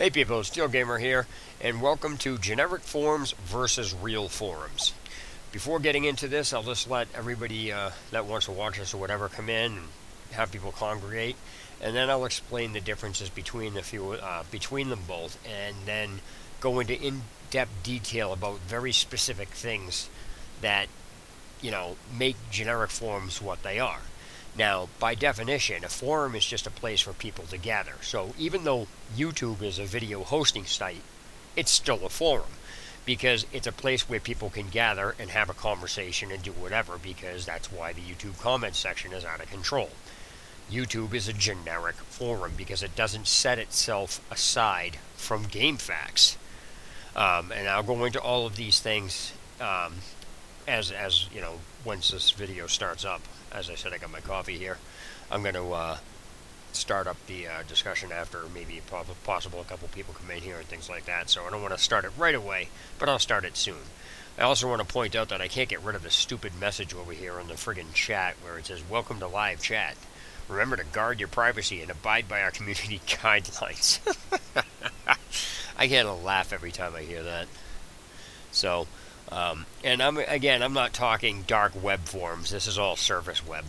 Hey people, Steel Gamer here, and welcome to Generic Forums versus Real Forums. Before getting into this, I'll just let everybody that wants to watch us or whatever come in and have people congregate, and then I'll explain the differences between between them both, and then go into in-depth detail about very specific things that make generic forums what they are. Now, by definition, a forum is just a place for people to gather. So even though YouTube is a video hosting site, it's still a forum because it's a place where people can gather and have a conversation and do whatever, because that's why the YouTube comments section is out of control. YouTube is a generic forum because it doesn't set itself aside from gamefaqs. And I'll go into all of these things as you know, once this video starts up. As I said, I got my coffee here. I'm going to start up the discussion after maybe possible a couple people come in here and things like that. So I don't want to start it right away, but I'll start it soon. I also want to point out that I can't get rid of this stupid message over here in the friggin' chat where it says, "Welcome to live chat. Remember to guard your privacy and abide by our community guidelines." I get a laugh every time I hear that. So... and I'm not talking dark web forums. This is all surface web.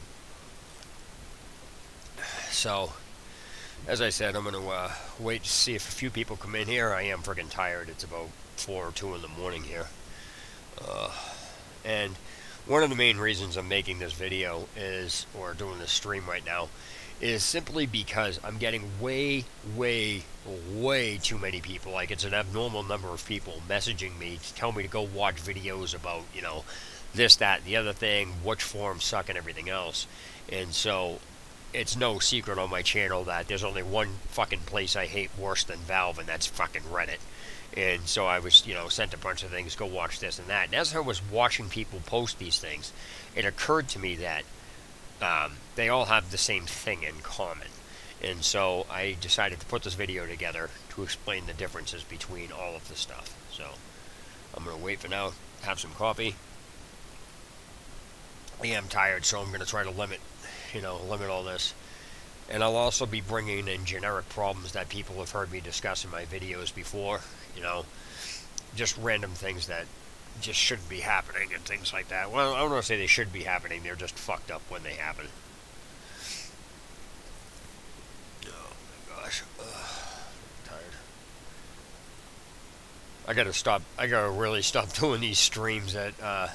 So, as I said, I'm going to wait to see if a few people come in here. I am friggin' tired. It's about 4 or 2 in the morning here. And one of the main reasons I'm making this video is, or doing this stream right now, is simply because I'm getting way too many people. Like, it's an abnormal number of people messaging me to tell me to go watch videos about, this, that, and the other thing, which forums suck and everything else. And so, it's no secret on my channel that there's only one fucking place I hate worse than Valve, and that's fucking Reddit. And so I was, sent a bunch of things, go watch this and that. And as I was watching people post these things, it occurred to me that they all have the same thing in common. And so I decided to put this video together to explain the differences between all of the stuff. So I'm going to wait for now, have some coffee. I am tired, so I'm going to try to limit all this. And I'll also be bringing in generic problems that people have heard me discuss in my videos before. Just random things that just shouldn't be happening and things like that. Well, I don't want to say they should be happening. They're just fucked up when they happen. Oh my gosh. I'm tired. I gotta really stop doing these streams at, I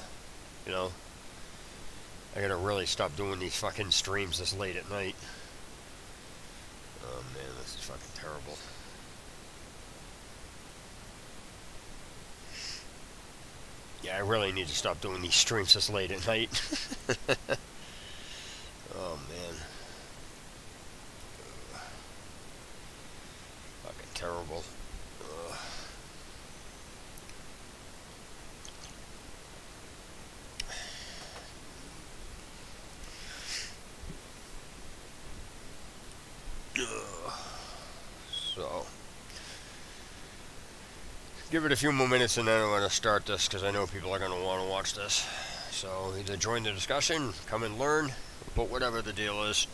gotta really stop doing these fucking streams this late at night. Oh man, this is fucking terrible. Yeah, I really need to stop doing these streams this late at night. Oh, man. Fucking terrible. So... give it a few more minutes and then I'm going to start this because I know people are going to want to watch this. So either join the discussion, come and learn, but whatever the deal is.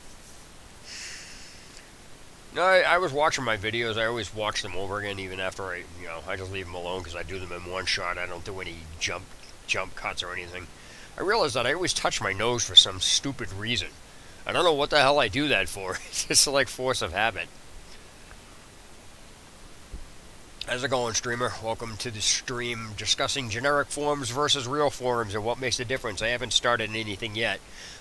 No, I was watching my videos. I always watch them over again even after I just leave them alone because I do them in one shot. I don't do any jump cuts or anything. I realize that I always touch my nose for some stupid reason. I don't know what the hell I do that for. It's just like force of habit. How's it going, streamer? Welcome to the stream discussing generic forums versus real forums and what makes the difference. I haven't started anything yet,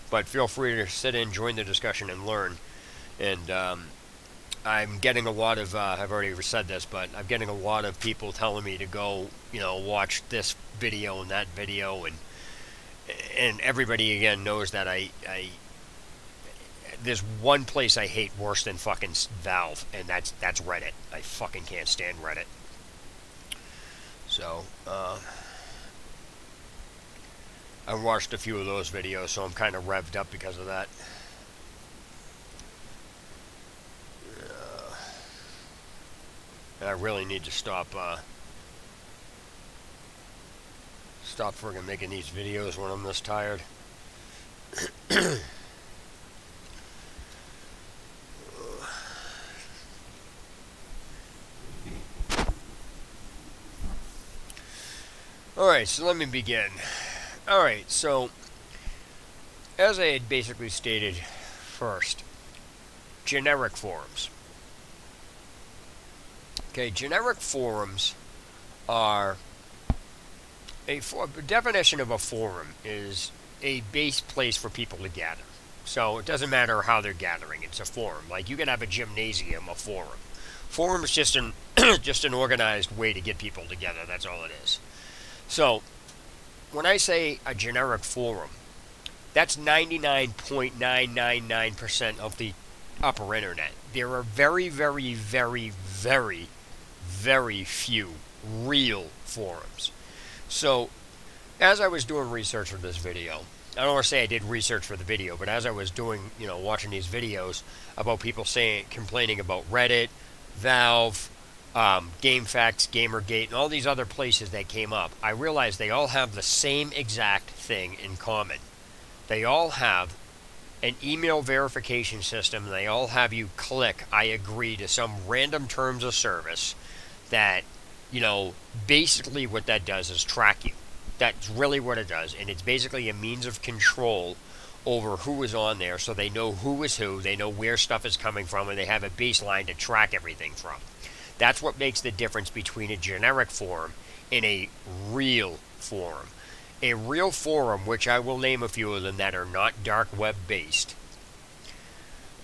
but feel free to sit in, join the discussion, and learn. And I'm getting a lot of, I've already said this, but I'm getting a lot of people telling me to go, watch this video and that video, and everybody, again, knows that there's one place I hate worse than fucking Valve, and that's Reddit. I fucking can't stand Reddit. So, I watched a few of those videos, so I'm kind of revved up because of that. And I really need to stop friggin' making these videos when I'm this tired. Alright, so let me begin. Alright, so as I had basically stated first, generic forums. Okay, generic forums are the definition of a forum is a base place for people to gather. So it doesn't matter how they're gathering, it's a forum. Like you can have a gymnasium, a forum. Forum is just an just an organized way to get people together, that's all it is. So when I say a generic forum, that's 99.999% of the upper internet. There are very, very, very, very, very few real forums. So as I was doing research for this video, I don't want to say I did research for the video, but as I was doing, watching these videos about people complaining about Reddit, Valve, GameFaqs, Gamergate, and all these other places that came up, I realized they all have the same exact thing in common. They all have an email verification system. They all have you click, I agree to some random terms of service that, basically what that does is track you. That's really what it does, and it's basically a means of control over who is on there, so they know who is who, they know where stuff is coming from, and they have a baseline to track everything from. That's what makes the difference between a generic forum and a real forum. A real forum, which I will name a few of them that are not dark web based.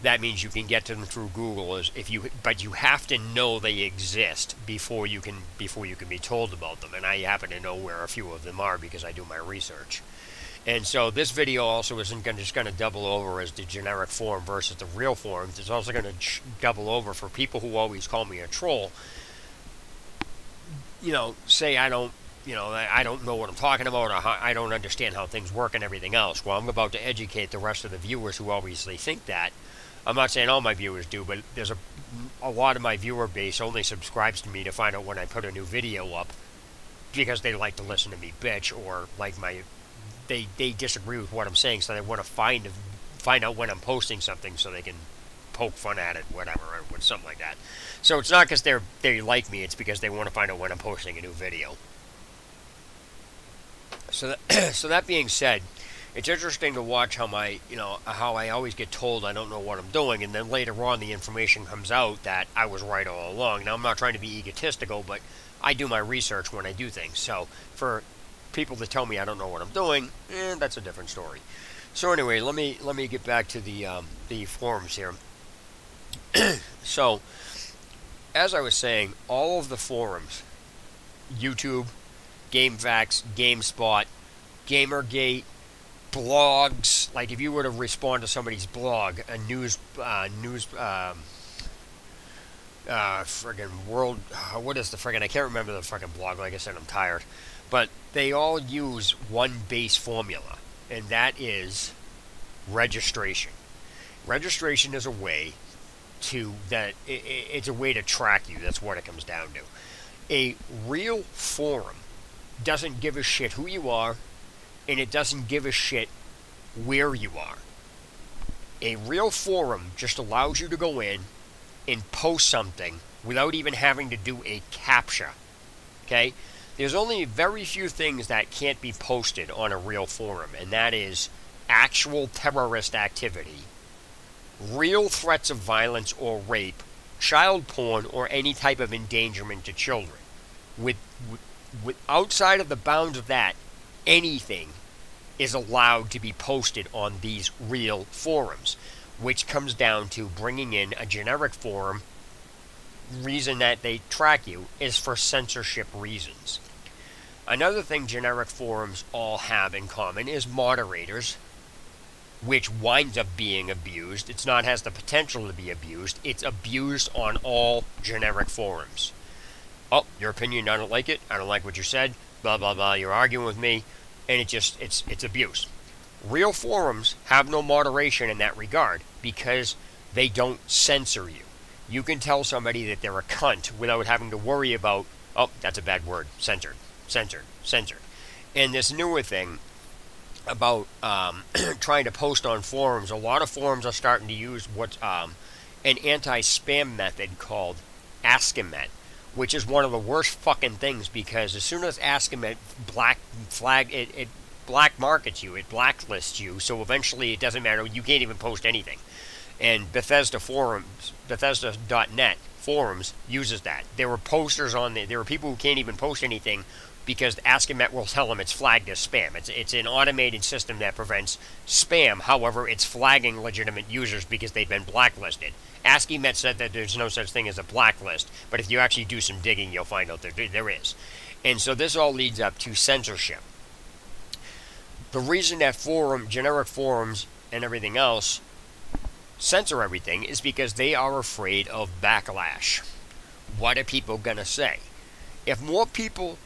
That means you can get to them through Google, but you have to know they exist before you can be told about them. And I happen to know where a few of them are because I do my research. And so this video also isn't just going to double over as the generic forum versus the real forums. It's also going to double over for people who always call me a troll. Say I don't know what I'm talking about, or I don't understand how things work and everything else. Well, I'm about to educate the rest of the viewers who obviously think that. I'm not saying all my viewers do, but there's a lot of my viewer base only subscribes to me to find out when I put a new video up because they like to listen to me bitch, or like they disagree with what I'm saying, so they want to find out when I'm posting something so they can poke fun at it, whatever, or something like that. So it's not because they like me, it's because they want to find out when I'm posting a new video. So that being said, it's interesting to watch how how I always get told I don't know what I'm doing, and then later on the information comes out that I was right all along. Now I'm not trying to be egotistical, but I do my research when I do things. So for people that tell me I don't know what I'm doing, that's a different story. So anyway, let me get back to the forums here. So as I was saying, all of the forums, YouTube, GameFaqs, GameSpot, Gamergate, blogs, like if you were to respond to somebody's blog, a friggin' world, what is the friggin', I can't remember the friggin' blog, like I said, I'm tired, but they all use one base formula, and that is registration. Registration is a way it's a way to track you. That's what it comes down to. A real forum doesn't give a shit who you are, and it doesn't give a shit where you are. A real forum just allows you to go in and post something without even having to do a CAPTCHA. Okay? There's only very few things that can't be posted on a real forum, and that is actual terrorist activity, real threats of violence or rape, child porn, or any type of endangerment to children. With outside of the bounds of that, anything is allowed to be posted on these real forums, which comes down to bringing in a generic forum. Reason that they track you is for censorship reasons. Another thing generic forums all have in common is moderators, which winds up being abused. It's not has the potential to be abused. It's abused on all generic forums. Oh, your opinion, I don't like it. I don't like what you said. Blah, blah, blah. You're arguing with me. And it's abuse. Real forums have no moderation in that regard because they don't censor you. You can tell somebody that they're a cunt without having to worry about, oh, that's a bad word, censored, censored, censored. And this newer thing about trying to post on forums, a lot of forums are starting to use what's an anti-spam method called Ask-A-Met, which is one of the worst fucking things, because as soon as Ask Him it black markets you, it blacklists you, so eventually it doesn't matter, you can't even post anything. And Bethesda.net forums uses that. There were posters on there. There were people who can't even post anything because Ask Him will tell them it's flagged as spam. It's an automated system that prevents spam. However, it's flagging legitimate users because they've been blacklisted. Ask Him said that there's no such thing as a blacklist, but if you actually do some digging, you'll find out there is. And so this all leads up to censorship. The reason that generic forums and everything else censor everything is because they are afraid of backlash. What are people gonna say? If more people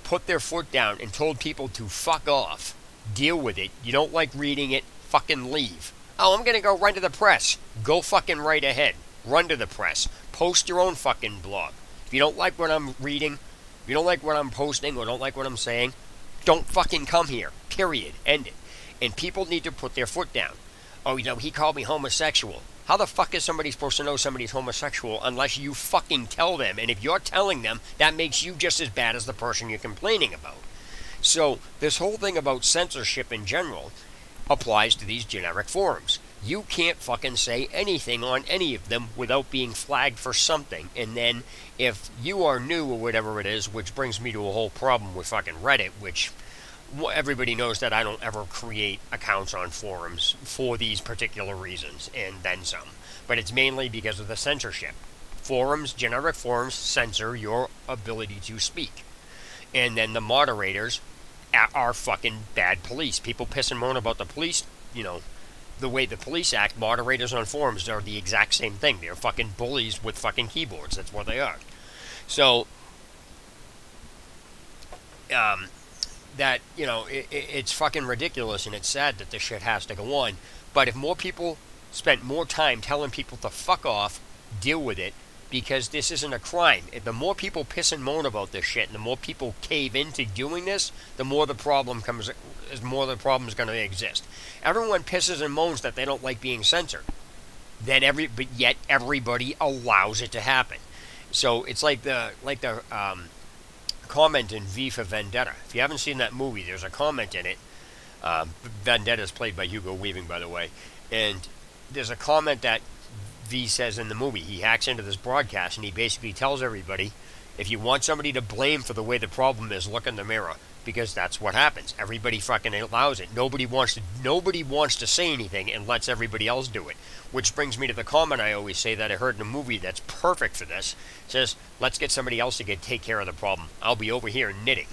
put their foot down and told people to fuck off, deal with it, you don't like reading it, fucking leave. Oh, I'm gonna go run to the press. Go fucking right ahead. Run to the press. Post your own fucking blog. If you don't like what I'm reading, if you don't like what I'm posting or don't like what I'm saying, don't fucking come here. Period. End it. And people need to put their foot down. Oh, he called me homosexual. How the fuck is somebody supposed to know somebody's homosexual unless you fucking tell them? And if you're telling them, that makes you just as bad as the person you're complaining about. So, this whole thing about censorship in general applies to these generic forums. You can't fucking say anything on any of them without being flagged for something. And then, if you are new or whatever it is, which brings me to a whole problem with fucking Reddit, which everybody knows that I don't ever create accounts on forums for these particular reasons, and then some. But it's mainly because of the censorship. Forums, generic forums, censor your ability to speak. And then the moderators are fucking bad police. People piss and moan about the police, the way the police act. Moderators on forums are the exact same thing. They're fucking bullies with fucking keyboards. That's what they are. So, it's fucking ridiculous, and it's sad that this shit has to go on. But if more people spent more time telling people to fuck off, deal with it, because this isn't a crime. If the more people piss and moan about this shit, and the more people cave into doing this, the more the problem is going to exist. Everyone pisses and moans that they don't like being censored. But yet everybody allows it to happen. So it's like the comment in V for Vendetta. If you haven't seen that movie, there's a comment in it. Vendetta is played by Hugo Weaving, by the way. And there's a comment that V says in the movie. He hacks into this broadcast and he basically tells everybody, if you want somebody to blame for the way the problem is, look in the mirror. Because that's what happens. Everybody fucking allows it. Nobody wants to say anything and lets everybody else do it. Which brings me to the comment I always say that I heard in a movie that's perfect for this. It says, let's get somebody else to take care of the problem. I'll be over here knitting.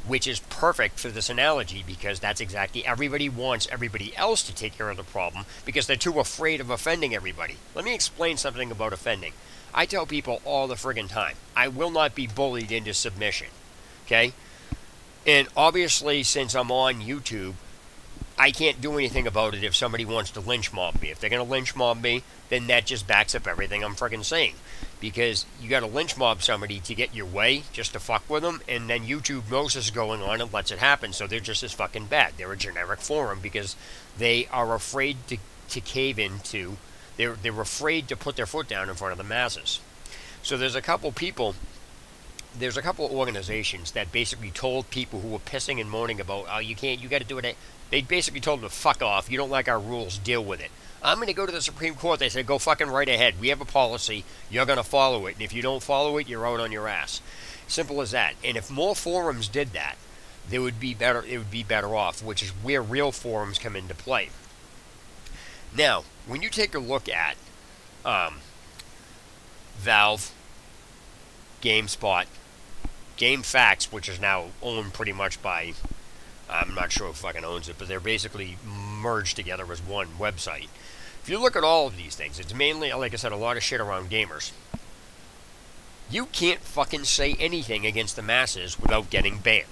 Which is perfect for this analogy, because that's exactly, everybody wants everybody else to take care of the problem because they're too afraid of offending everybody. Let me explain something about offending. I tell people all the friggin' time, I will not be bullied into submission. Okay? And obviously, since I'm on YouTube, I can't do anything about it if somebody wants to lynch mob me. If they're going to lynch mob me, then that just backs up everything I'm friggin' saying. Because you got to lynch mob somebody to get your way, just to fuck with them, and then YouTube knows this is going on and lets it happen, so they're just as fucking bad. They're a generic forum because they are afraid to cave into, they're afraid to put their foot down in front of the masses. So there's a couple organizations that basically told people who were pissing and moaning about, oh, you got to do it. They basically told them to fuck off. You don't like our rules, deal with it. I'm going to go to the Supreme Court. They said, go fucking right ahead. We have a policy. You're going to follow it. And if you don't follow it, you're out on your ass. Simple as that. And if more forums did that, it would be better off, which is where real forums come into play. Now, when you take a look at Valve, GameSpot, GameFaqs, which is now owned pretty much by, I'm not sure who fucking owns it, but they're basically merged together as one website. If you look at all of these things, it's mainly, like I said, a lot of shit around gamers. You can't fucking say anything against the masses without getting banned.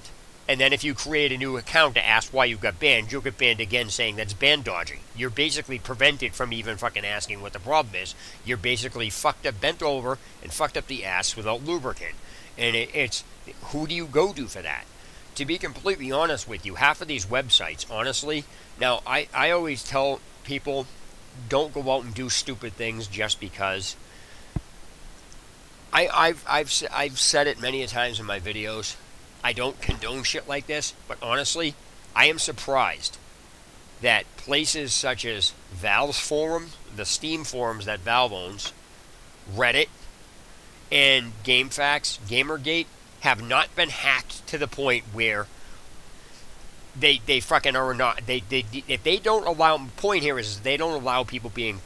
And then if you create a new account to ask why you got banned, you'll get banned again saying that's ban dodging. You're basically prevented from even fucking asking what the problem is. You're basically fucked up, bent over, and fucked up the ass without lubricant. And it's, who do you go to for that? To be completely honest with you, half of these websites, honestly, now I always tell people, don't go out and do stupid things just because. I've said it many a times in my videos. I don't condone shit like this, but honestly, I am surprised that places such as Valve's forum, the Steam forums that Valve owns, Reddit, and GameFaqs, Gamergate, have not been hacked to the point where they fucking are not. If they don't allow, point here is they don't allow people being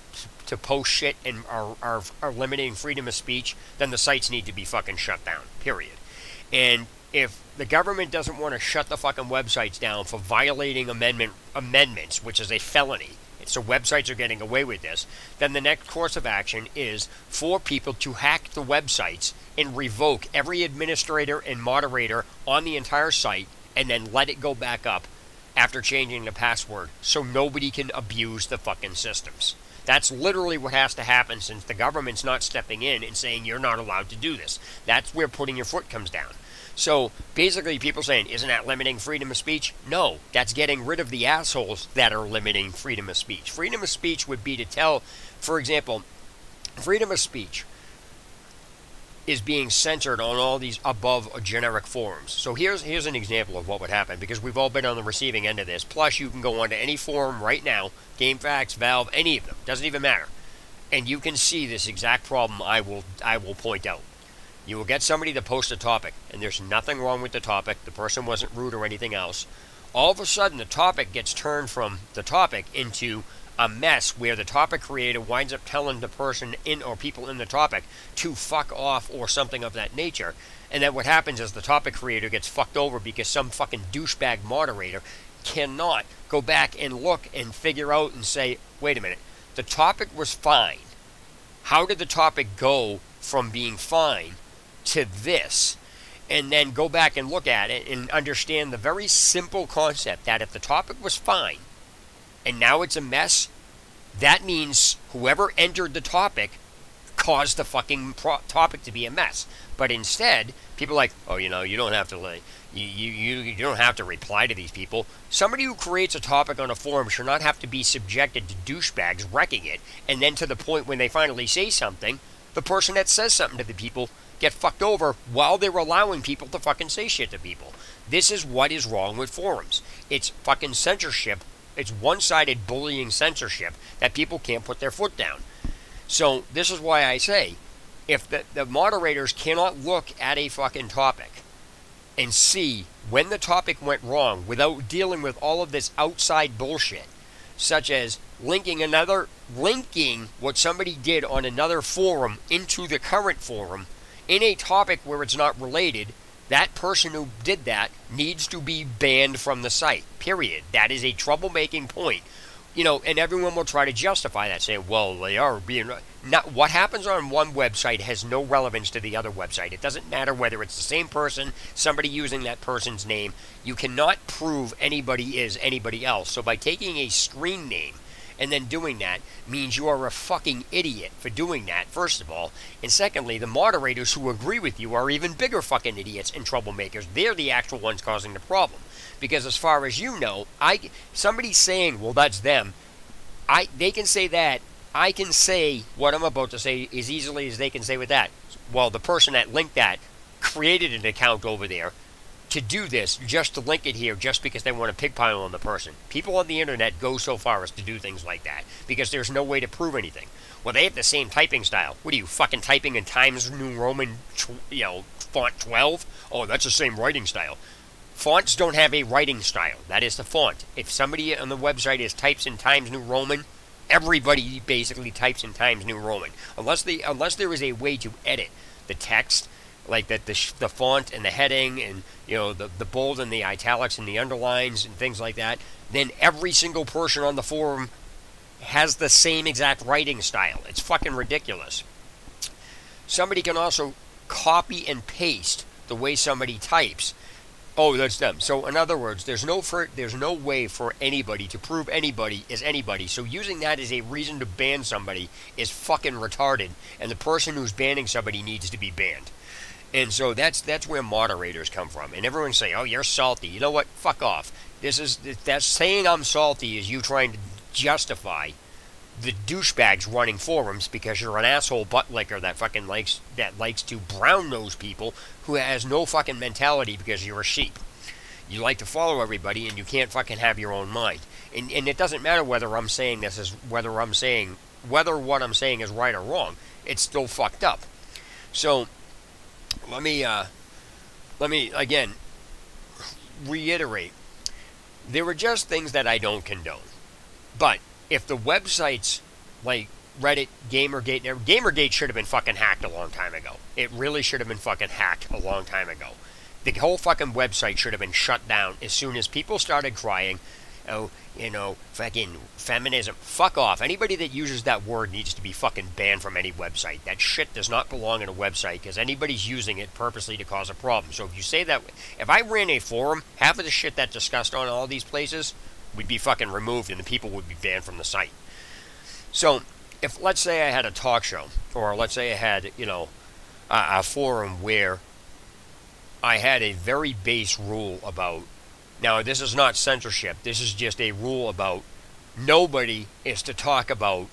to post shit and are limiting freedom of speech, then the sites need to be fucking shut down, period. And if the government doesn't want to shut the fucking websites down for violating amendments, which is a felony, so websites are getting away with this, then the next course of action is for people to hack the websites and revoke every administrator and moderator on the entire site and then let it go back up after changing the password so nobody can abuse the fucking systems. That's literally what has to happen, since the government's not stepping in and saying you're not allowed to do this. That's where putting your foot comes down. So basically people saying, isn't that limiting freedom of speech? No, that's getting rid of the assholes that are limiting freedom of speech. Freedom of speech would be to tell, for example, freedom of speech is being censored on all these above generic forums. So here's an example of what would happen, because we've all been on the receiving end of this. Plus, you can go onto any forum right now, GameFaqs, Valve, any of them, doesn't even matter, and you can see this exact problem I will point out. You will get somebody to post a topic, and there's nothing wrong with the topic. The person wasn't rude or anything else. All of a sudden, the topic gets turned from the topic into a mess where the topic creator winds up telling the person in or people in the topic to fuck off or something of that nature. And then what happens is the topic creator gets fucked over because some fucking douchebag moderator cannot go back and look and figure out and say, wait a minute, the topic was fine. How did the topic go from being fine to this? And then go back and look at it and understand the very simple concept that if the topic was fine and now it's a mess, that means whoever entered the topic caused the fucking topic to be a mess. But instead, people are like, oh, you know, you don't have to you don't have to reply to these people. Somebody who creates a topic on a forum should not have to be subjected to douchebags wrecking it, and then to the point when they finally say something, the person that says something to the people get fucked over while they're allowing people to fucking say shit to people. This is what is wrong with forums. It's fucking censorship. It's one-sided bullying censorship that people can't put their foot down. So this is why I say, if the moderators cannot look at a fucking topic and see when the topic went wrong without dealing with all of this outside bullshit, such as linking what somebody did on another forum into the current forum in a topic where it's not related, that person who did that needs to be banned from the site, period. That is a troublemaking point. You know, and everyone will try to justify that, saying, well, they are being... Not, what happens on one website has no relevance to the other website. It doesn't matter whether it's the same person, somebody using that person's name. You cannot prove anybody is anybody else. So by taking a screen name and then doing that means you are a fucking idiot for doing that, first of all. And secondly, the moderators who agree with you are even bigger fucking idiots and troublemakers. They're the actual ones causing the problem. Because as far as you know, somebody's saying, well, that's them. They can say that. I can say what I'm about to say as easily as they can say with that. Well, the person that linked that created an account over there to do this, just to link it here, just because they want to pigpile on the person. People on the internet go so far as to do things like that, because there's no way to prove anything. Well, they have the same typing style. What are you, fucking typing in Times New Roman, font 12? Oh, that's the same writing style. Fonts don't have a writing style. That is the font. If somebody on the website types in Times New Roman, everybody basically types in Times New Roman. Unless there is a way to edit the text, like that the font and the heading and the bold and the italics and the underlines and things like that, then every single person on the forum has the same exact writing style. It's fucking ridiculous. Somebody can also copy and paste the way somebody types. Oh, that's them. So in other words, there's no way for anybody to prove anybody is anybody. So using that as a reason to ban somebody is fucking retarded, and the person who's banning somebody needs to be banned. And so that's where moderators come from. And everyone say, "Oh, you're salty." You know what? Fuck off. That's saying I'm salty is you trying to justify the douchebags running forums because you're an asshole butt licker that fucking likes to brown nose people who has no fucking mentality because you're a sheep. You like to follow everybody and you can't fucking have your own mind. And it doesn't matter whether I'm saying this is whether what I'm saying is right or wrong. It's still fucked up. So let me again reiterate. There are just things that I don't condone. But if the websites like Reddit, Gamergate should have been fucking hacked a long time ago. It really should have been fucking hacked a long time ago. The whole fucking website should have been shut down as soon as people started crying, oh, fucking feminism. Fuck off. Anybody that uses that word needs to be fucking banned from any website. That shit does not belong in a website because anybody's using it purposely to cause a problem. So if you say that, if I ran a forum, half of the shit that's discussed on all these places would be fucking removed and the people would be banned from the site. So if, let's say I had a talk show, or let's say I had, a forum where I had a very base rule about, now this is not censorship, this is just a rule about nobody is to talk about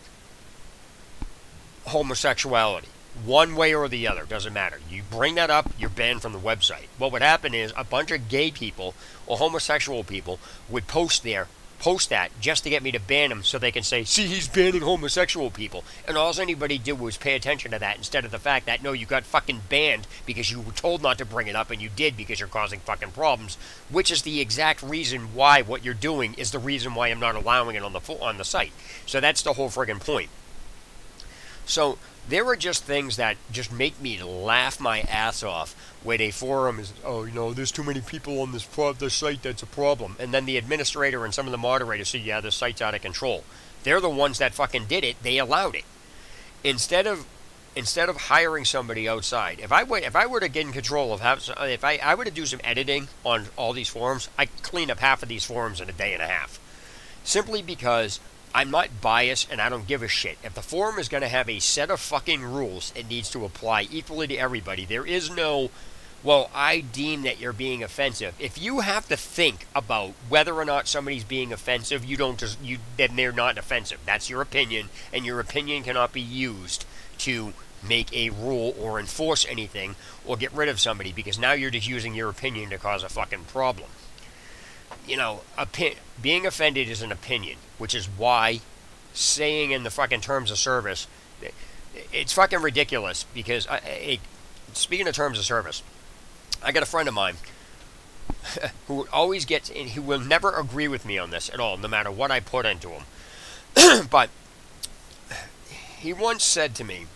homosexuality. One way or the other, doesn't matter. You bring that up, you're banned from the website. What would happen is a bunch of gay people or homosexual people would post that just to get me to ban them so they can say, see, he's banning homosexual people. And all anybody did was pay attention to that instead of the fact that, no, you got fucking banned because you were told not to bring it up and you did because you're causing fucking problems, which is the exact reason why what you're doing is the reason why I'm not allowing it on the site. So that's the whole friggin' point. So there are just things that just make me laugh my ass off where a forum is, oh, there's too many people on this site, that's a problem. And then the administrator and some of the moderators say, yeah, this site's out of control. They're the ones that fucking did it. They allowed it. Instead of hiring somebody outside, if I were to get in control of if I were to do some editing on all these forums, I'd clean up half of these forums in a day and a half. Simply because I'm not biased and I don't give a shit. If the forum is going to have a set of fucking rules, it needs to apply equally to everybody. There is no, well, I deem that you're being offensive. If you have to think about whether or not somebody's being offensive, then they're not offensive. That's your opinion, and your opinion cannot be used to make a rule or enforce anything or get rid of somebody, because now you're just using your opinion to cause a fucking problem. Being offended is an opinion, which is why saying in the fucking terms of service, it's fucking ridiculous. Because speaking of terms of service, I got a friend of mine who always gets, and he will never agree with me on this at all, no matter what I put into him. But he once said to me,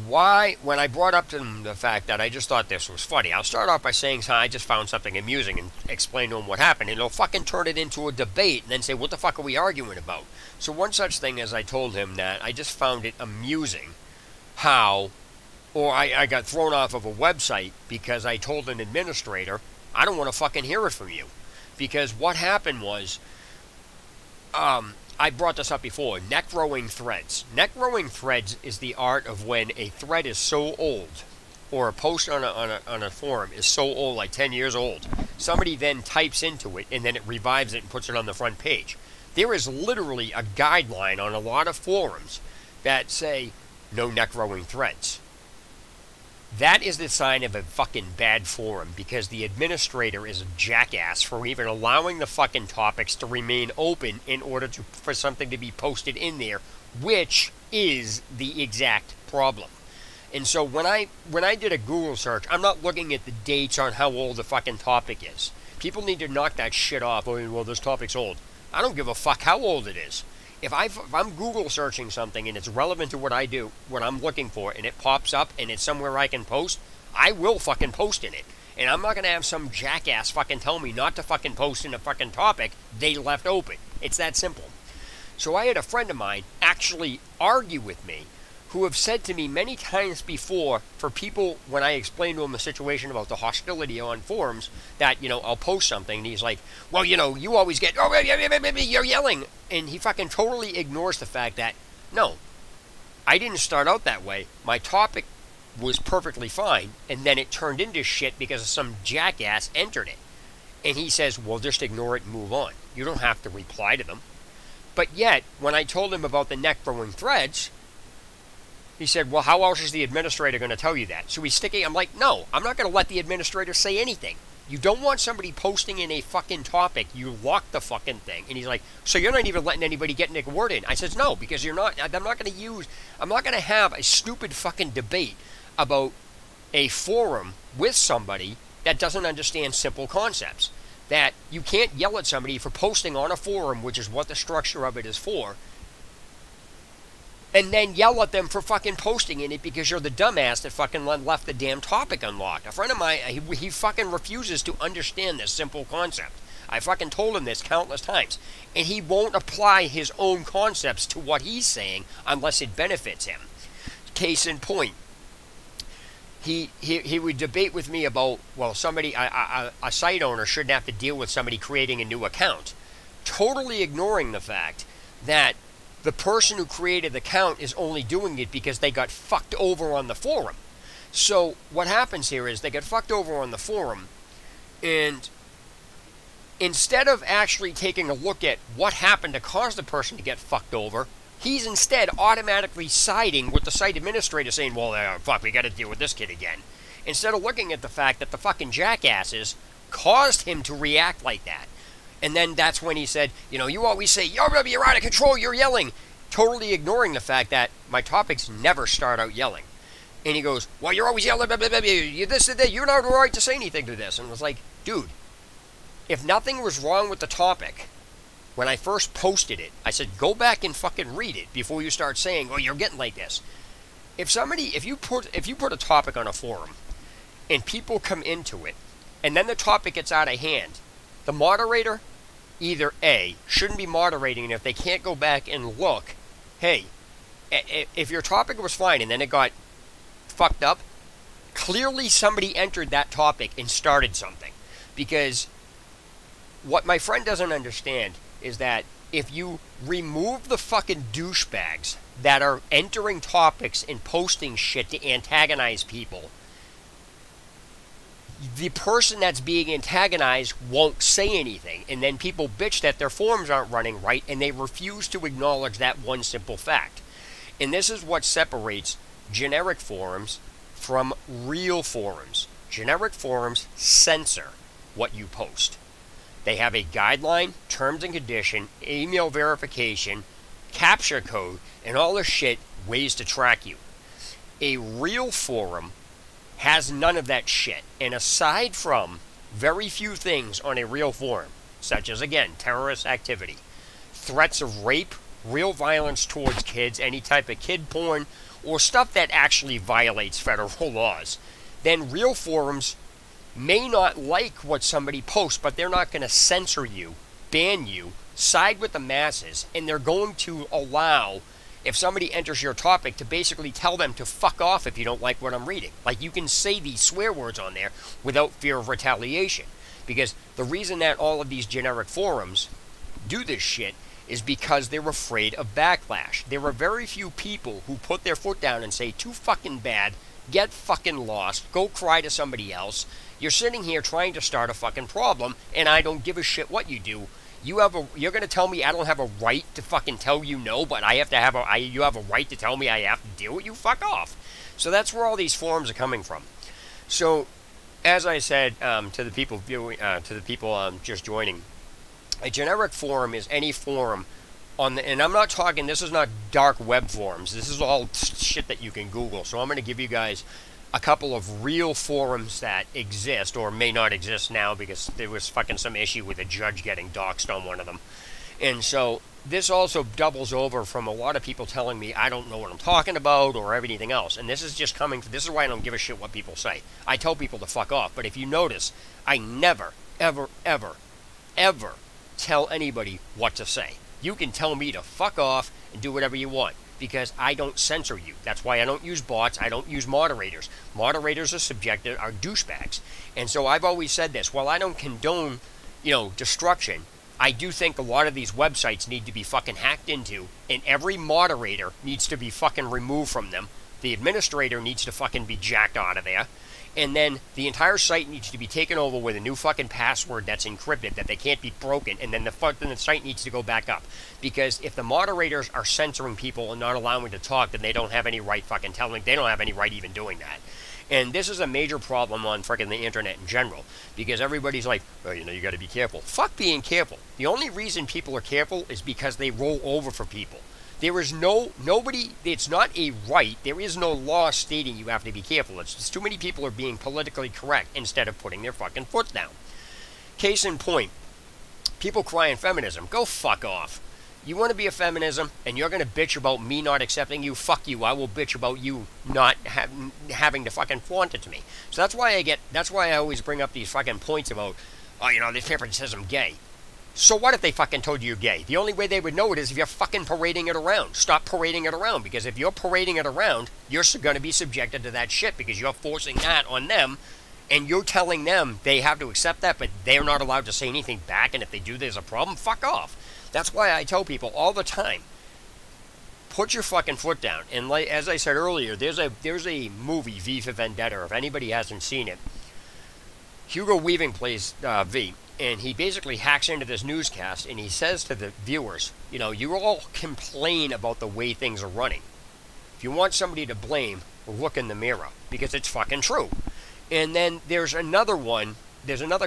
why, when I brought up to him the fact that I just thought this was funny, I'll start off by saying I just found something amusing and explain to him what happened, and he'll fucking turn it into a debate and then say, what the fuck are we arguing about? So one such thing as I told him that I just found it amusing how, or I got thrown off of a website because I told an administrator, I don't want to fucking hear it from you. Because what happened was, I brought this up before, neck-rowing threads. Neck-rowing threads is the art of when a thread is so old, or a post on a forum is so old, like 10 years old, somebody then types into it, and then it revives it and puts it on the front page. There is literally a guideline on a lot of forums that say, no neck-rowing threads. That is the sign of a fucking bad forum, because the administrator is a jackass for even allowing the fucking topics to remain open in order for something to be posted in there, which is the exact problem. And so when I did a Google search, I'm not looking at the dates on how old the fucking topic is. People need to knock that shit off. Oh, well, this topic's old. I don't give a fuck how old it is. If I'm Google searching something and it's relevant to what I do, what I'm looking for, and it pops up and it's somewhere I can post, I will fucking post in it. And I'm not going to have some jackass fucking tell me not to fucking post in a fucking topic they left open. It's that simple. So I had a friend of mine actually argue with me, who have said to me many times before, for people, when I explain to them the situation about the hostility on forums, that, I'll post something, and he's like, well, you always get, oh, you're yelling. And he fucking totally ignores the fact that, no, I didn't start out that way. My topic was perfectly fine, and then it turned into shit because some jackass entered it. And he says, well, just ignore it and move on. You don't have to reply to them. But yet, when I told him about the neck-throwing threads, he said, well, how else is the administrator going to tell you that? So he's sticking, I'm like, no, I'm not going to let the administrator say anything. You don't want somebody posting in a fucking topic, you lock the fucking thing. And he's like, so you're not even letting anybody get a word in? I says, no, because I'm not going to have a stupid fucking debate about a forum with somebody that doesn't understand simple concepts. That you can't yell at somebody for posting on a forum, which is what the structure of it is for, and then yell at them for fucking posting in it because you're the dumbass that fucking left the damn topic unlocked. A friend of mine, he fucking refuses to understand this simple concept. I fucking told him this countless times. And he won't apply his own concepts to what he's saying unless it benefits him. Case in point. He would debate with me about, well, somebody, a site owner shouldn't have to deal with somebody creating a new account. Totally ignoring the fact that the person who created the account is only doing it because they got fucked over on the forum. So what happens here is they get fucked over on the forum, and instead of actually taking a look at what happened to cause the person to get fucked over, he's instead automatically siding with the site administrator saying, well, fuck, we got to deal with this kid again. Instead of looking at the fact that the fucking jackasses caused him to react like that. And then that's when he said, you always say, you're out of control, you're yelling. Totally ignoring the fact that my topics never start out yelling. And he goes, well, you're always yelling, blah, blah, blah, blah, you this and that, you're not right to say anything to this. And I was like, dude, if nothing was wrong with the topic, when I first posted it, I said, go back and fucking read it before you start saying, oh, you're getting like this. If you put a topic on a forum, and people come into it, and then the topic gets out of hand, the moderator either A, shouldn't be moderating, and if they can't go back and look, hey, if your topic was fine and then it got fucked up, clearly somebody entered that topic and started something. Because what my friend doesn't understand is that if you remove the fucking douchebags that are entering topics and posting shit to antagonize people, the person that's being antagonized won't say anything, and then people bitch that their forums aren't running right, and they refuse to acknowledge that one simple fact. And this is what separates generic forums from real forums. Generic forums censor what you post. They have a guideline, terms and condition, email verification, captcha code, and all this shit, ways to track you. A real forum has none of that shit. And aside from very few things on a real forum, such as, again, terrorist activity, threats of rape, real violence towards kids, any type of kid porn, or stuff that actually violates federal laws, then real forums may not like what somebody posts, but they're not going to censor you, ban you, side with the masses, and they're going to allow, if somebody enters your topic, to basically tell them to fuck off if you don't like what I'm reading. Like, you can say these swear words on there without fear of retaliation. Because the reason that all of these generic forums do this shit is because they're afraid of backlash. There are very few people who put their foot down and say, too fucking bad, get fucking lost, go cry to somebody else. You're sitting here trying to start a fucking problem, and I don't give a shit what you do. You're going to tell me I don't have a right to fucking tell you no, but you have a right to tell me I have to deal with you? Fuck off. So that's where all these forums are coming from. So, as I said to the people just joining, a generic forum is any forum and I'm not talking, this is not dark web forums. This is all shit that you can Google. So I'm going to give you guys a couple of real forums that exist, or may not exist now because there was fucking some issue with a judge getting doxxed on one of them. And so this also doubles over from a lot of people telling me I don't know what I'm talking about or anything else. And this is just coming, this is why I don't give a shit what people say. I tell people to fuck off. But if you notice, I never, ever, ever, ever tell anybody what to say. You can tell me to fuck off and do whatever you want, because I don't censor you. That's why I don't use bots. I don't use moderators. Moderators are subjective, are douchebags. And so I've always said this. While I don't condone, destruction, I do think a lot of these websites need to be fucking hacked into, and every moderator needs to be fucking removed from them The administrator needs to fucking be jacked out of there. And then the entire site needs to be taken over with a new fucking password that's encrypted, that they can't be broken, and then the site needs to go back up. Because if the moderators are censoring people and not allowing to talk, then they don't have any right fucking telling. They don't have any right even doing that. And this is a major problem on freaking the internet in general, because everybody's like, oh, you know, you got to be careful. Fuck being careful. The only reason people are careful is because they roll over for people. There is nobody, it's not a right, there is no law stating you have to be careful. It's just too many people are being politically correct instead of putting their fucking foot down. Case in point, people crying feminism. Go fuck off. You want to be a feminism and you're going to bitch about me not accepting you? Fuck you. I will bitch about you not having to fucking flaunt it to me. So that's why I always bring up these fucking points about, oh, you know, this paper says I'm gay. So what if they fucking told you you're gay? The only way they would know it is if you're fucking parading it around. Stop parading it around, because if you're parading it around, you're going to be subjected to that shit, because you're forcing that on them, and you're telling them they have to accept that, but they're not allowed to say anything back, and if they do, there's a problem. Fuck off. That's why I tell people all the time, put your fucking foot down. And like, as I said earlier, there's a movie, V for Vendetta, if anybody hasn't seen it. Hugo Weaving plays V. And he basically hacks into this newscast, and he says to the viewers, you know, you all complain about the way things are running. If you want somebody to blame, look in the mirror, because it's fucking true. And then there's another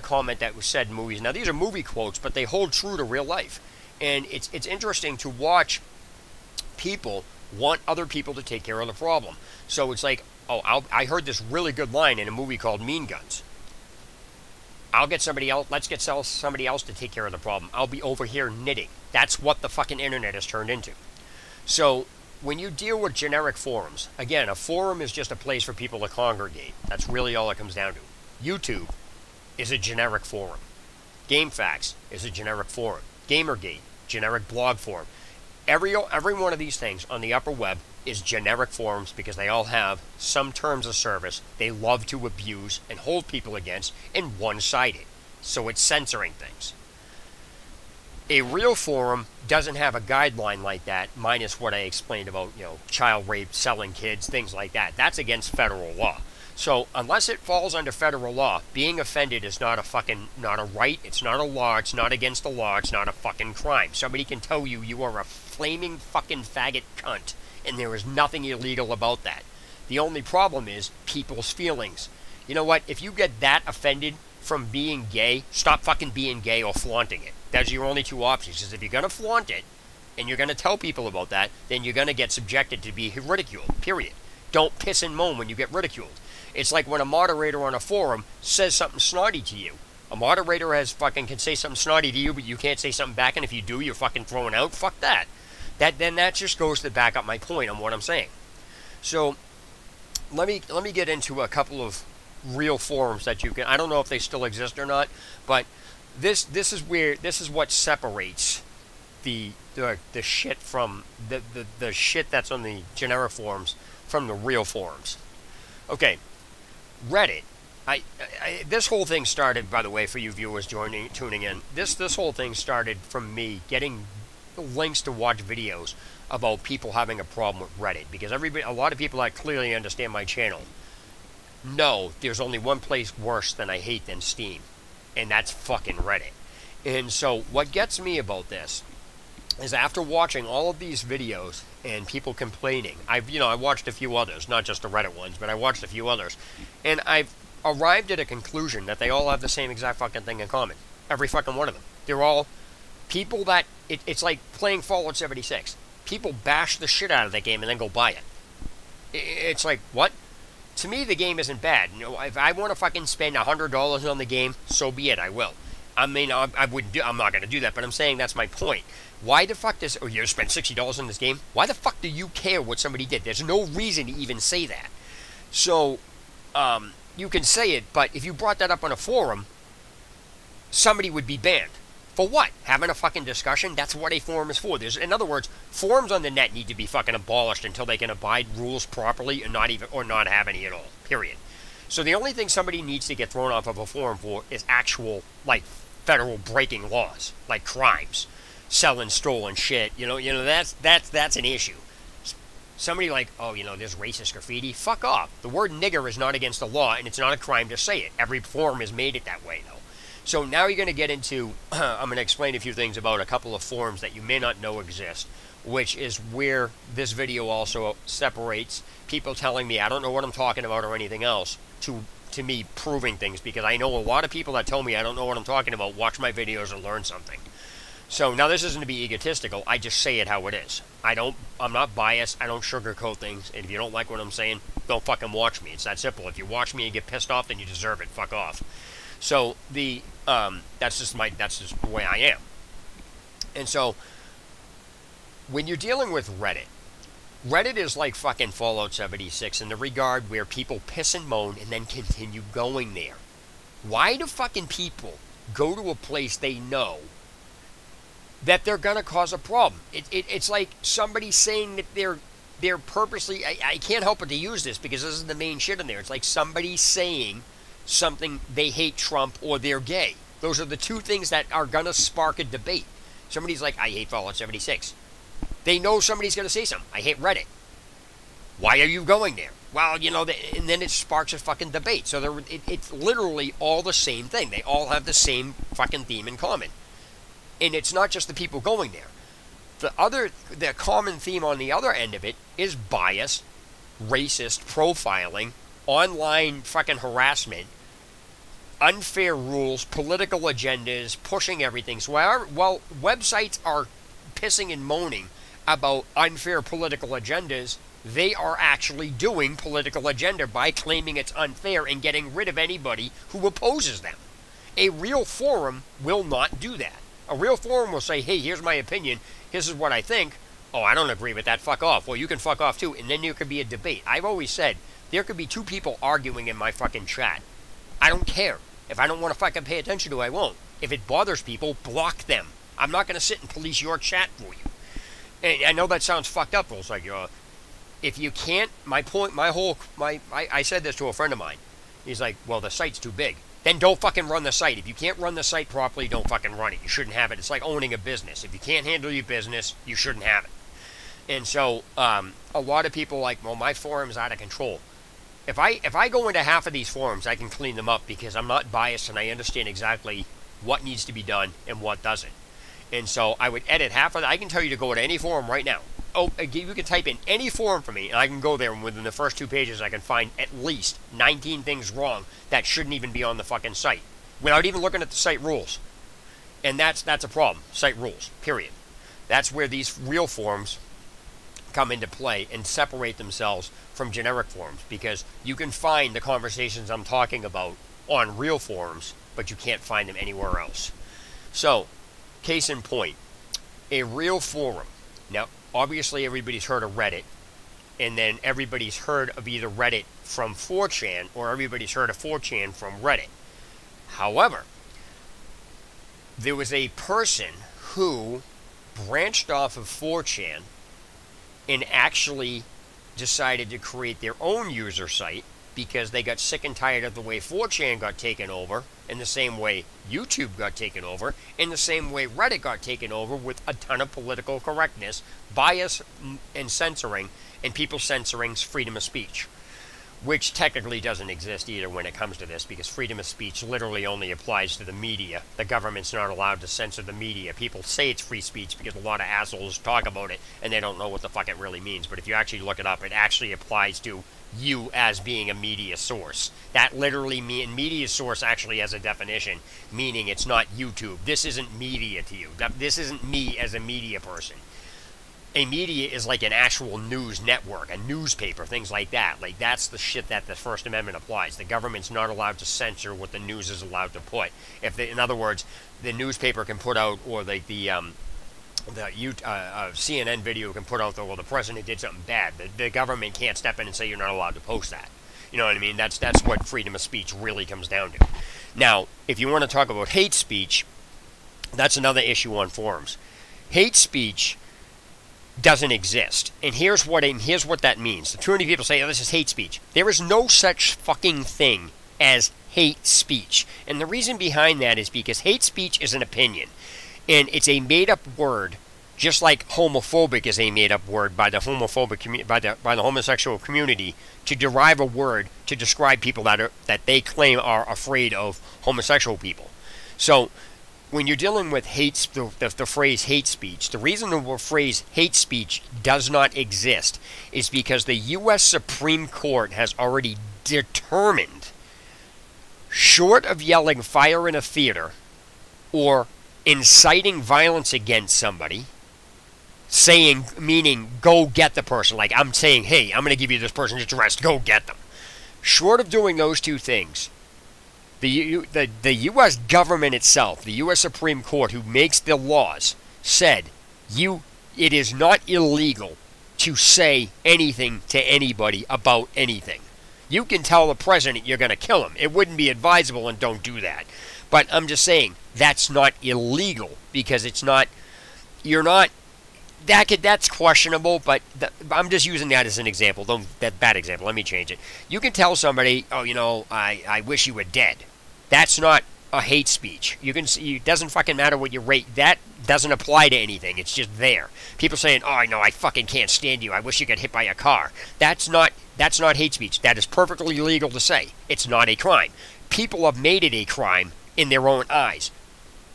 comment that was said in movies. Now, these are movie quotes, but they hold true to real life. And it's interesting to watch people want other people to take care of the problem. So it's like, oh, I heard this really good line in a movie called Mean Guns. I'll get somebody else, let's get somebody else to take care of the problem. I'll be over here knitting. That's what the fucking internet has turned into. So, when you deal with generic forums, again, a forum is just a place for people to congregate. That's really all it comes down to. YouTube is a generic forum. GameFaqs is a generic forum. Gamergate, generic blog forum. Every one of these things on the upper web is generic forums, because they all have some terms of service they love to abuse and hold people against, and one-sided. So it's censoring things. A real forum doesn't have a guideline like that, minus what I explained about, you know, child rape, selling kids, things like that. That's against federal law. So unless it falls under federal law, being offended is not a right, it's not a law, it's not against the law, it's not a fucking crime. Somebody can tell you you are a flaming fucking faggot cunt, and there is nothing illegal about that. The only problem is people's feelings. You know what? If you get that offended from being gay, stop fucking being gay or flaunting it. That's your only two options. Because if you're going to flaunt it, and you're going to tell people about that, then you're going to get subjected to be ridiculed, period. Don't piss and moan when you get ridiculed. It's like when a moderator on a forum says something snotty to you. A moderator can say something snotty to you, but you can't say something back, and if you do, you're fucking thrown out. Fuck that. Then that just goes to back up my point on what I'm saying. So let me get into a couple of real forums that you can. I don't know if they still exist or not, but this is what separates the shit from the shit that's on the generic forums from the real forums. Okay, Reddit. This whole thing started, by the way, for you viewers tuning in. This whole thing started from me getting links to watch videos about people having a problem with Reddit, because a lot of people that clearly understand my channel know there's only one place worse than I hate than Steam, and that's fucking Reddit. And so what gets me about this is, after watching all of these videos and people complaining, I watched a few others, not just the Reddit ones, but I watched a few others, and I've arrived at a conclusion that they all have the same exact fucking thing in common. Every fucking one of them. They're all people that, it's like playing Fallout 76. People bash the shit out of that game and then go buy it. It's like, what? To me, the game isn't bad. You know, if I want to fucking spend $100 on the game, so be it, I will. I mean, I'm not going to do that, but I'm saying that's my point. Why the fuck does, you spend $60 on this game? Why the fuck do you care what somebody did? There's no reason to even say that. So, you can say it, but if you brought that up on a forum, somebody would be banned. For what? Having a fucking discussion? That's what a forum is for. In other words, forums on the net need to be fucking abolished until they can abide rules properly and not have any at all. Period. So the only thing somebody needs to get thrown off of a forum for is actual, like, federal breaking laws, like crimes, selling stolen shit. You know that's an issue. somebody like, oh, you know, there's racist graffiti. Fuck off. The word nigger is not against the law, and it's not a crime to say it. Every forum has made it that way, though. So now you're going to get into, I'm going to explain a few things about a couple of forums that you may not know exist, which is where this video also separates people telling me I don't know what I'm talking about or anything else to me proving things, because I know a lot of people that tell me I don't know what I'm talking about watch my videos and learn something. So now this isn't to be egotistical, I just say it how it is. I'm not biased, I don't sugarcoat things, and if you don't like what I'm saying, don't fucking watch me. It's that simple. If you watch me and get pissed off, then you deserve it. Fuck off. So that's just the way I am. And so when you're dealing with Reddit is like fucking Fallout 76 in the regard where people piss and moan and then continue going there. Why do fucking people go to a place they know that they're gonna cause a problem? It's like somebody saying that they're purposely, I can't help but to use this because this is the main shit in there. It's like somebody saying something, they hate Trump or they're gay. Those are the two things that are gonna spark a debate. Somebody's like, I hate Fallout 76. They know somebody's gonna say something. I hate Reddit. Why are you going there? Well, you know, and then it sparks a fucking debate. So it's literally all the same thing. They all have the same fucking theme in common. And it's not just the people going there. The common theme on the other end of it is bias, racist profiling, online fucking harassment, unfair rules, political agendas, pushing everything. So while websites are pissing and moaning about unfair political agendas, they are actually doing political agenda by claiming it's unfair and getting rid of anybody who opposes them. A real forum will not do that. A real forum will say, hey, here's my opinion, this is what I think. Oh, I don't agree with that, fuck off. Well, you can fuck off too, and then there could be a debate. I've always said, there could be two people arguing in my fucking chat. I don't care. If I don't want to fucking pay attention to it, I won't. If it bothers people, block them. I'm not going to sit and police your chat for you. And I know that sounds fucked up, but it's like, if you can't, I said this to a friend of mine. He's like, well, the site's too big. Then don't fucking run the site. If you can't run the site properly, don't fucking run it. You shouldn't have it. It's like owning a business. If you can't handle your business, you shouldn't have it. And so, a lot of people are like, well, my forum's out of control. If I go into half of these forums, I can clean them up because I'm not biased and I understand exactly what needs to be done and what doesn't. And so I would edit half of that. I can tell you to go to any forum right now. Oh, you can type in any forum for me, and I can go there, and within the first 2 pages, I can find at least 19 things wrong that shouldn't even be on the fucking site, without even looking at the site rules. And that's a problem. Site rules, period. That's where these real forums come into play and separate themselves from generic forums, because you can find the conversations I'm talking about on real forums, but you can't find them anywhere else. So, case in point, a real forum. Now, obviously everybody's heard of Reddit, and then everybody's heard of either Reddit from 4chan, or everybody's heard of 4chan from Reddit. However, there was a person who branched off of 4chan and actually decided to create their own user site because they got sick and tired of the way 4chan got taken over, in the same way YouTube got taken over, in the same way Reddit got taken over with a ton of political correctness, bias, and censoring, and people censoring freedom of speech. Which technically doesn't exist either when it comes to this, because freedom of speech literally only applies to the media. The government's not allowed to censor the media. People say it's free speech because a lot of assholes talk about it and they don't know what the fuck it really means. But if you actually look it up, it actually applies to you as being a media source. That literally means media source actually has a definition, meaning it's not YouTube. This isn't media to you. This isn't me as a media person. A media is like an actual news network, a newspaper, things like that. Like, that's the shit that the First Amendment applies. The government's not allowed to censor what the news is allowed to put. In other words, the newspaper can put out, or like the CNN video can put out, well, the president did something bad. The government can't step in and say you're not allowed to post that. You know what I mean? That's what freedom of speech really comes down to. Now, if you want to talk about hate speech, that's another issue on forums. Hate speech doesn't exist. And here's what that means. Too many people say, oh, this is hate speech. There is no such fucking thing as hate speech. And the reason behind that is because hate speech is an opinion. And it's a made-up word Just like homophobic is a made-up word by the homosexual community to derive a word to describe people that they claim are afraid of homosexual people. So when you're dealing with the phrase hate speech, the reason the phrase hate speech does not exist is because the U.S. Supreme Court has already determined, short of yelling fire in a theater or inciting violence against somebody, meaning go get the person, like I'm saying, hey, I'm going to give you this person's address, go get them. Short of doing those two things, the U.S. government itself, the U.S. Supreme Court, who makes the laws, said it is not illegal to say anything to anybody about anything. You can tell the president you're going to kill him. It wouldn't be advisable, and don't do that. But I'm just saying, that's not illegal, because it's not, that's questionable, but I'm just using that as an example. That bad example, let me change it. You can tell somebody, oh, I wish you were dead. That's not a hate speech. It doesn't fucking matter what you rate. That doesn't apply to anything. It's just there. People saying, oh, no, I fucking can't stand you. I wish you got hit by a car. That's not hate speech. That is perfectly legal to say. It's not a crime. People have made it a crime in their own eyes.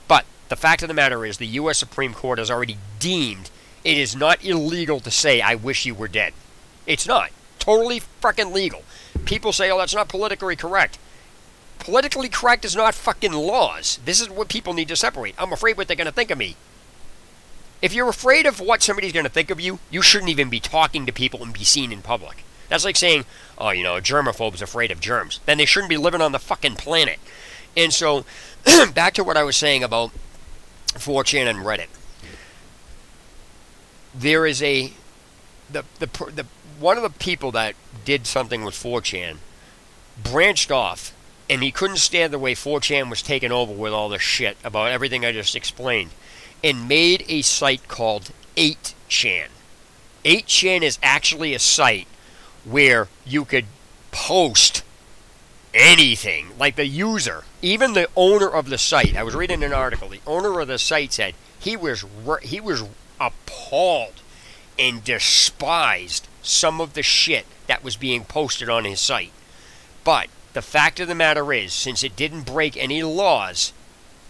But the fact of the matter is the U.S. Supreme Court has already deemed it is not illegal to say, I wish you were dead. It's not. Totally fucking legal. People say, oh, that's not politically correct. Politically correct is not fucking laws. This is what people need to separate. I'm afraid what they're going to think of me. If you're afraid of what somebody's going to think of you, you shouldn't even be talking to people and be seen in public. That's like saying, oh, a germaphobe's afraid of germs. Then they shouldn't be living on the fucking planet. And so, back to what I was saying about 4chan and Reddit. There is one of the people that did something with 4chan branched off, and he couldn't stand the way 4chan was taken over with all this shit about everything I just explained, and made a site called 8chan. 8chan is actually a site where you could post anything, like the user, even the owner of the site. I was reading an article. The owner of the site said he was appalled and despised some of the shit that was being posted on his site. But the fact of the matter is, since it didn't break any laws,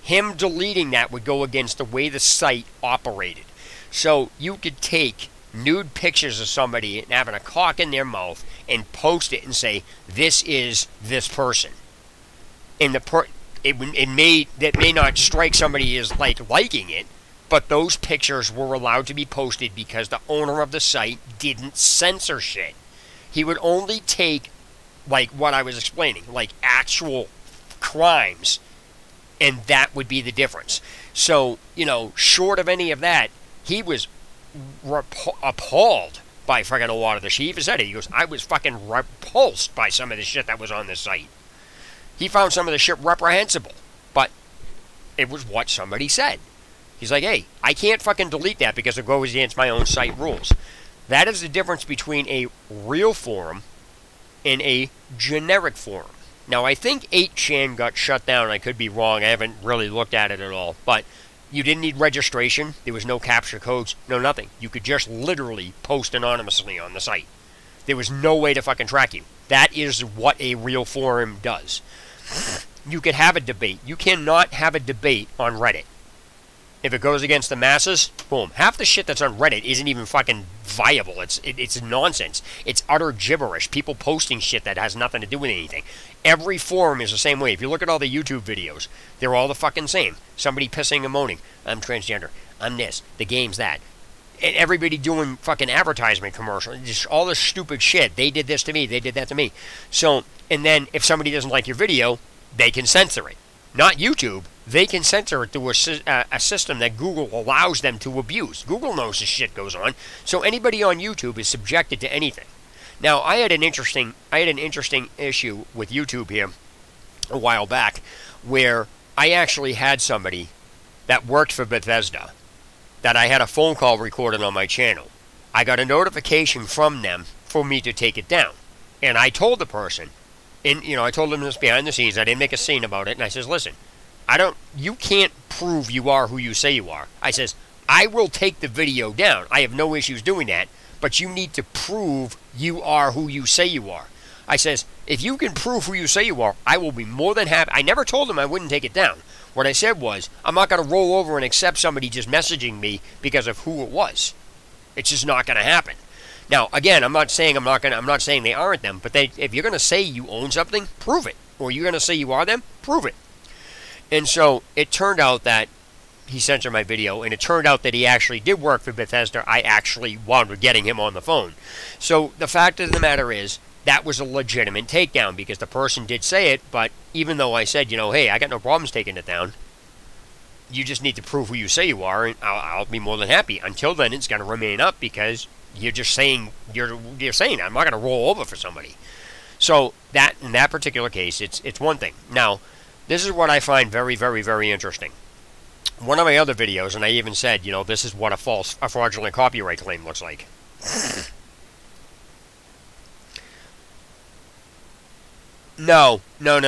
him deleting that would go against the way the site operated. So you could take nude pictures of somebody and having a cock in their mouth and post it and say, this is this person. And it may not strike somebody as liking it, but those pictures were allowed to be posted because the owner of the site didn't censor shit. He would only take, like what I was explaining, like actual crimes, and that would be the difference. So, short of any of that, he was appalled by fucking a lot of the shit. He even said it. He goes, I was fucking repulsed by some of the shit that was on this site. He found some of the shit reprehensible, but it was what somebody said. He's like, hey, I can't fucking delete that because it goes against my own site rules. That is the difference between a real forum and a generic forum. Now, I think 8chan got shut down. I could be wrong. I haven't really looked at it at all. But you didn't need registration. There was no capture codes. No nothing. You could just literally post anonymously on the site. There was no way to fucking track you. That is what a real forum does. You could have a debate. You cannot have a debate on Reddit. If it goes against the masses, boom. Half the shit that's on Reddit isn't even fucking viable. It's nonsense. It's utter gibberish. People posting shit that has nothing to do with anything. Every forum is the same way. If you look at all the YouTube videos, they're all the fucking same. Somebody pissing and moaning. I'm transgender. I'm this. The game's that. And everybody doing fucking advertisement commercials. Just all this stupid shit. They did this to me. They did that to me. So, and then if somebody doesn't like your video, they can censor it. Not YouTube. They can censor it through a system that Google allows them to abuse. Google knows this shit goes on. So anybody on YouTube is subjected to anything. Now, I had an interesting issue with YouTube here a while back where I actually had somebody that worked for Bethesda that I had a phone call recorded on my channel. I got a notification from them for me to take it down. And I told the person, and I told them this behind the scenes. I didn't make a scene about it. And I says, listen, you can't prove you are who you say you are. I says, I will take the video down. I have no issues doing that, but you need to prove you are who you say you are. I says, if you can prove who you say you are, I will be more than happy. I never told him I wouldn't take it down. What I said was, I'm not going to roll over and accept somebody just messaging me because of who it was. It's just not going to happen. Now, again, I'm not saying they aren't them, but if you're going to say you own something, prove it. Or you're going to say you are them, prove it. And so it turned out that he censored my video, and it turned out that he actually did work for Bethesda. I actually wound up getting him on the phone. So the fact of the matter is, that was a legitimate takedown because the person did say it, but even though I said, hey, I got no problems taking it down, you just need to prove who you say you are, and I'll be more than happy. Until then, it's going to remain up because you're just saying, you're saying I'm not going to roll over for somebody. So that, in that particular case, it's one thing. Now, this is what I find very, very, very interesting. One of my other videos, and I even said, this is what a fraudulent copyright claim looks like. No. What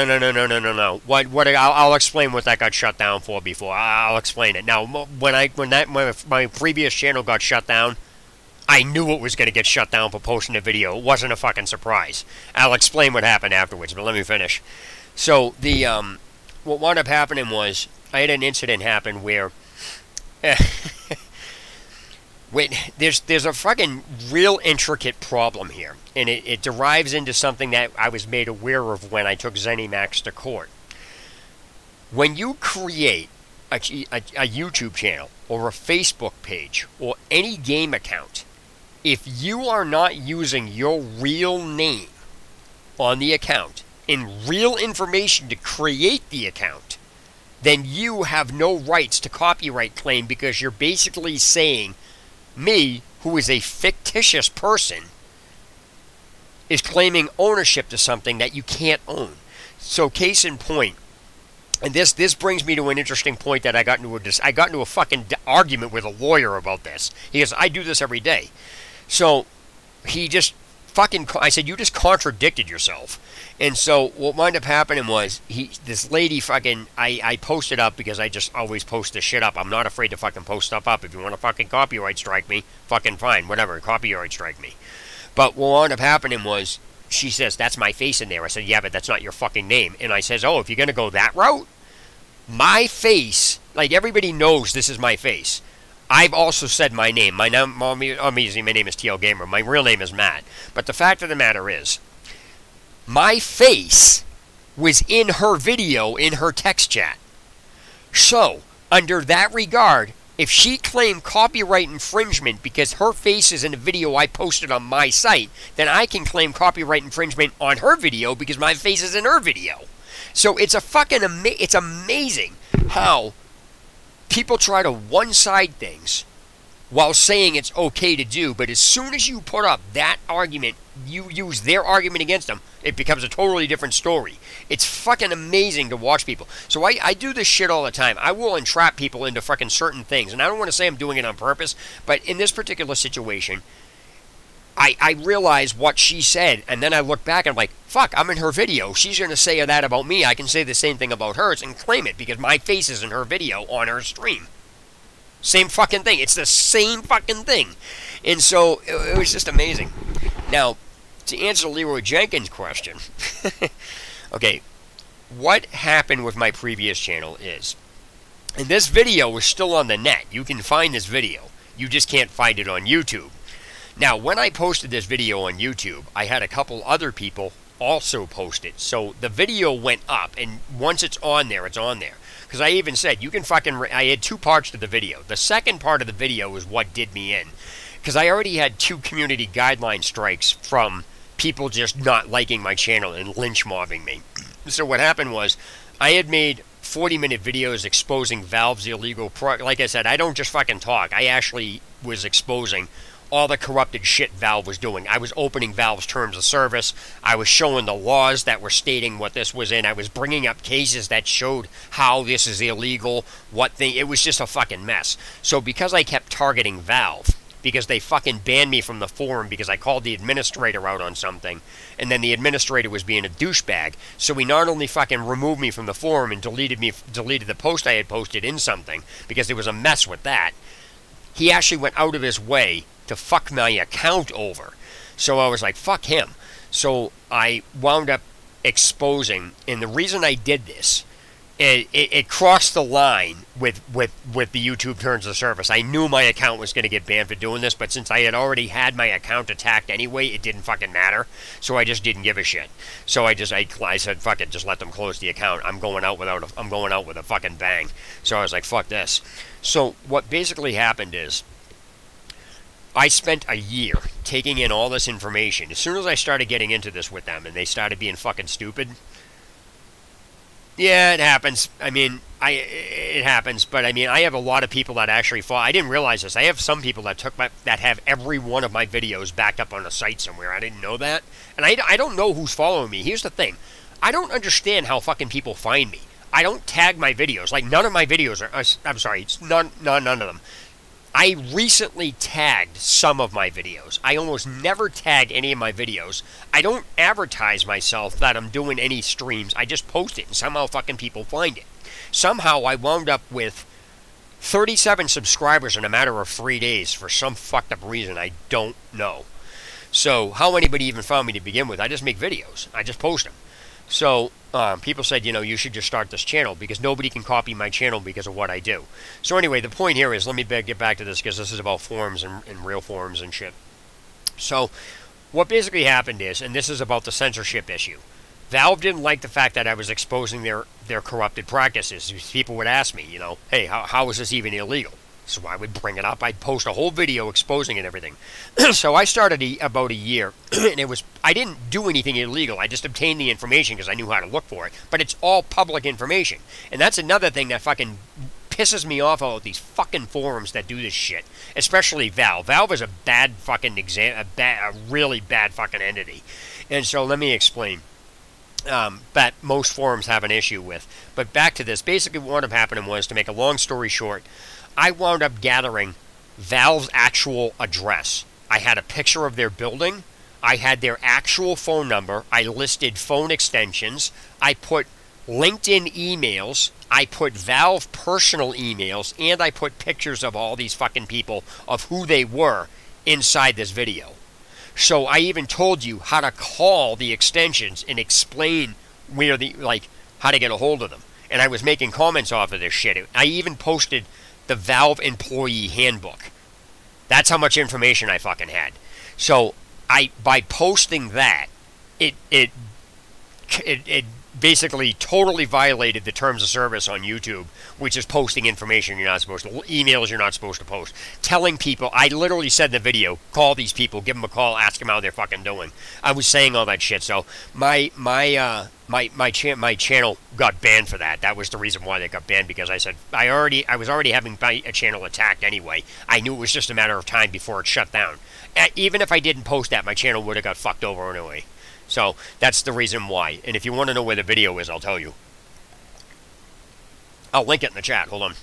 I'll explain what that got shut down for before. I'll explain it. Now, when my previous channel got shut down, I knew it was going to get shut down for posting a video. It wasn't a fucking surprise. I'll explain what happened afterwards, but let me finish. So, what wound up happening was, I had an incident happen where there's a fucking real intricate problem here, and it derives into something that I was made aware of when I took ZeniMax to court. When you create a YouTube channel or a Facebook page or any game account, if you are not using your real name on the account and real information to create the account, then you have no rights to copyright claim because you're basically saying me, who is a fictitious person, is claiming ownership to something that you can't own. So case in point, and this brings me to an interesting point that I got into a fucking argument with a lawyer about this. He goes, I do this every day. So he just I said, you just contradicted yourself. And so what wound up happening was, this lady I posted up because I just always post this shit up. I'm not afraid to fucking post stuff up. If you want to fucking copyright strike me, fucking fine, whatever, copyright strike me. But what wound up happening was, she says, that's my face in there. I said, yeah, but that's not your fucking name. And I says, oh, if you're going to go that route, my face, like everybody knows this is my face. I've also said my name. My name is TL Gamer. My real name is Matt. But the fact of the matter is, my face was in her video, in her text chat. So, under that regard, if she claimed copyright infringement because her face is in a video I posted on my site, then I can claim copyright infringement on her video because my face is in her video. So it's a fucking it's amazing how people try to one-side things while saying it's okay to do, but as soon as you put up that argument, you use their argument against them, it becomes a totally different story. It's fucking amazing to watch people. So I do this shit all the time. I will entrap people into fucking certain things, and I don't want to say I'm doing it on purpose, but in this particular situation, I realize what she said, and then I look back and I'm like, fuck, I'm in her video. She's going to say that about me. I can say the same thing about hers and claim it because my face is in her video on her stream. Same fucking thing. It's the same fucking thing. And so it was just amazing. Now, to answer Leroy Jenkins' question, okay, what happened with my previous channel is, and this video is still on the net. You can find this video. You just can't find it on YouTube. Now, when I posted this video on YouTube, I had a couple other people also post it. So the video went up, and once it's on there, it's on there. Because I even said, you can fucking... I had two parts to the video. The second part of the video is what did me in. Because I already had 2 community guideline strikes from people just not liking my channel and lynch mobbing me. So what happened was, I had made 40-minute videos exposing Valve's illegal... Like I said, I don't just fucking talk. I actually was exposing all the corrupted shit Valve was doing. I was opening Valve's terms of service. I was showing the laws that were stating what this was in. I was bringing up cases that showed how this is illegal, it was just a fucking mess. So because I kept targeting Valve, because they fucking banned me from the forum because I called the administrator out on something, and then the administrator was being a douchebag, so he not only fucking removed me from the forum and deleted the post I had posted in something, because there was a mess with that, he actually went out of his way to fuck my account over. So I was like, fuck him. So I wound up exposing, and the reason I did this, it crossed the line with the YouTube terms of service. I knew my account was going to get banned for doing this, but since I had already had my account attacked anyway, it didn't fucking matter. So I just didn't give a shit. So I said, fuck it, just let them close the account. I'm going out with a fucking bang. So I was like, fuck this. So what basically happened is, I spent a year taking in all this information. As soon as I started getting into this with them and they started being fucking stupid, yeah, it happens. I mean, it happens, but I mean, I have a lot of people that actually follow. I didn't realize this. I have some people that that have every one of my videos backed up on a site somewhere. I didn't know that, and I don't know who's following me. Here's the thing: I don't understand how fucking people find me. I don't tag my videos. Like, none of my videos are. I'm sorry, it's none of them. I recently tagged some of my videos. I almost never tag any of my videos. I don't advertise myself that I'm doing any streams. I just post it, and somehow fucking people find it. Somehow I wound up with 37 subscribers in a matter of 3 days for some fucked up reason I don't know. So how anybody even found me to begin with? I just make videos. I just post them. So people said, you know, you should just start this channel because nobody can copy my channel because of what I do. So anyway, the point here is, let me get back to this because this is about forums and real forums and shit. So what basically happened is, and this is about the censorship issue, Valve didn't like the fact that I was exposing their corrupted practices. People would ask me, you know, hey, how is this even illegal? So I would bring it up. I'd post a whole video exposing it and everything. So I started about a year, and I didn't do anything illegal. I just obtained the information because I knew how to look for it. But it's all public information. And that's another thing that fucking pisses me off about these fucking forums that do this shit. Especially Valve. Valve is a bad fucking a really bad fucking entity. And so let me explain. That most forums have an issue with. But back to this. Basically what wound up happening was, to make a long story short, I wound up gathering Valve's actual address. I had a picture of their building. I had their actual phone number. I listed phone extensions. I put LinkedIn emails. I put Valve personal emails. And I put pictures of all these fucking people of who they were inside this video. So I even told you how to call the extensions and explain where how to get a hold of them. And I was making comments off of this shit. I even posted the Valve employee handbook. That's how much information I fucking had. So by posting that, it basically totally violated the terms of service on YouTube, which is posting information you're not supposed to, emails you're not supposed to post, telling people. I literally said in the video, call these people, give them a call, ask them how they're fucking doing. I was saying all that shit. So my channel got banned for that. That was the reason why they got banned, because I said I was already having my channel attacked anyway. I knew it was just a matter of time before it shut down. Even if I didn't post that, my channel would have got fucked over anyway. So that's the reason why. And if you want to know where the video is, I'll tell you. I'll link it in the chat. Hold on.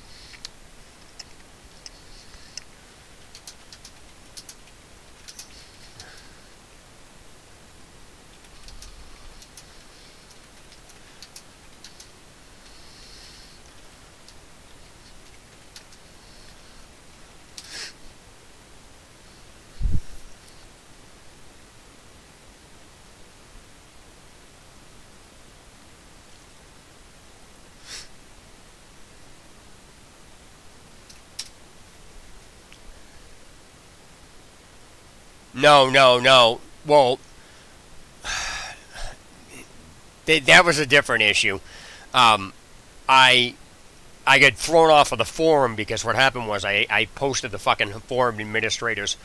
No. Well, that was a different issue. I got thrown off of the forum because what happened was I posted the fucking forum administrators.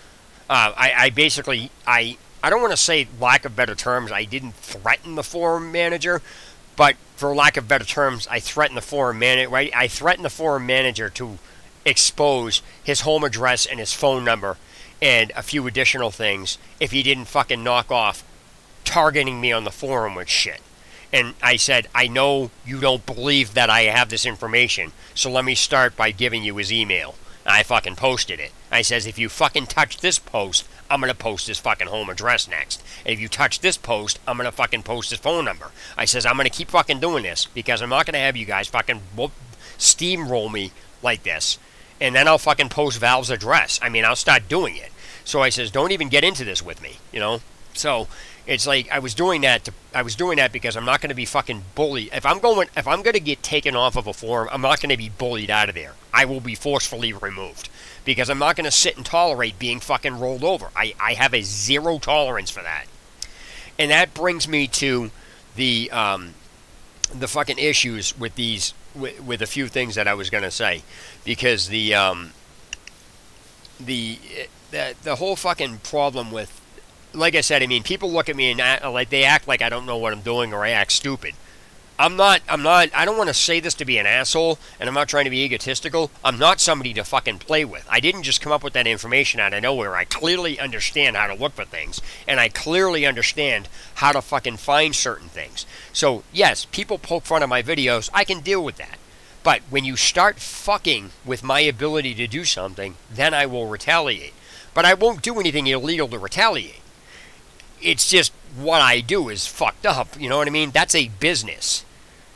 I basically, I don't want to say lack of better terms, I didn't threaten the forum manager, but for lack of better terms, I threatened the forum manager. Right? I threatened the forum manager to expose his home address and his phone number and a few additional things if he didn't fucking knock off targeting me on the forum with shit. And I said, I know you don't believe that I have this information, so let me start by giving you his email. And I fucking posted it. I says, if you fucking touch this post, I'm going to post his fucking home address next. And if you touch this post, I'm going to fucking post his phone number. I says, I'm going to keep fucking doing this because I'm not going to have you guys fucking steamroll me like this. and then I'll fucking post Valve's address. I mean, I'll start doing it. So I says, don't even get into this with me, you know. So it's like I was doing that because I'm not going to be fucking bullied. If I'm going to get taken off of a forum, I'm not going to be bullied out of there. I will be forcefully removed because I'm not going to sit and tolerate being fucking rolled over. I have a zero tolerance for that. And that brings me to the fucking issues with these with a few things that I was going to say, because the whole fucking problem with, like I said, I mean, people look at me and they act like I don't know what I'm doing or I act stupid. I don't want to say this to be an asshole, and I'm not trying to be egotistical. I'm not somebody to fucking play with. I didn't just come up with that information out of nowhere. I clearly understand how to look for things, and I clearly understand how to fucking find certain things. So, yes, people poke fun of my videos. I can deal with that. But when you start fucking with my ability to do something, then I will retaliate. But I won't do anything illegal to retaliate. It's just what I do is fucked up. You know what I mean? That's a business.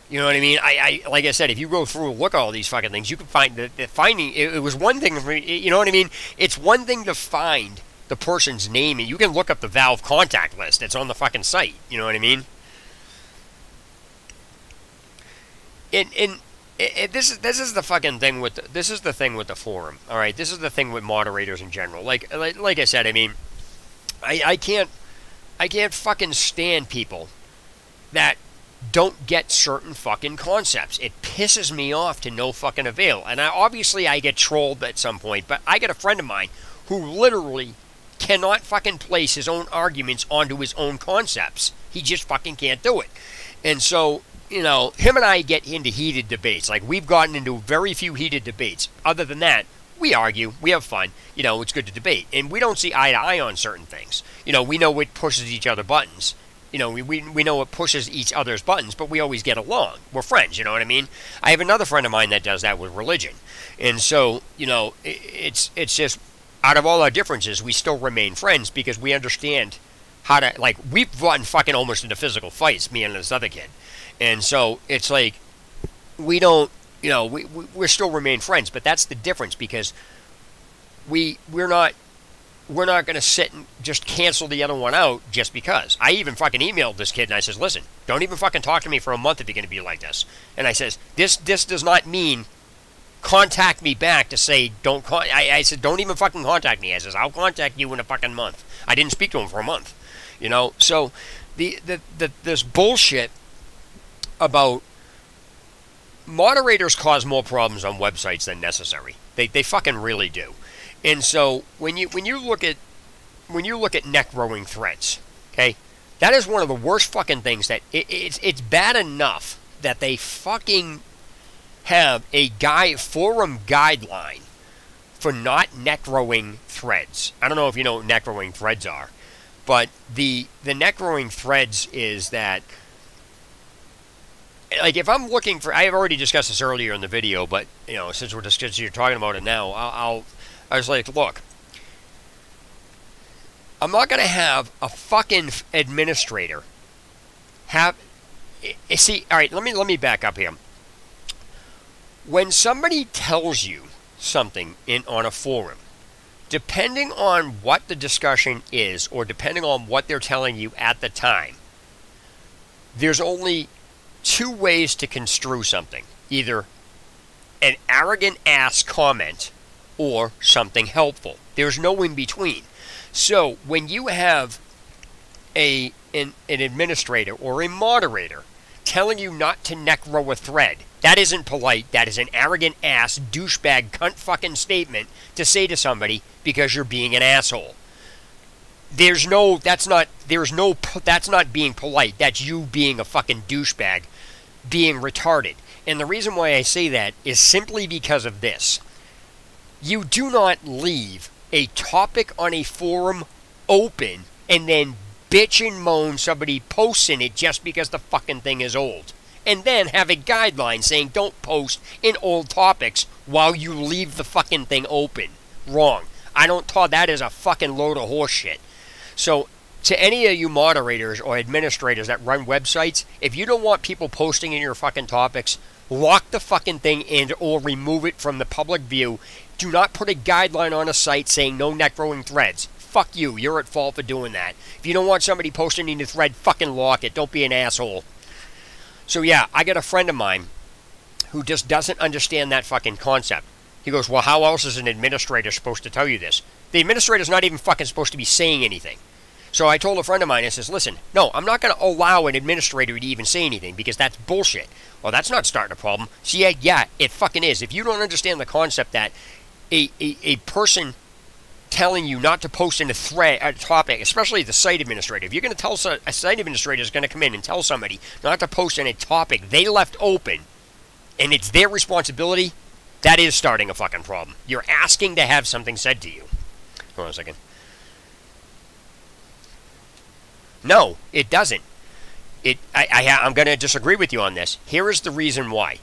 You know what I mean? I like I said, if you go through and look at all these fucking things, you can find that finding it was one thing for me. You know what I mean? It's one thing to find the person's name, and you can look up the Valve contact list. It's on the fucking site. You know what I mean? And this is the fucking thing with this is the thing with the forum. All right, this is the thing with moderators in general. Like I said, I mean, I can't fucking stand people that don't get certain fucking concepts. It pisses me off to no fucking avail. And obviously I get trolled at some point, but I got a friend of mine who literally cannot fucking place his own arguments onto his own concepts. He just fucking can't do it. And so, you know, him and I get into heated debates. Like, we've gotten into very few heated debates. Other than that, we argue, we have fun, you know, it's good to debate. And we don't see eye to eye on certain things. You know, we know what pushes each other buttons. You know, we know what pushes each other's buttons, but we always get along. We're friends, you know what I mean? I have another friend of mine that does that with religion. And so, you know, it's just, out of all our differences, we still remain friends because we understand how to, like, we've gotten fucking almost into physical fights, me and this other kid. And so, it's like, we don't, you know, we still remain friends, but that's the difference because we're not going to sit and just cancel the other one out just because. I even fucking emailed this kid and I says, listen, don't even fucking talk to me for a month if you're going to be like this. And I says, this does not mean contact me back to say don't I said, don't even fucking contact me. I says, I'll contact you in a fucking month. I didn't speak to him for a month. You know, so this bullshit about moderators cause more problems on websites than necessary. They fucking really do. And so when you look at neck rowing threads, okay, that is one of the worst fucking things. That it's bad enough that they fucking have a forum guideline for not neck rowing threads. I don't know if you know what neck rowing threads are, but the neck rowing threads is that, like, if I'm looking for, I have already discussed this earlier in the video, but you know, since you're talking about it now, I was like, look, I'm not going to have a fucking administrator see, all right, let me back up here. When somebody tells you something on a forum, depending on what the discussion is, or depending on what they're telling you at the time, there's only two ways to construe something. Either an arrogant ass comment or something helpful. There's no in between. So when you have an administrator or a moderator telling you not to neck row a thread, that isn't polite. That is an arrogant ass douchebag cunt fucking statement to say to somebody because you're being an asshole. That's not being polite. That's you being a fucking douchebag, being retarded. And the reason why I say that is simply because of this. You do not leave a topic on a forum open and then bitch and moan somebody posts in it just because the fucking thing is old. And then have a guideline saying don't post in old topics while you leave the fucking thing open. Wrong. That is a fucking load of horse shit. So, to any of you moderators or administrators that run websites, if you don't want people posting in your fucking topics, lock the fucking thing in or remove it from the public view Do not put a guideline on a site saying no neck-rolling threads. Fuck you. You're at fault for doing that. If you don't want somebody posting in the thread, fucking lock it. Don't be an asshole. So yeah, I got a friend of mine who just doesn't understand that fucking concept. He goes, well, how else is an administrator supposed to tell you this? The administrator's not even fucking supposed to be saying anything. So I told a friend of mine, I says, listen, no, I'm not going to allow an administrator to even say anything because that's bullshit. Well, that's not starting a problem. So yeah, it fucking is. If you don't understand the concept that a person telling you not to post in a thread, a topic, especially the site administrator, if you're going to tell a site administrator is going to come in and tell somebody not to post in a topic they left open, and it's their responsibility, that is starting a fucking problem. You're asking to have something said to you. Hold on a second. No, it doesn't. I'm going to disagree with you on this. Here is the reason why.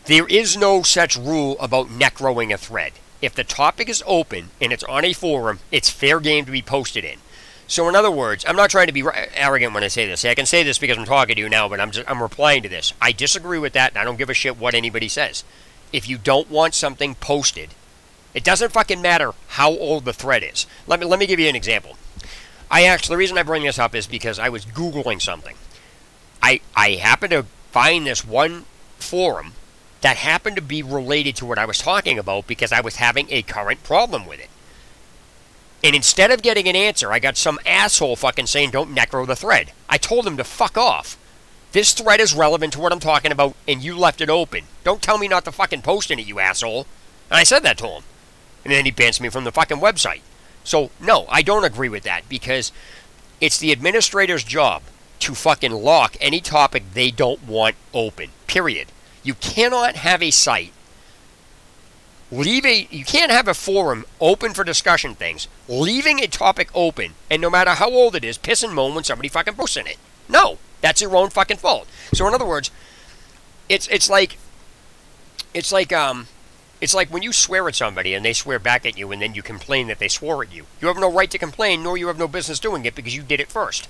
There is no such rule about neck-rowing a thread. If the topic is open and it's on a forum, it's fair game to be posted in. So in other words, I'm not trying to be arrogant when I say this. I can say this because I'm talking to you now, but I'm replying to this. I disagree with that, and I don't give a shit what anybody says. If you don't want something posted, it doesn't fucking matter how old the thread is. Let me give you an example. The reason I bring this up is because I was Googling something. I happened to find this one forum that happened to be related to what I was talking about because I was having a current problem with it. And instead of getting an answer, I got some asshole fucking saying don't necro the thread. I told him to fuck off. This thread is relevant to what I'm talking about, and you left it open. Don't tell me not to fucking post in it, you asshole. And I said that to him. And then he bans me from the fucking website. So, no, I don't agree with that, because it's the administrator's job to fucking lock any topic they don't want open. Period. You cannot have a site, you can't have a forum open for discussion things, leaving a topic open, and no matter how old it is, piss and moan when somebody fucking posts in it. No, that's your own fucking fault. So in other words, it's like when you swear at somebody and they swear back at you and then you complain that they swore at you. You have no right to complain, nor you have no business doing it because you did it first.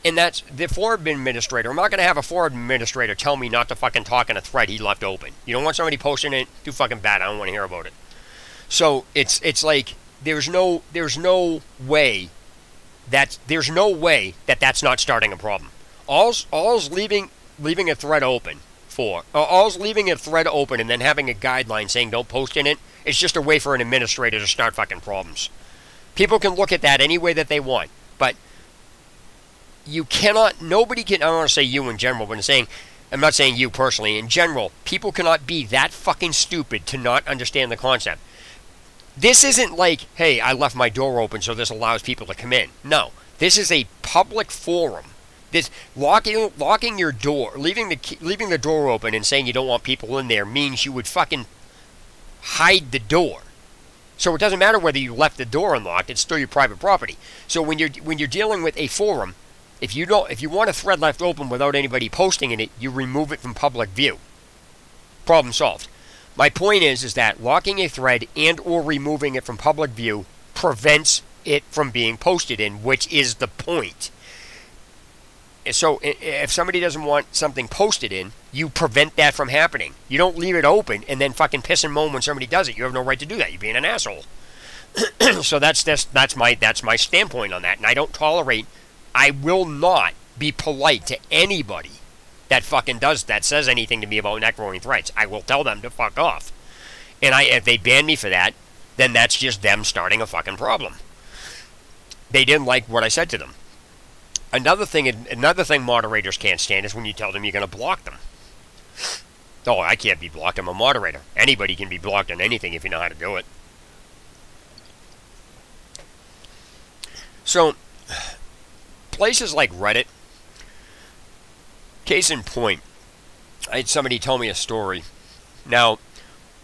And that's the forum administrator. I'm not going to have a forum administrator tell me not to fucking talk in a thread he left open. You don't want somebody posting it, too fucking bad. I don't want to hear about it. So it's like there's no way that that's not starting a problem. All's leaving a thread open for. All's leaving a thread open and then having a guideline saying don't post in it. It's just a way for an administrator to start fucking problems. People can look at that any way that they want, but you cannot, nobody can, I don't want to say you in general, but I'm not saying you personally, in general, people cannot be that fucking stupid to not understand the concept. This isn't like, hey, I left my door open so this allows people to come in. No, this is a public forum. This locking your door, leaving the door open and saying you don't want people in there means you would fucking hide the door. So it doesn't matter whether you left the door unlocked; it's still your private property. So when you're dealing with a forum, if you want a thread left open without anybody posting in it, you remove it from public view. Problem solved. My point is that locking a thread and or removing it from public view prevents it from being posted in, which is the point. So if somebody doesn't want something posted in, you prevent that from happening. You don't leave it open and then fucking piss and moan when somebody does it. You have no right to do that. You're being an asshole. So that's my standpoint on that, and I don't tolerate. I will not be polite to anybody that fucking says anything to me about neck-rolling threads. I will tell them to fuck off. And if they ban me for that, then that's just them starting a fucking problem. They didn't like what I said to them. Another thing moderators can't stand is when you tell them you're going to block them. Oh, I can't be blocked. I'm a moderator. Anybody can be blocked on anything if you know how to do it. So places like Reddit, case in point, I had somebody tell me a story. Now,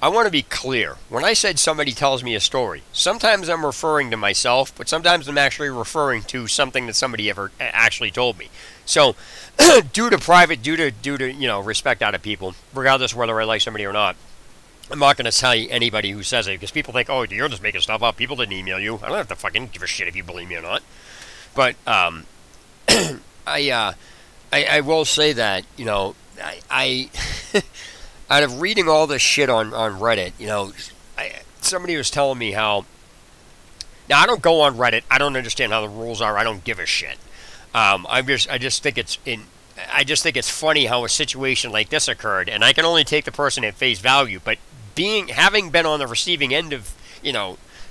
I want to be clear. When I said somebody tells me a story, sometimes I'm referring to myself, but sometimes I'm actually referring to something that somebody ever actually told me. So, due to respect out of people, regardless whether I like somebody or not, I'm not going to tell you anybody who says it, because people think, oh, you're just making stuff up. People didn't email you. I don't have to fucking give a shit if you believe me or not. But I will say that, I out of reading all this shit on Reddit, somebody was telling me how. Now I don't go on Reddit. I don't understand how the rules are. I don't give a shit. I just think it's funny how a situation like this occurred, and I can only take the person at face value. But having been on the receiving end of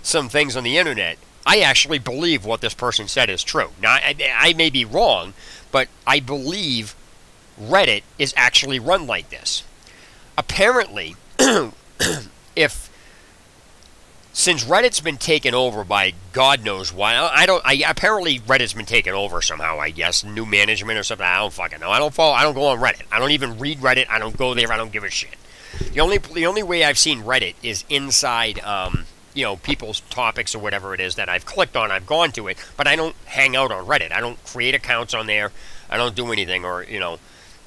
some things on the internet, I actually believe what this person said is true. Now I may be wrong, but I believe Reddit is actually run like this. Apparently, since Reddit's been taken over by God knows what, apparently Reddit's been taken over somehow, I guess, new management or something. I don't fucking know. I don't go on Reddit. I don't even read Reddit. I don't go there. I don't give a shit. The only way I've seen Reddit is inside, people's topics or whatever it is that I've clicked on. I've gone to it, but I don't hang out on Reddit. I don't create accounts on there. I don't do anything, or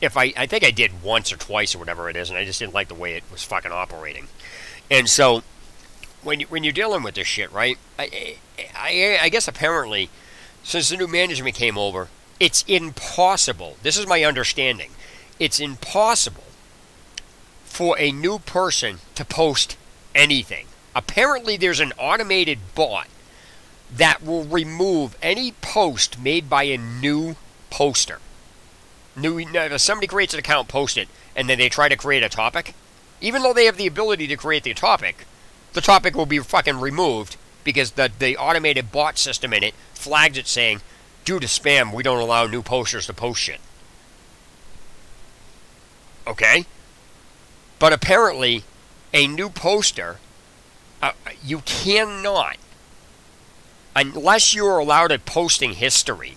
if I think I did once or twice or whatever it is, and I just didn't like the way it was fucking operating. And so when you're dealing with this shit, right? I guess apparently, since the new management came over, it's impossible. This is my understanding. It's impossible for a new person to post anything. Apparently, there's an automated bot that will remove any post made by a new poster. If somebody creates an account, post it, and then they try to create a topic, even though they have the ability to create the topic will be fucking removed because the automated bot system in it flags it saying, due to spam, we don't allow new posters to post shit. Okay? But apparently, a new poster, you cannot, unless you're allowed a posting history,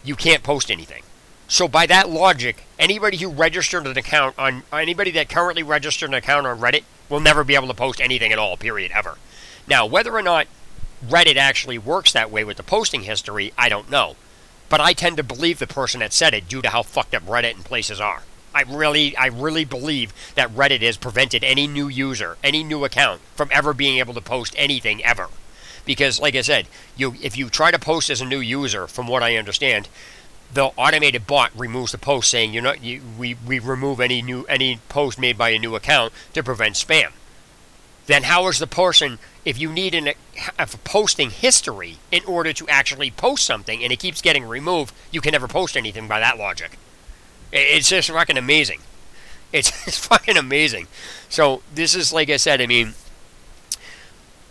you can't post anything. So by that logic, anybody who registered an account anybody that currently registered an account on Reddit will never be able to post anything at all, period, ever. Now, whether or not Reddit actually works that way with the posting history, I don't know. But I tend to believe the person that said it due to how fucked up Reddit and places are. I really believe that Reddit has prevented any new user, any new account, from ever being able to post anything ever. Because, like I said, if you try to post as a new user, from what I understand, the automated bot removes the post saying we remove any post made by a new account to prevent spam. Then how is the person, if you need a posting history in order to actually post something and it keeps getting removed, you can never post anything by that logic? It's just fucking amazing. It's fucking amazing. So this is, like I said, I mean,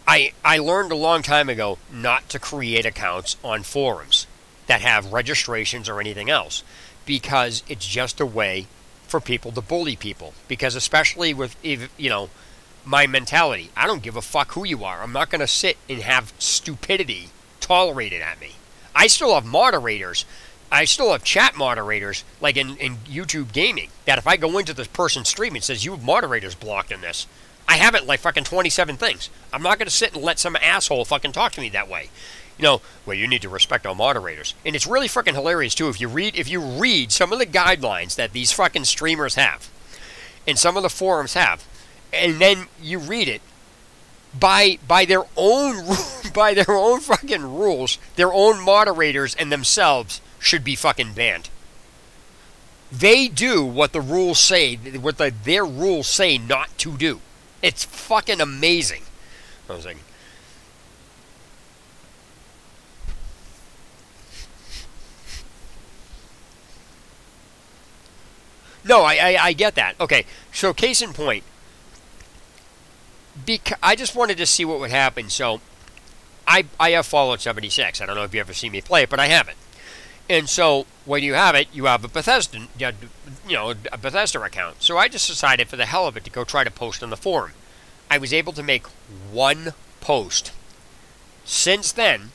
I learned a long time ago not to create accounts on forums that have registrations or anything else, because it's just a way for people to bully people. Because especially with, my mentality, I don't give a fuck who you are. I'm not going to sit and have stupidity tolerated at me. I still have moderators. I still have chat moderators, like in YouTube gaming, that if I go into this person's stream and says, you have moderators blocked in this, I have it like fucking 27 things. I'm not going to sit and let some asshole fucking talk to me that way. Well, you need to respect our moderators. And it's really fucking hilarious, too, if you read some of the guidelines that these fucking streamers have, and some of the forums have, and then you read it, by their own fucking rules, their own moderators and themselves should be fucking banned. They do what the rules say, what their rules say not to do. It's fucking amazing. I was like, no, I get that. Okay, so case in point, I just wanted to see what would happen. So I have Fallout 76. I don't know if you ever see me play it, but I haven't. And so when you have it, you have a Bethesda, a Bethesda account. So I just decided, for the hell of it, to go try to post on the forum. I was able to make one post. Since then,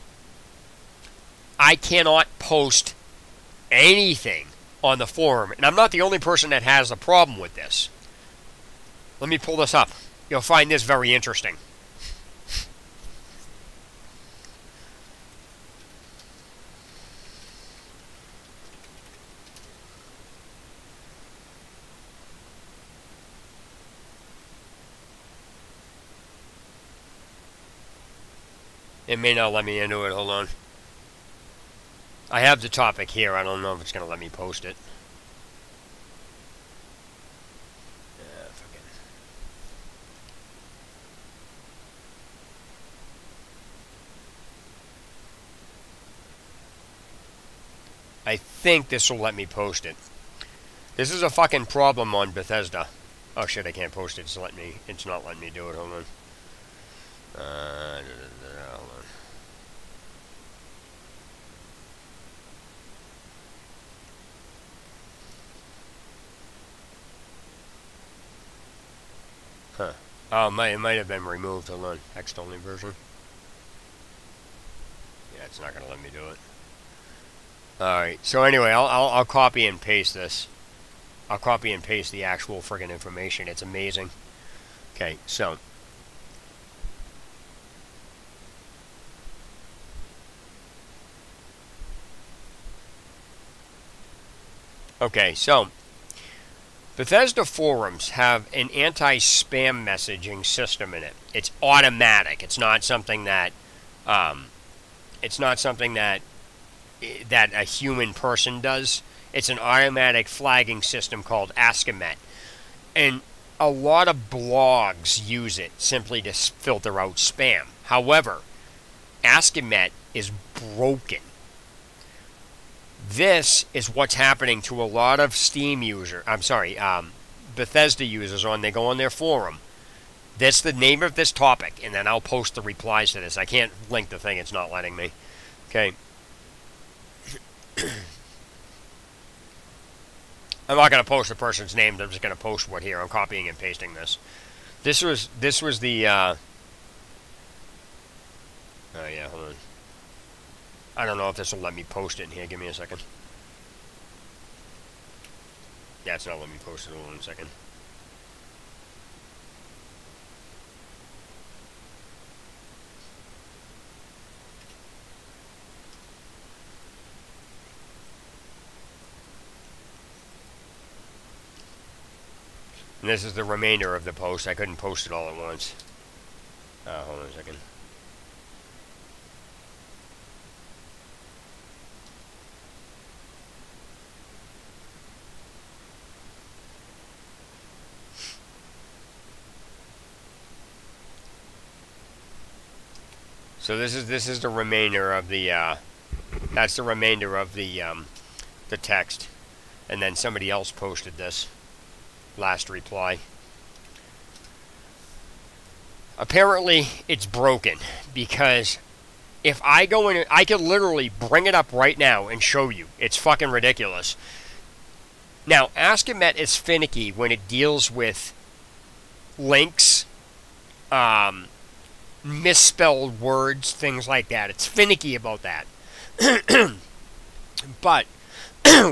I cannot post anything on the forum, and I'm not the only person that has a problem with this. Let me pull this up. You'll find this very interesting. It may not let me into it. Hold on. I have the topic here. I don't know if it's going to let me post it. I think this will let me post it. This is a fucking problem on Bethesda. Oh shit, I can't post it. It's not letting me do it. Hold on. Hold on. Huh. Oh, it might have been removed. Hold on. Text only version. Yeah, it's not gonna let me do it. Alright, so anyway, I'll copy and paste this. I'll copy and paste the actual friggin' information. It's amazing. Okay, so. Okay, so. Bethesda forums have an anti-spam messaging system in it. It's automatic. It's not something that, that a human person does. It's an automatic flagging system called Askimet. And a lot of blogs use it simply to filter out spam. However, Askimet is broken. This is what's happening to a lot of Steam users. Bethesda users when they go on their forum. That's the name of this topic, and then I'll post the replies to this. I can't link the thing, it's not letting me. Okay. I'm not going to post the person's name, I'm just going to post what here. I'm copying and pasting this. This was the, oh yeah, hold on. I don't know if this will let me post it in here. Give me a second. Yeah, it's not letting me post it. Hold on a second. And this is the remainder of the post. I couldn't post it all at once. Hold on a second. So this is the remainder of the that's the remainder of the text, and then somebody else posted this last reply. Apparently it's broken because if I go in, I could literally bring it up right now and show you. It's fucking ridiculous. Now, Askimet is finicky when it deals with links, misspelled words, things like that. It's finicky about that. But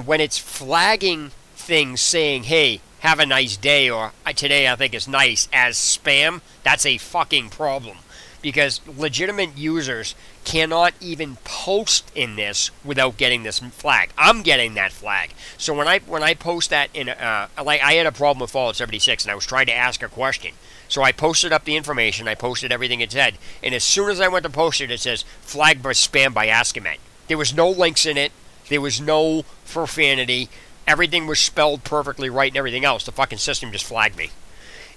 when it's flagging things saying, hey, have a nice day, or today I think is nice, as spam, that's a fucking problem. Because legitimate users cannot even post in this without getting this flag. I'm getting that flag. So when I post that in, like I had a problem with Fallout 76 and I was trying to ask a question. So I posted up the information, I posted everything it said, and as soon as I went to post it, it says, flagged by spam by Askimet. There was no links in it, there was no profanity, everything was spelled perfectly right and everything else. The fucking system just flagged me.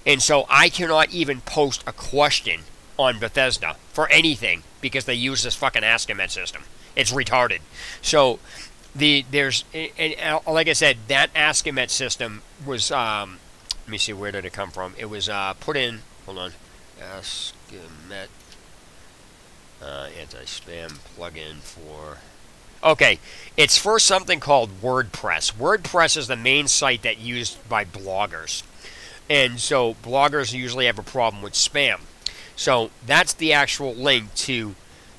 And so I cannot even post a question on Bethesda for anything because they use this fucking Askimet system. It's retarded. So there's, and like I said, that Askimet system was, let me see, where did it come from? It was put in, hold on, Askimet anti-spam plugin for, okay, it's for something called WordPress. WordPress is the main site that's used by bloggers. And so bloggers usually have a problem with spam. So that's the actual link to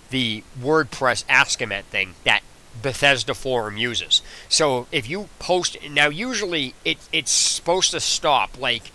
the WordPress Askimet thing that Bethesda forum uses. So if you post, now usually it's supposed to stop like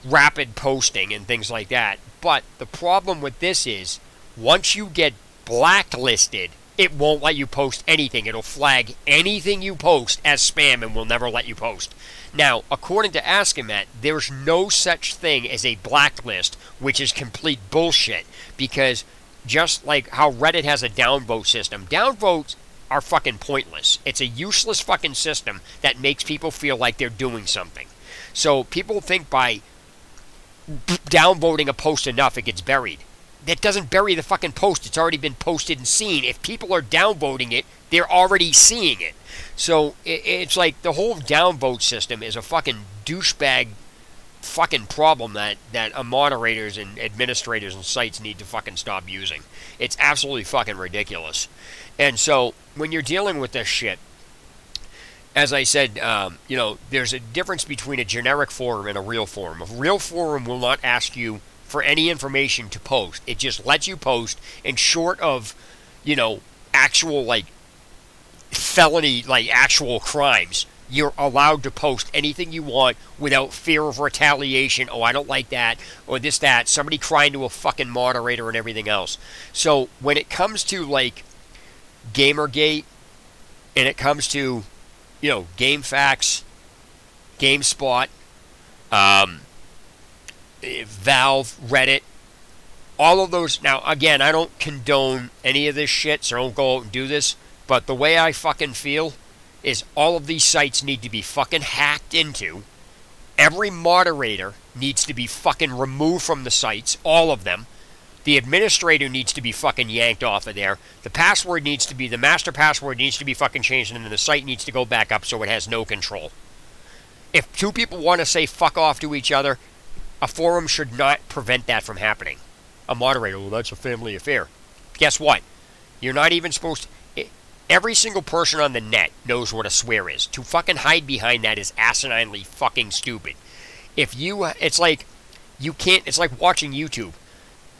rapid posting and things like that. But the problem with this is once you get blacklisted, it won't let you post anything. It'll flag anything you post as spam and will never let you post. Now, according to Askimet, there's no such thing as a blacklist, which is complete bullshit. Because just like how Reddit has a downvote system, downvotes are fucking pointless. It's a useless fucking system that makes people feel like they're doing something. So people think by downvoting a post enough, it gets buried. That doesn't bury the fucking post. It's already been posted and seen. If people are downvoting it, They're already seeing it. So it's like the whole downvote system is a fucking douchebag fucking problem that moderators and administrators and sites need to fucking stop using. It's absolutely fucking ridiculous. And so when you're dealing with this shit, as I said, you know, there's a difference between a generic forum and a real forum. A real forum will not ask you for any information to post. It just lets you post, and short of, you know, actual, like, felony, like, actual crimes, you're allowed to post anything you want without fear of retaliation. Oh, I don't like that, or this, that, somebody crying to a fucking moderator and everything else. So when it comes to, like, Gamergate, and it comes to, you know, GameFaqs, GameSpot, Valve, Reddit, all of those. Now, again, I don't condone any of this shit, so don't go out and do this, but the way I fucking feel is all of these sites need to be fucking hacked into. Every moderator needs to be fucking removed from the sites, all of them. The administrator needs to be fucking yanked off of there. The password needs to be, the master password needs to be fucking changed, and then the site needs to go back up so it has no control. If two people want to say fuck off to each other, a forum should not prevent that from happening. A moderator, well, that's a family affair. Guess what? You're not even supposed to... Every single person on the net knows what a swear is. To fucking hide behind that is asininely fucking stupid. If you... It's like... You can't... It's like watching YouTube.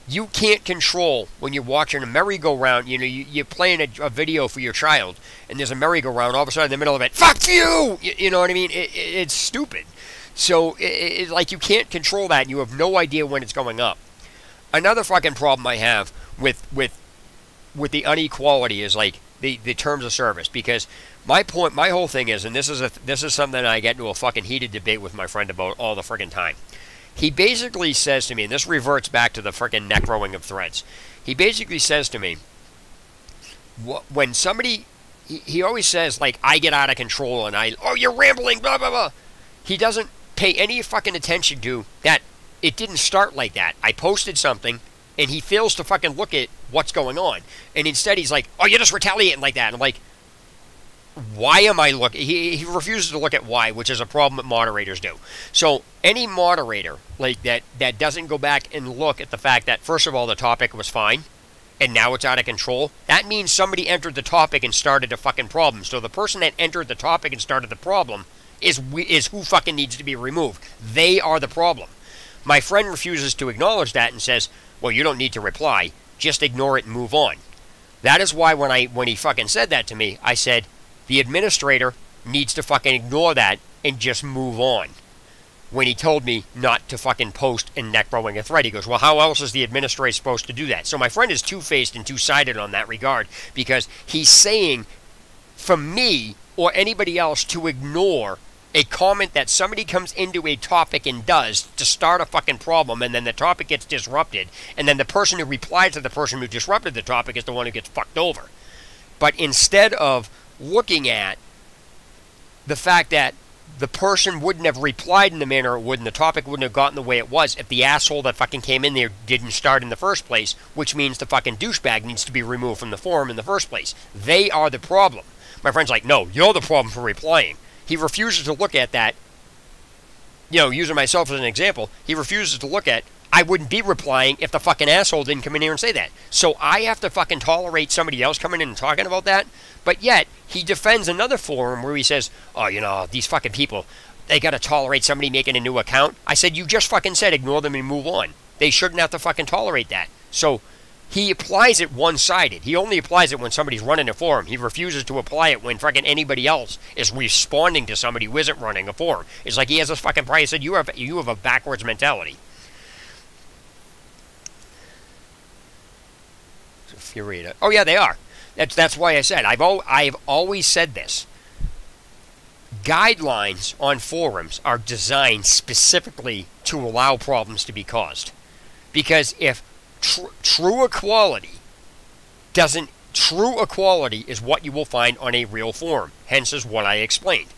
You can't control when you're watching a merry-go-round. You know, you're playing a video for your child, and there's a merry-go-round all of a sudden in the middle of it. Fuck you! You know what I mean? It's stupid. So, it's like you can't control that, and you have no idea when it's going up. Another fucking problem I have with the inequality is, like, the terms of service. Because my whole thing is, and this is something I get into a fucking heated debate with my friend about all the friggin' time. He basically says to me, and this reverts back to the frickin' neck-rowing of threads. He basically says to me, when somebody, he always says, like, I get out of control, and oh, you're rambling, blah, blah, blah. He doesn't pay any fucking attention to that. It didn't start like that. I posted something, and he fails to fucking look at what's going on. And instead he's like, oh, you're just retaliating like that. And I'm like, why am I looking? He refuses to look at why, which is a problem that moderators do. So any moderator like that doesn't go back and look at the fact that, first of all, the topic was fine, and now it's out of control, that means somebody entered the topic and started a fucking problem. So the person that entered the topic and started the problem is who fucking needs to be removed. They are the problem. My friend refuses to acknowledge that and says, well, you don't need to reply. Just ignore it and move on. That is why when he fucking said that to me, I said, the administrator needs to fucking ignore that and just move on. When he told me not to fucking post and neck-rowing a thread, he goes, well, how else is the administrator supposed to do that? So my friend is two-faced and two-sided on that regard, because he's saying, for me or anybody else to ignore a comment that somebody comes into a topic and does to start a fucking problem, and then the topic gets disrupted, and then the person who replied to the person who disrupted the topic is the one who gets fucked over. But instead of looking at the fact that the person wouldn't have replied in the manner it would, and the topic wouldn't have gotten the way it was if the asshole that fucking came in there didn't start in the first place, which means the fucking douchebag needs to be removed from the forum in the first place. They are the problem. My friend's like, no, you're the problem for replying. He refuses to look at that. You know, using myself as an example, he refuses to look at, I wouldn't be replying if the fucking asshole didn't come in here and say that. So I have to fucking tolerate somebody else coming in and talking about that? But yet, he defends another forum where he says, oh, you know, these fucking people, they gotta tolerate somebody making a new account. I said, you just fucking said ignore them and move on. They shouldn't have to fucking tolerate that. So he applies it one-sided. He only applies it when somebody's running a forum. He refuses to apply it when fucking anybody else is responding to somebody who isn't running a forum. It's like he has this fucking pride. He said, you have a backwards mentality. Oh yeah, they are. That's why I said I've always said this. Guidelines on forums are designed specifically to allow problems to be caused, because if true equality is what you will find on a real forum. Hence is what I explained.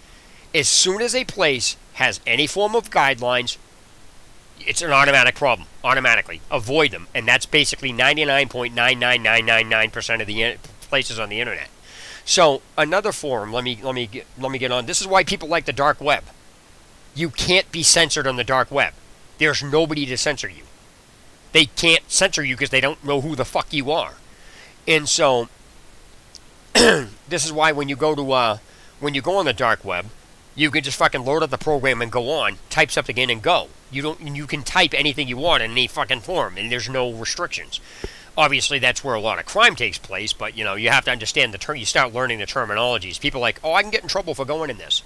As soon as a place has any form of guidelines, it's an automatic problem. Automatically. Avoid them. And that's basically 99.99999% of the places on the internet. So another forum. Let me get on. This is why people like the dark web. You can't be censored on the dark web. There's nobody to censor you. They can't censor you because they don't know who the fuck you are. And so this is why when you go on the dark web, you can just fucking load up the program and go on, type something in and go. You can type anything you want in any fucking forum, and there's no restrictions. Obviously, that's where a lot of crime takes place, but you have to understand the term. You start learning the terminologies. People are like, oh, I can get in trouble for going in this.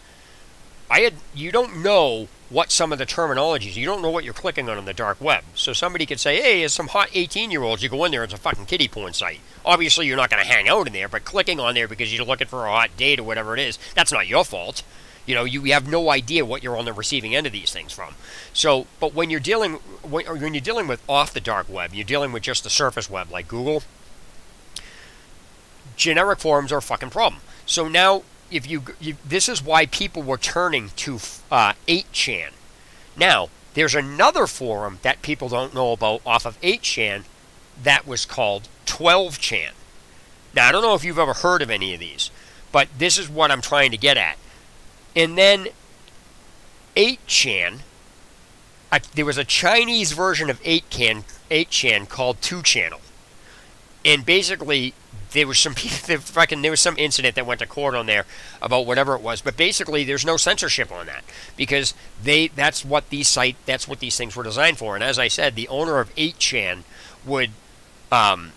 You don't know what some of the terminologies. You don't know what you're clicking on the dark web. So somebody could say, hey, there's some hot 18-year-olds. You go in there, it's a fucking kiddie porn site. Obviously, you're not going to hang out in there, but clicking on there because you're looking for a hot date or whatever it is, that's not your fault. You have no idea what you're on the receiving end of these things from. So, but when you're dealing with off the dark web, you're dealing with just the surface web like Google. Generic forums are a fucking problem. So now, this is why people were turning to 8chan. Now, there's another forum that people don't know about off of 8chan that was called 12chan. Now, I don't know if you've ever heard of any of these, but this is what I'm trying to get at. And then 8chan, there was a Chinese version of 8chan called 2channel. And basically, there was some incident that went to court on there about whatever it was. But basically, there's no censorship on that because that's what these things were designed for. And as I said, the owner of 8chan found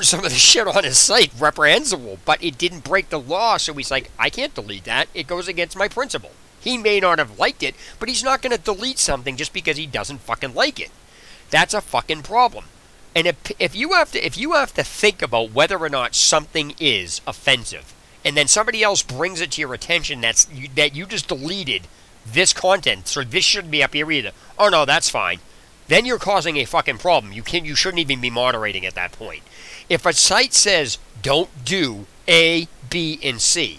some of the shit on his site reprehensible, but it didn't break the law. So he's like, I can't delete that. It goes against my principle. He may not have liked it, but he's not going to delete something just because he doesn't fucking like it. That's a fucking problem. And if you have to think about whether or not something is offensive, and then somebody else brings it to your attention that you just deleted this content, so this shouldn't be up here either. Oh no, that's fine. Then you're causing a fucking problem. You shouldn't even be moderating at that point. If a site says don't do A, B, and C,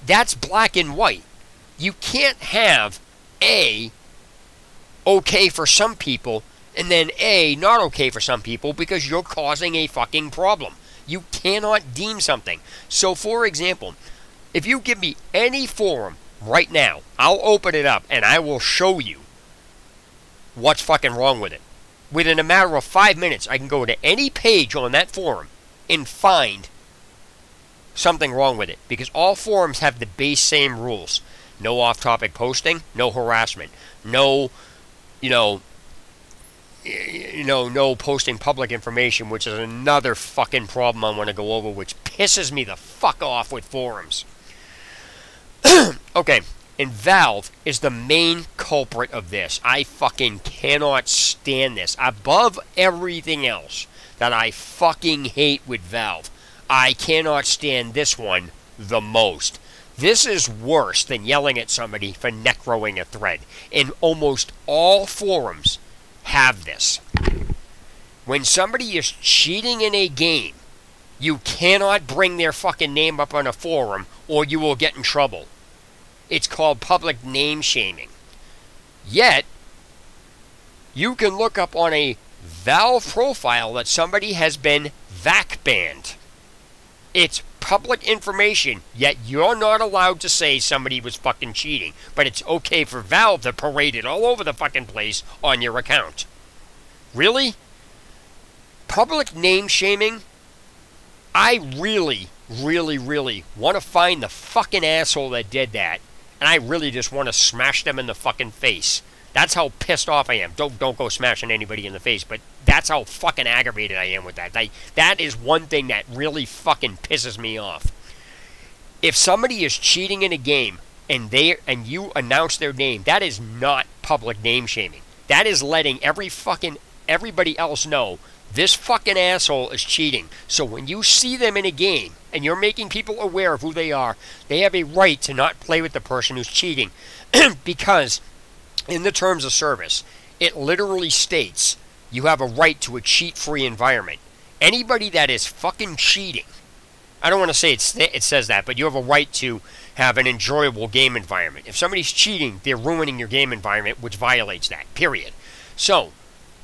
that's black and white. You can't have A okay for some people and then A not okay for some people because you're causing a fucking problem. You cannot deem something. So for example, if you give me any forum right now, I'll open it up and I will show you what's fucking wrong with it. Within a matter of 5 minutes, I can go to any page on that forum and find something wrong with it. Because all forums have the base same rules. No off-topic posting, no harassment, no posting public information, which is another fucking problem I want to go over, which pisses me the fuck off with forums. Okay. And Valve is the main culprit of this. I fucking cannot stand this. Above everything else that I fucking hate with Valve, I cannot stand this one the most. This is worse than yelling at somebody for necroing a thread. And almost all forums have this. When somebody is cheating in a game, you cannot bring their fucking name up on a forum or you will get in trouble. It's called public name shaming. Yet, you can look up on a Valve profile that somebody has been VAC banned. It's public information, yet you're not allowed to say somebody was fucking cheating. But it's okay for Valve to parade it all over the fucking place on your account. Really? Public name shaming? I really want to find the fucking asshole that did that. And I really just want to smash them in the fucking face. That's how pissed off I am. Don't go smashing anybody in the face, but that's how fucking aggravated I am with that. That is one thing that really fucking pisses me off. If somebody is cheating in a game and you announce their name, that is not public name shaming. That is letting everybody else know this fucking asshole is cheating. So when you see them in a game and you're making people aware of who they are, they have a right to not play with the person who's cheating. Because in the terms of service, it literally states you have a right to a cheat-free environment. Anybody that is fucking cheating, I don't want to say it says that, but you have a right to have an enjoyable game environment. If somebody's cheating, they're ruining your game environment, which violates that, period. So,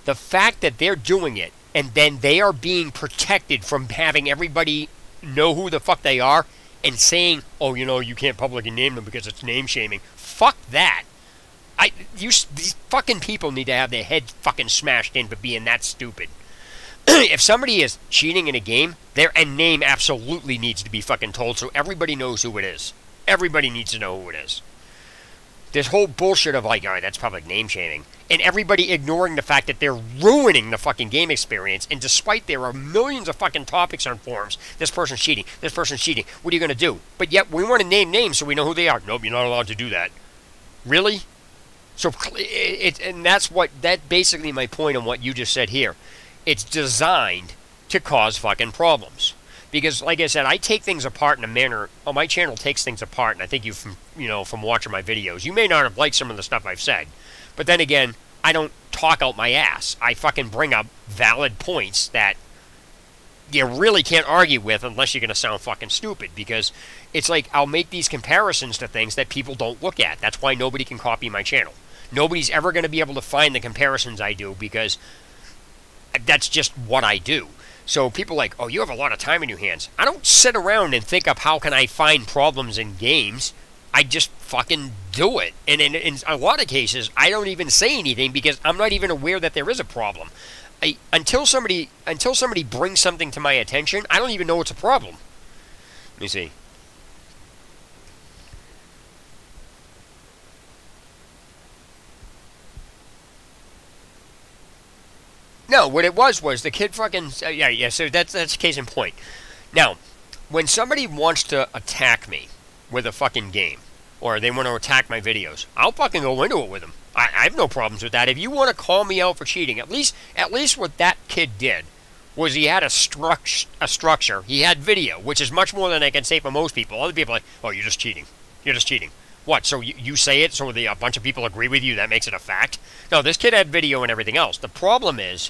the fact that they're doing it and then they are being protected from having everybody know who the fuck they are and saying, oh, you know, you can't publicly name them because it's name shaming. Fuck that. These fucking people need to have their head fucking smashed in for being that stupid. If somebody is cheating in a game, their name absolutely needs to be fucking told so everybody knows who it is. Everybody needs to know who it is. This whole bullshit of like, alright, that's public name shaming, and everybody ignoring the fact that they're ruining the fucking game experience, and despite there are millions of fucking topics on forums, this person's cheating, what are you going to do? But yet, we want to name names so we know who they are. Nope, you're not allowed to do that. Really? So, and that's basically my point on what you just said here. It's designed to cause fucking problems. Because, like I said, I take things apart in a manner. Oh, my channel takes things apart, and I think from watching my videos, you may not have liked some of the stuff I've said, but then again, I don't talk out my ass. I fucking bring up valid points that you really can't argue with unless you're gonna sound fucking stupid. Because it's like I'll make these comparisons to things that people don't look at. That's why nobody can copy my channel. Nobody's ever gonna be able to find the comparisons I do because that's just what I do. So people are like, oh, you have a lot of time in your hands. I don't sit around and think of how can I find problems in games. I just fucking do it. And in a lot of cases, I don't even say anything because I'm not even aware that there is a problem. Until somebody brings something to my attention, I don't even know it's a problem. Let me see. No, what it was the kid fucking... yeah, so that's case in point. Now, when somebody wants to attack me with a fucking game, or they want to attack my videos, I'll fucking go into it with them. I have no problems with that. If you want to call me out for cheating, at least what that kid did was he had a structure. He had video, which is much more than I can say for most people. Other people are like, oh, you're just cheating. You're just cheating. What, so you say it so a bunch of people agree with you, that makes it a fact? No, this kid had video and everything else. The problem is,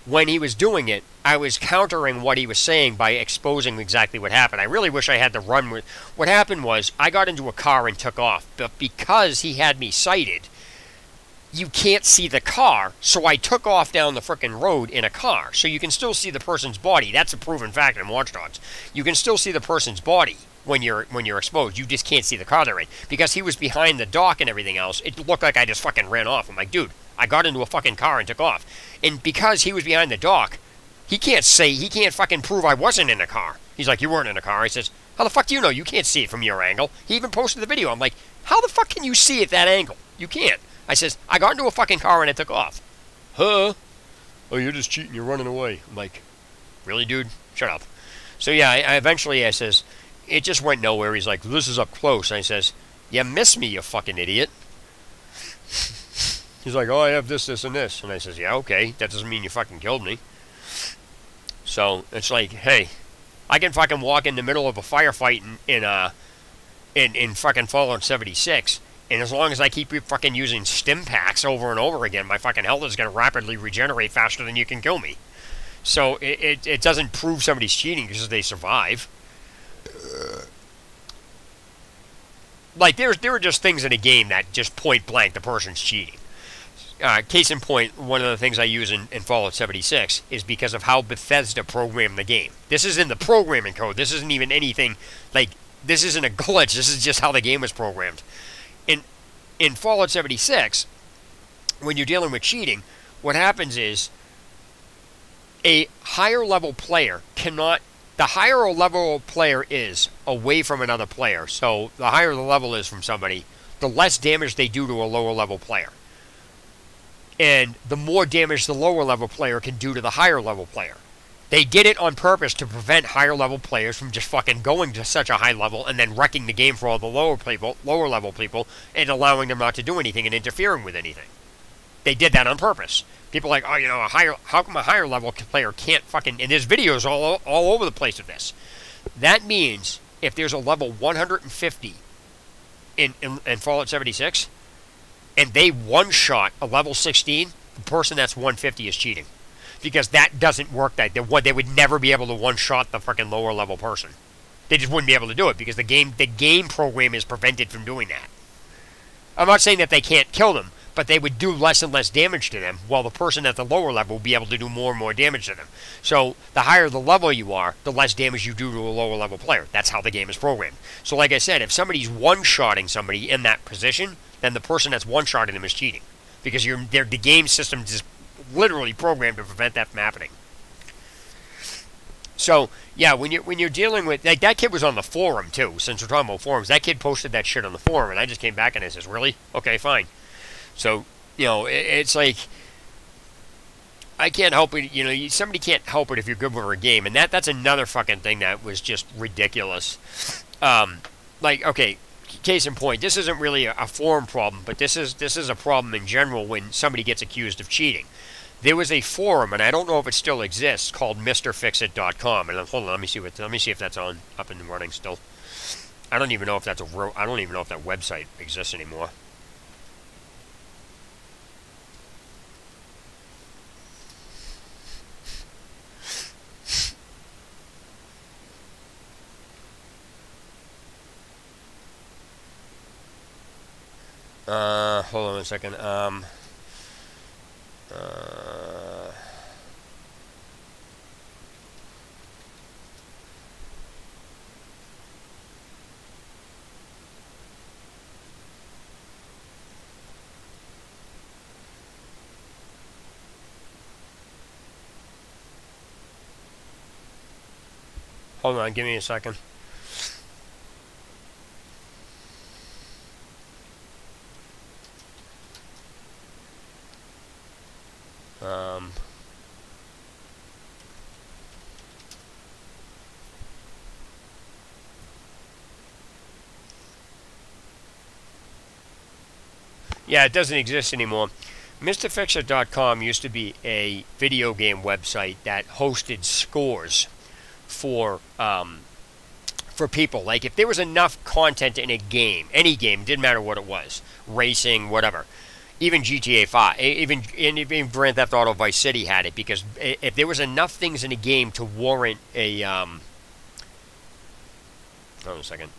when he was doing it, I was countering what he was saying by exposing exactly what happened. I really wish I had to run with... What happened was, I got into a car and took off, but because he had me sighted, you can't see the car, so I took off down the frickin' road in a car. So you can still see the person's body. That's a proven fact in Watch Dogs. You can still see the person's body when you're exposed. You just can't see the car they're in. Because he was behind the dock and everything else, it looked like I just fucking ran off. I'm like, dude, I got into a fucking car and took off. And because he was behind the dock, he can't fucking prove I wasn't in a car. He's like, you weren't in a car. He says, how the fuck do you know? You can't see it from your angle. He even posted the video. I'm like, how the fuck can you see it that angle? You can't. I says, I got into a fucking car and I took off. Huh? Oh, you're just cheating. You're running away. I'm like, really, dude? Shut up. So yeah, I says, it just went nowhere. He's like, this is up close. And I says, you missed me, you fucking idiot. He's like, oh, I have this, this, and this. And I says, yeah, okay. That doesn't mean you fucking killed me. So it's like, hey, I can fucking walk in the middle of a firefight in fucking Fallout 76, and as long as I keep fucking using stim packs over and over again, my fucking health is going to rapidly regenerate faster than you can kill me. So it doesn't prove somebody's cheating because they survive. Like, there are just things in a game that just point blank the person's cheating. Case in point, one of the things I use in Fallout 76 is because of how Bethesda programmed the game. This is in the programming code. This isn't even anything, like, this isn't a glitch. This is just how the game was programmed. In Fallout 76, when you're dealing with cheating, what happens is a higher level player cannot... The higher a level player is away from another player, so the higher the level is from somebody, the less damage they do to a lower level player. And the more damage the lower level player can do to the higher level player. They did it on purpose to prevent higher level players from just fucking going to such a high level and then wrecking the game for all the lower level people and allowing them not to do anything and interfering with anything. They did that on purpose. People are like, oh, you know, how come a higher level player can't fucking... And there's videos all over the place of this. That means if there's a level 150 in Fallout 76, and they one-shot a level 16, the person that's 150 is cheating. Because that doesn't work. They would never be able to one-shot the fucking lower level person. They just wouldn't be able to do it because the game program is prevented from doing that. I'm not saying that they can't kill them, but they would do less and less damage to them, while the person at the lower level would be able to do more and more damage to them. So the higher the level you are, the less damage you do to a lower level player. That's how the game is programmed. So like I said, if somebody's one-shotting somebody in that position, then the person that's one-shotting them is cheating, because the game system is literally programmed to prevent that from happening. So yeah, when you're dealing with, like, that kid was on the forum too. Since we're talking about forums, that kid posted that shit on the forum, and I just came back and I says, really? Okay, fine. So it's like, I can't help it. Somebody can't help it if you're good with a game, and that's another fucking thing that was just ridiculous. Like, okay, case in point, this isn't really a forum problem, but this is a problem in general when somebody gets accused of cheating. There was a forum, and I don't know if it still exists, called MrFixit.com. And hold on, let me see if that's up and running still. I don't even know if that's I don't even know if that website exists anymore. Hold on a second. Hold on, give me a second. Yeah, it doesn't exist anymore. MrFixit.com used to be a video game website that hosted scores for people. Like, if there was enough content in a game, any game, didn't matter what it was, racing, whatever, even GTA 5, even Grand Theft Auto Vice City had it, because if there was enough things in a game to warrant a hold on a second.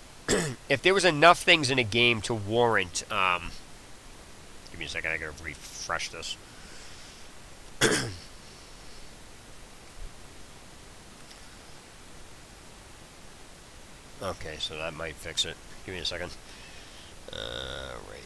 If there was enough things in a game to warrant give me a second, I gotta refresh this. Okay, so that might fix it. Give me a second. Right.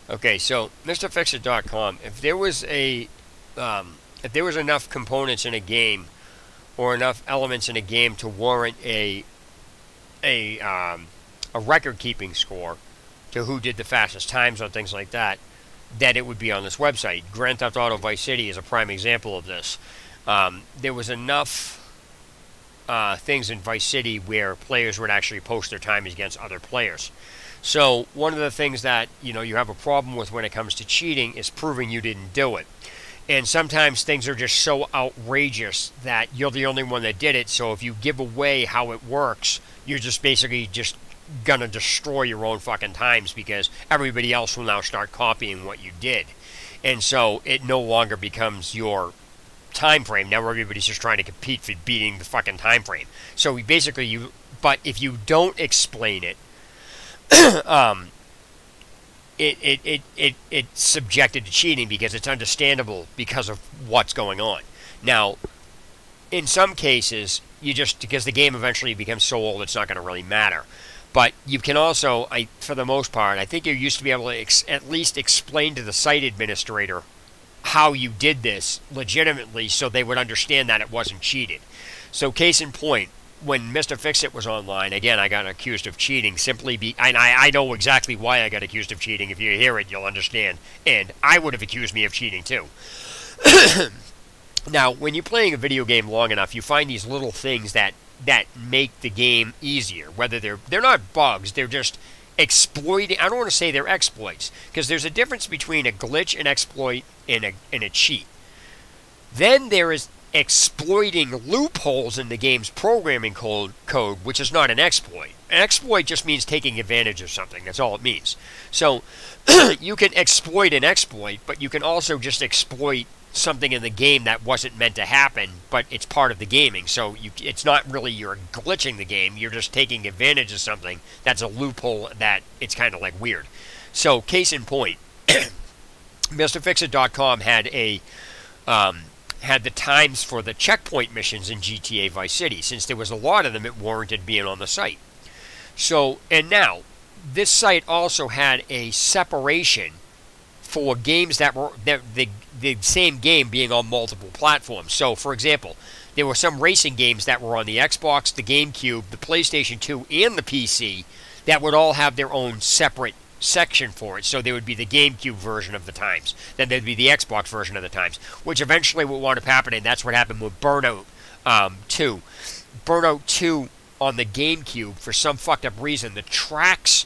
Okay, so MrFixit.com, if there was enough components in a game, or enough elements in a game to warrant a record-keeping score to who did the fastest times on things like that, that it would be on this website. Grand Theft Auto Vice City is a prime example of this. There was enough things in Vice City where players would actually post their times against other players. So one of the things that you have a problem with when it comes to cheating is proving you didn't do it. And sometimes things are just so outrageous that you're the only one that did it. So if you give away how it works, you're just basically just gonna destroy your own fucking times, because everybody else will now start copying what you did. And so it no longer becomes your time frame. Now everybody's just trying to compete for beating the fucking time frame. So basically but if you don't explain it, it's subjected to cheating, because it's understandable because of what's going on. Now, in some cases, because the game eventually becomes so old, it's not going to really matter. But you can also, for the most part, I think you used to be able to at least explain to the site administrator how you did this legitimately, so they would understand that it wasn't cheated. So case in point, when Mr. Fixit was online, again, I got accused of cheating and I know exactly why I got accused of cheating. If you hear it, you'll understand. And I would have accused me of cheating too. Now, when you're playing a video game long enough, you find these little things that make the game easier. Whether they're not bugs, they're just exploiting. I don't want to say they're exploits, because there's a difference between a glitch, an exploit, and a cheat. Then there is exploiting loopholes in the game's programming code, which is not an exploit. An exploit just means taking advantage of something. That's all it means. So you can exploit an exploit, but you can also just exploit something in the game that wasn't meant to happen, but it's part of the gaming. So it's not really you're glitching the game. You're just taking advantage of something that's a loophole that it's kind of like weird. So case in point, MrFixit.com had had the times for the checkpoint missions in GTA Vice City. Since there was a lot of them, it warranted being on the site. So, and now, this site also had a separation for games that were the same game being on multiple platforms. So, for example, there were some racing games that were on the Xbox, the GameCube, the PlayStation 2, and the PC that would all have their own separate section for it. So there would be the GameCube version of the times. Then there'd be the Xbox version of the times, which eventually would wind up happening. That's what happened with Burnout 2. Burnout 2 on the GameCube, for some fucked up reason, the tracks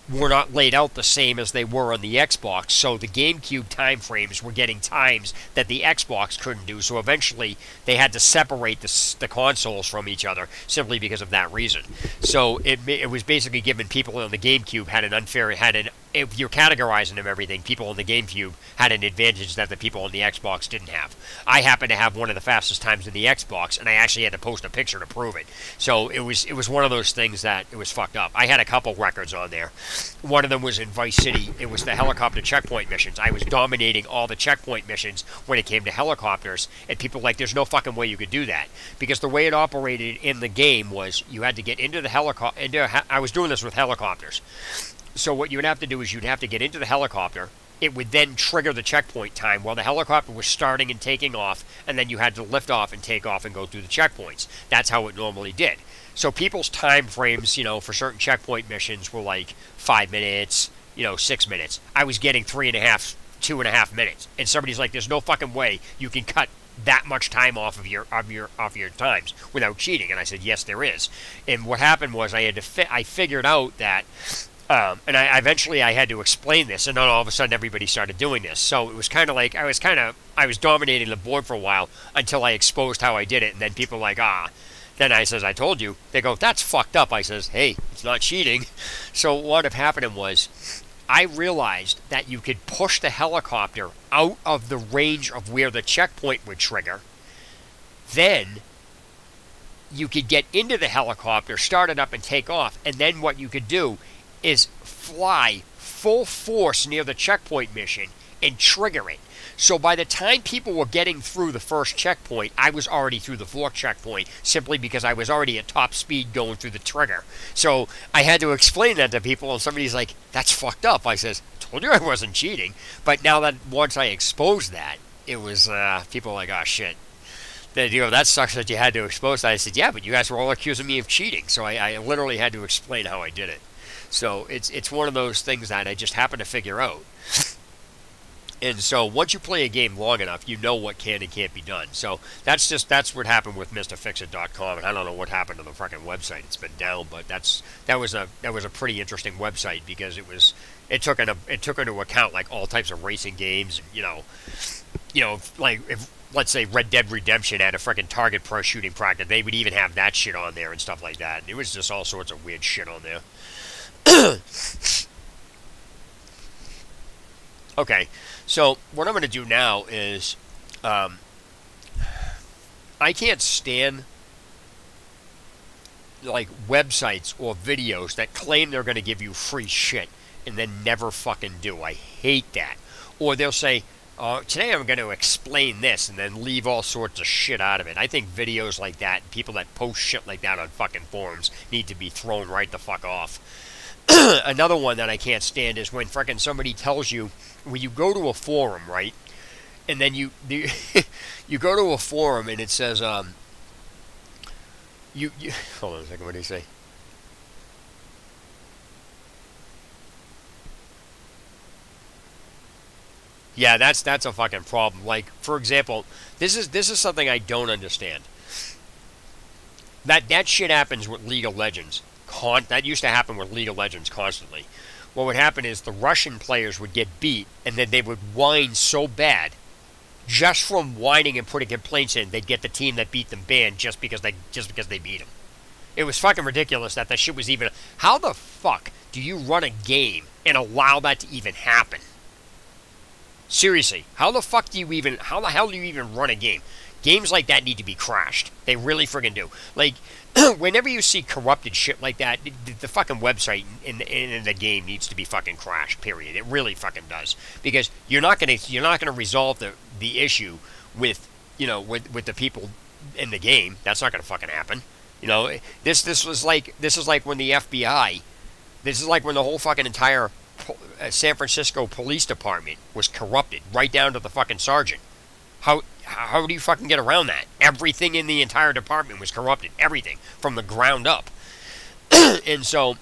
were not laid out the same as they were on the Xbox, so the GameCube time frames were getting times that the Xbox couldn't do, so eventually they had to separate the consoles from each other simply because of that reason. So it was basically giving people on the GameCube if you're categorizing them everything, people on the GameCube had an advantage that the people on the Xbox didn't have. I happen to have one of the fastest times in the Xbox, and I actually had to post a picture to prove it. So it was one of those things that it was fucked up. I had a couple records on there. One of them was in Vice City. It was the helicopter checkpoint missions. I was dominating all the checkpoint missions when it came to helicopters, and people were like, there's no fucking way you could do that. Because the way it operated in the game was you had to get into the helicopter. I was doing this with helicopters. So what you would have to do is you'd have to get into the helicopter. It would then trigger the checkpoint time while the helicopter was starting and taking off, and then you had to lift off and take off and go through the checkpoints. That's how it normally did. So people's time frames, for certain checkpoint missions were like 5 minutes, 6 minutes. I was getting 2.5 minutes, and somebody's like, "There's no fucking way you can cut that much time off of your times without cheating." And I said, "Yes, there is." And what happened was I figured out that. And I eventually had to explain this, and then all of a sudden everybody started doing this. So it was kind of like I was dominating the board for a while until I exposed how I did it, and then people were like, Then I says, "I told you." They go, "That's fucked up." I says, "Hey, it's not cheating." So what had happened was I realized that you could push the helicopter out of the range of where the checkpoint would trigger. Then you could get into the helicopter, start it up, and take off. And then what you could do is fly full force near the checkpoint mission and trigger it. So by the time people were getting through the first checkpoint, I was already through the fourth checkpoint, simply because I was already at top speed going through the trigger. So I had to explain that to people, and somebody's like, "That's fucked up." I says, "Told you I wasn't cheating." But now that once I exposed that, it was, people were like, "Oh shit. That sucks that you had to expose that." I said, "Yeah, but you guys were all accusing me of cheating." So I literally had to explain how I did it. So it's one of those things that I just happened to figure out. And so once you play a game long enough, you know what can and can't be done. So that's what happened with MrFixit.com, and I don't know what happened to the fucking website. It's been down, but that was a pretty interesting website, because it took into account like all types of racing games, and like if, let's say, Red Dead Redemption had a freaking target pro shooting practice, they would even have that shit on there and stuff like that. And it was just all sorts of weird shit on there. Okay, so what I'm going to do now is, I can't stand like websites or videos that claim they're going to give you free shit and then never fucking do. I hate that. Or they'll say, today I'm going to explain this, and then leave all sorts of shit out of it. I think videos like that, people that post shit like that on fucking forums, need to be thrown right the fuck off. Another one that I can't stand is when frickin' somebody tells you, when you go to a forum, right, and then you go to a forum and it says, you hold on a second, what did he say? Yeah, that's a fucking problem. Like, for example, this is something I don't understand. That shit happens with League of Legends. That used to happen with League of Legends constantly. What would happen is the Russian players would get beat, and then they would whine so bad, just from whining and putting complaints in, they'd get the team that beat them banned just because they beat them. It was fucking ridiculous that that shit was even... How the fuck do you run a game and allow that to even happen? Seriously, how the fuck do you even... How the hell do you even run a game? Games like that need to be crashed. They really friggin' do. Like, whenever you see corrupted shit like that, the fucking website in the game needs to be fucking crashed, period. It really fucking does. Because you're not gonna resolve the issue with, you know, with the people in the game. That's not gonna fucking happen. You know, this is like when the FBI, this is like when the whole fucking entire San Francisco Police Department was corrupted, right down to the fucking sergeant. How do you fucking get around that? Everything in the entire department was corrupted. Everything. From the ground up. And so,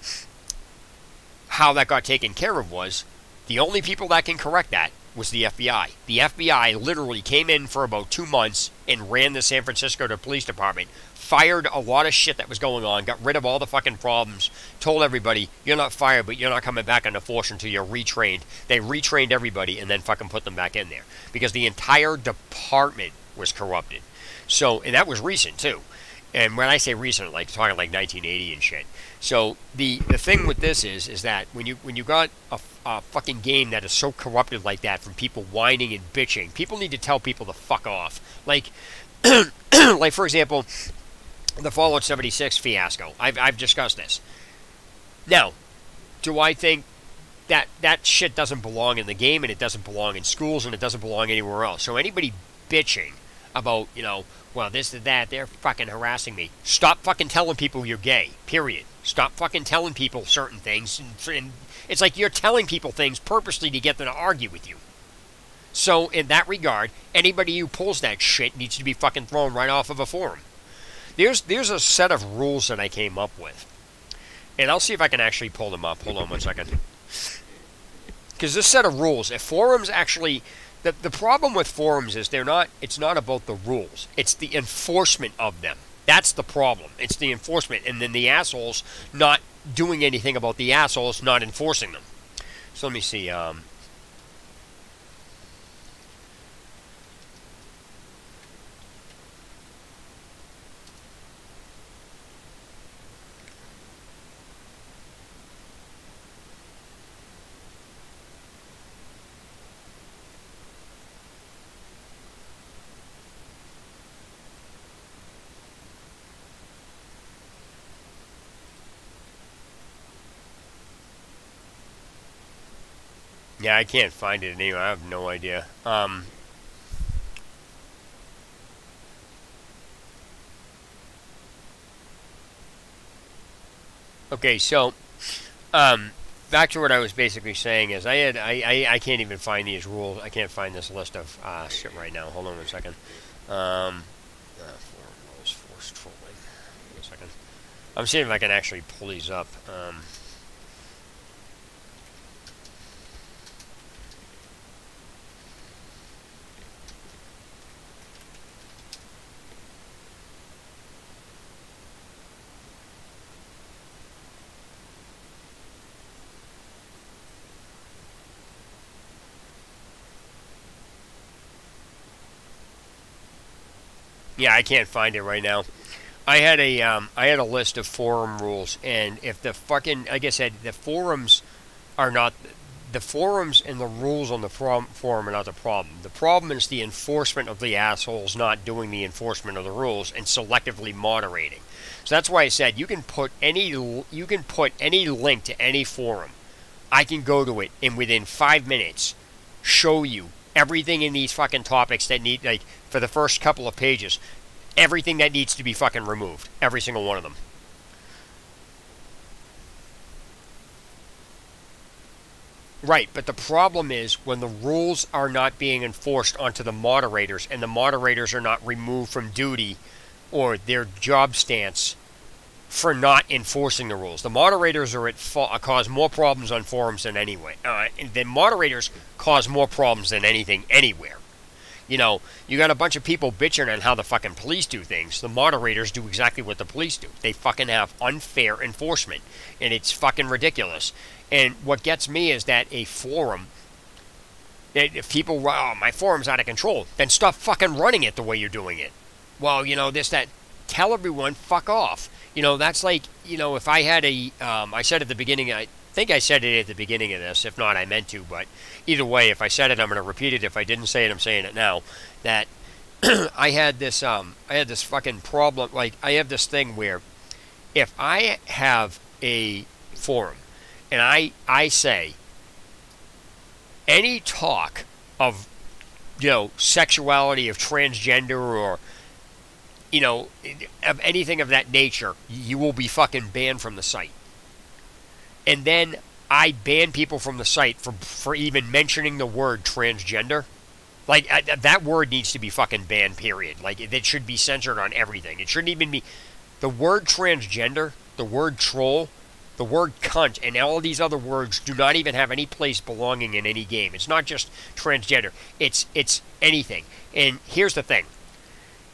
how that got taken care of was, the only people that can correct that was the FBI. The FBI literally came in for about 2 months and ran the San Francisco Police Department, fired a lot of shit that was going on, got rid of all the fucking problems, told everybody, you're not fired, but you're not coming back on the force until you're retrained. They retrained everybody and then fucking put them back in there. Because the entire department was corrupted. So, and that was recent too. And when I say recent, like talking like 1980 and shit. So the thing with this is that when you got a fucking game that is so corrupted like that from people whining and bitching, people need to tell people to fuck off. Like, like for example, the Fallout 76 fiasco. I've discussed this. Now, do I think that shit doesn't belong in the game, and it doesn't belong in schools, and it doesn't belong anywhere else? So anybody bitching about, you know, well, this and that, they're fucking harassing me. Stop fucking telling people you're gay, period. Stop fucking telling people certain things. And it's like you're telling people things purposely to get them to argue with you. So, in that regard, anybody who pulls that shit needs to be fucking thrown right off of a forum. There's a set of rules that I came up with. And I'll see if I can actually pull them up. Hold on 1 second. Because this set of rules, if forums actually... The problem with forums is it's not about the rules. It's the enforcement of them. That's the problem. It's the enforcement. And then the assholes not doing anything about the assholes not enforcing them. So let me see. Yeah, I can't find it anyway. I have no idea. Okay, so back to what I was basically saying is I can't even find these rules. I can't find this list of shit right now. Hold on 1 second. Forum rules, forced trolling. 1 second. I'm seeing if I can actually pull these up. Yeah, I can't find it right now. I had a list of forum rules, and if the fucking, like I said, the forums are not, the forums and the rules on the forum are not the problem. The problem is the enforcement of the assholes not doing the enforcement of the rules and selectively moderating. So that's why I said you can put any link to any forum. I can go to it and within 5 minutes show you everything in these fucking topics that need, like, for the first couple of pages, everything that needs to be fucking removed. Every single one of them. Right, but the problem is when the rules are not being enforced onto the moderators, and the moderators are not removed from duty or their job stance for not enforcing the rules. The moderators are at fault, cause more problems on forums than anyway. The moderators cause more problems than anything anywhere. You know, you got a bunch of people bitching on how the fucking police do things. The moderators do exactly what the police do. They fucking have unfair enforcement, and it's fucking ridiculous. And what gets me is that a forum, if people, oh, my forum's out of control, then stop fucking running it the way you're doing it. Well, you know, this, that, tell everyone, fuck off. You know, that's like, you know, if I had a, I said at the beginning, I think I said it at the beginning of this. If not, I meant to. But either way, if I said it, I'm going to repeat it. If I didn't say it, I'm saying it now. That I had this fucking problem. Like, I have this thing where if I have a forum and I say any talk of, you know, sexuality, of transgender, or, you know, of anything of that nature, you will be fucking banned from the site. And then I ban people from the site for even mentioning the word transgender. Like, that word needs to be fucking banned, period. Like, it should be censored on everything. It shouldn't even be... The word transgender, the word troll, the word cunt, and all these other words do not even have any place belonging in any game. It's not just transgender. It's anything. And here's the thing.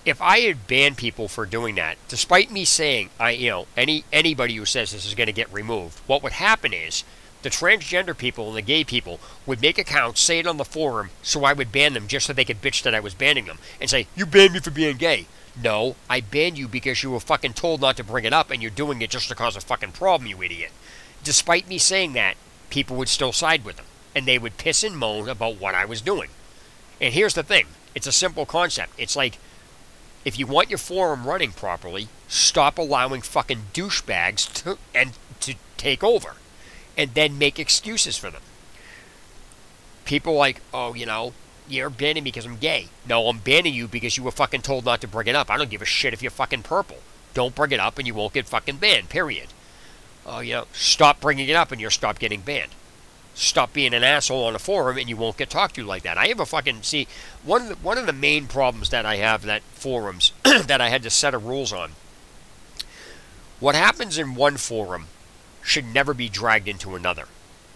If I had banned people for doing that, despite me saying, anybody who says this is going to get removed, what would happen is the transgender people and the gay people would make accounts, say it on the forum, so I would ban them just so they could bitch that I was banning them and say, you banned me for being gay. No, I banned you because you were fucking told not to bring it up and you're doing it just to cause a fucking problem, you idiot. Despite me saying that, people would still side with them, and they would piss and moan about what I was doing. And here's the thing. It's a simple concept. It's like, if you want your forum running properly, stop allowing fucking douchebags to take over, and then make excuses for them. People like, oh, you know, you're banning me because I'm gay. No, I'm banning you because you were fucking told not to bring it up. I don't give a shit if you're fucking purple. Don't bring it up and you won't get fucking banned, period. Oh, you know, stop bringing it up and you'll stop getting banned. Stop being an asshole on a forum and you won't get talked to like that. I have a fucking... See, one of the main problems that I have that forums that I had to set a rules on. What happens in one forum should never be dragged into another.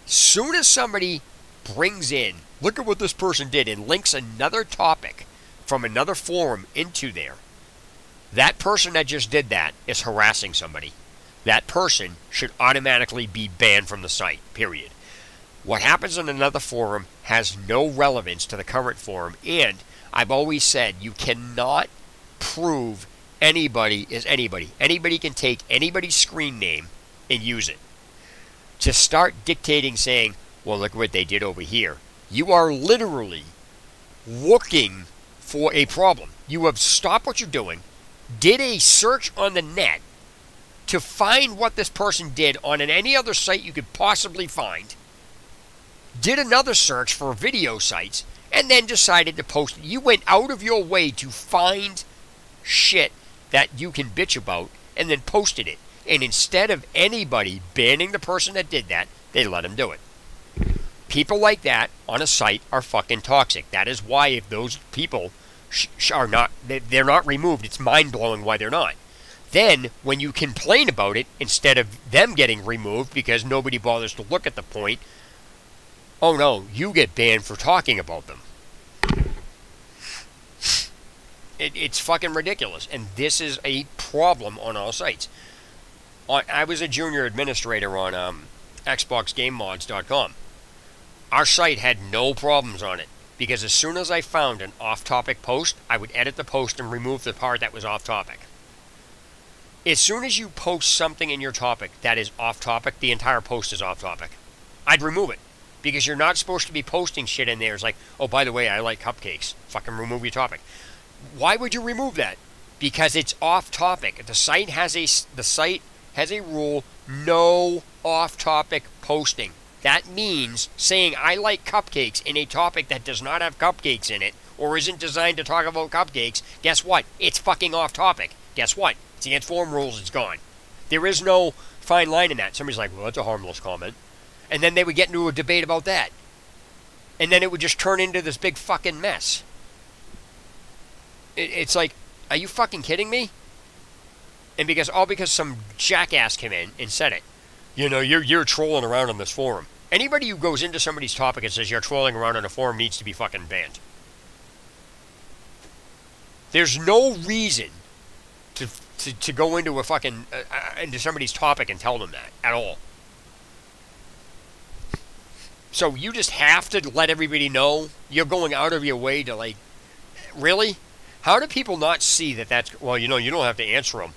Soon as somebody brings in, look at what this person did, and links another topic from another forum into there, that person that just did that is harassing somebody. That person should automatically be banned from the site, period. What happens in another forum has no relevance to the current forum, and I've always said you cannot prove anybody is anybody. Anybody can take anybody's screen name and use it. To start dictating, saying, well, look what they did over here. You are literally looking for a problem. You have stopped what you're doing, did a search on the net to find what this person did on any other site you could possibly find, did another search for video sites, and then decided to post it. You went out of your way to find shit that you can bitch about, and then posted it. And instead of anybody banning the person that did that, they let him do it. People like that on a site are fucking toxic. That is why if those people are not, they're not removed, it's mind-blowing why they're not. Then, when you complain about it, instead of them getting removed because nobody bothers to look at the point, oh no, you get banned for talking about them. It's fucking ridiculous. And this is a problem on all sites. I was a junior administrator on XboxGameMods.com. Our site had no problems on it, because as soon as I found an off-topic post, I would edit the post and remove the part that was off-topic. As soon as you post something in your topic that is off-topic, the entire post is off-topic. I'd remove it, because you're not supposed to be posting shit in there. It's like, oh, by the way, I like cupcakes. Fucking remove your topic. Why would you remove that? Because it's off-topic. The site has a rule, no off-topic posting. That means saying I like cupcakes in a topic that does not have cupcakes in it, or isn't designed to talk about cupcakes, guess what? It's fucking off-topic. Guess what? It's against forum rules, it's gone. There is no fine line in that. Somebody's like, well, that's a harmless comment. And then they would get into a debate about that. And then it would just turn into this big fucking mess. It's like, are you fucking kidding me? And because some jackass came in and said it. You know, you're trolling around on this forum. Anybody who goes into somebody's topic and says you're trolling around on a forum needs to be fucking banned. There's no reason to go into a fucking into somebody's topic and tell them that at all. So you just have to let everybody know you're going out of your way to, like, really? How do people not see that that's, well, you know, you don't have to answer them.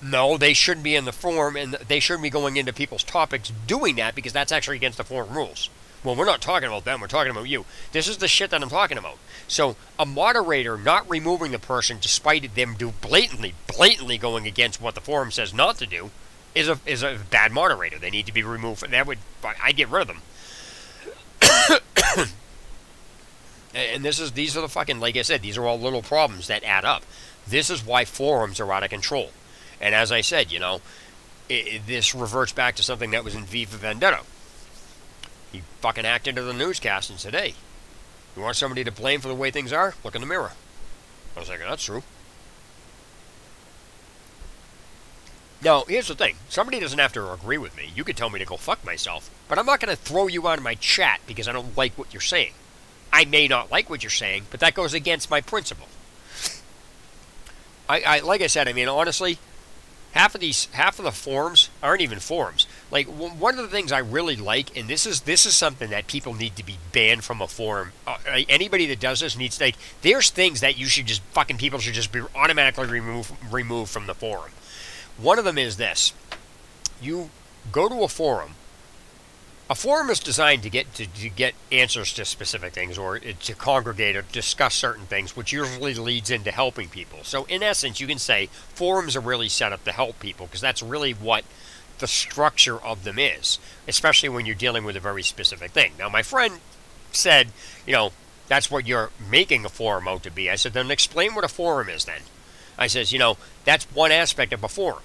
No, they shouldn't be in the forum, and they shouldn't be going into people's topics doing that, because that's actually against the forum rules. Well, we're not talking about them, we're talking about you. This is the shit that I'm talking about. So, a moderator not removing the person despite them blatantly going against what the forum says not to do is a bad moderator. They need to be removed. I'd get rid of them. And these are the fucking, like I said, these are all little problems that add up. This is why forums are out of control. And as I said, you know, this reverts back to something that was in V for Vendetta. He fucking hacked into the newscast and said, hey, you want somebody to blame for the way things are? Look in the mirror. I was like, that's true. Now, here's the thing. Somebody doesn't have to agree with me. You could tell me to go fuck myself. But I'm not going to throw you out of my chat because I don't like what you're saying. I may not like what you're saying, but that goes against my principle. Like I said, I mean, honestly, half of the forums aren't even forums. Like, one of the things I really like, and this is something that people need to be banned from a forum. Anybody that does this needs to, like, there's things that people should just be automatically removed from the forum. One of them is this. You go to a forum. A forum is designed to get answers to specific things, or to congregate or discuss certain things, which usually leads into helping people. So in essence, you can say forums are really set up to help people, because that's really what the structure of them is, especially when you're dealing with a very specific thing. Now, my friend said, you know, that's what you're making a forum out to be. I said, then explain what a forum is then. I says, you know, that's one aspect of a forum.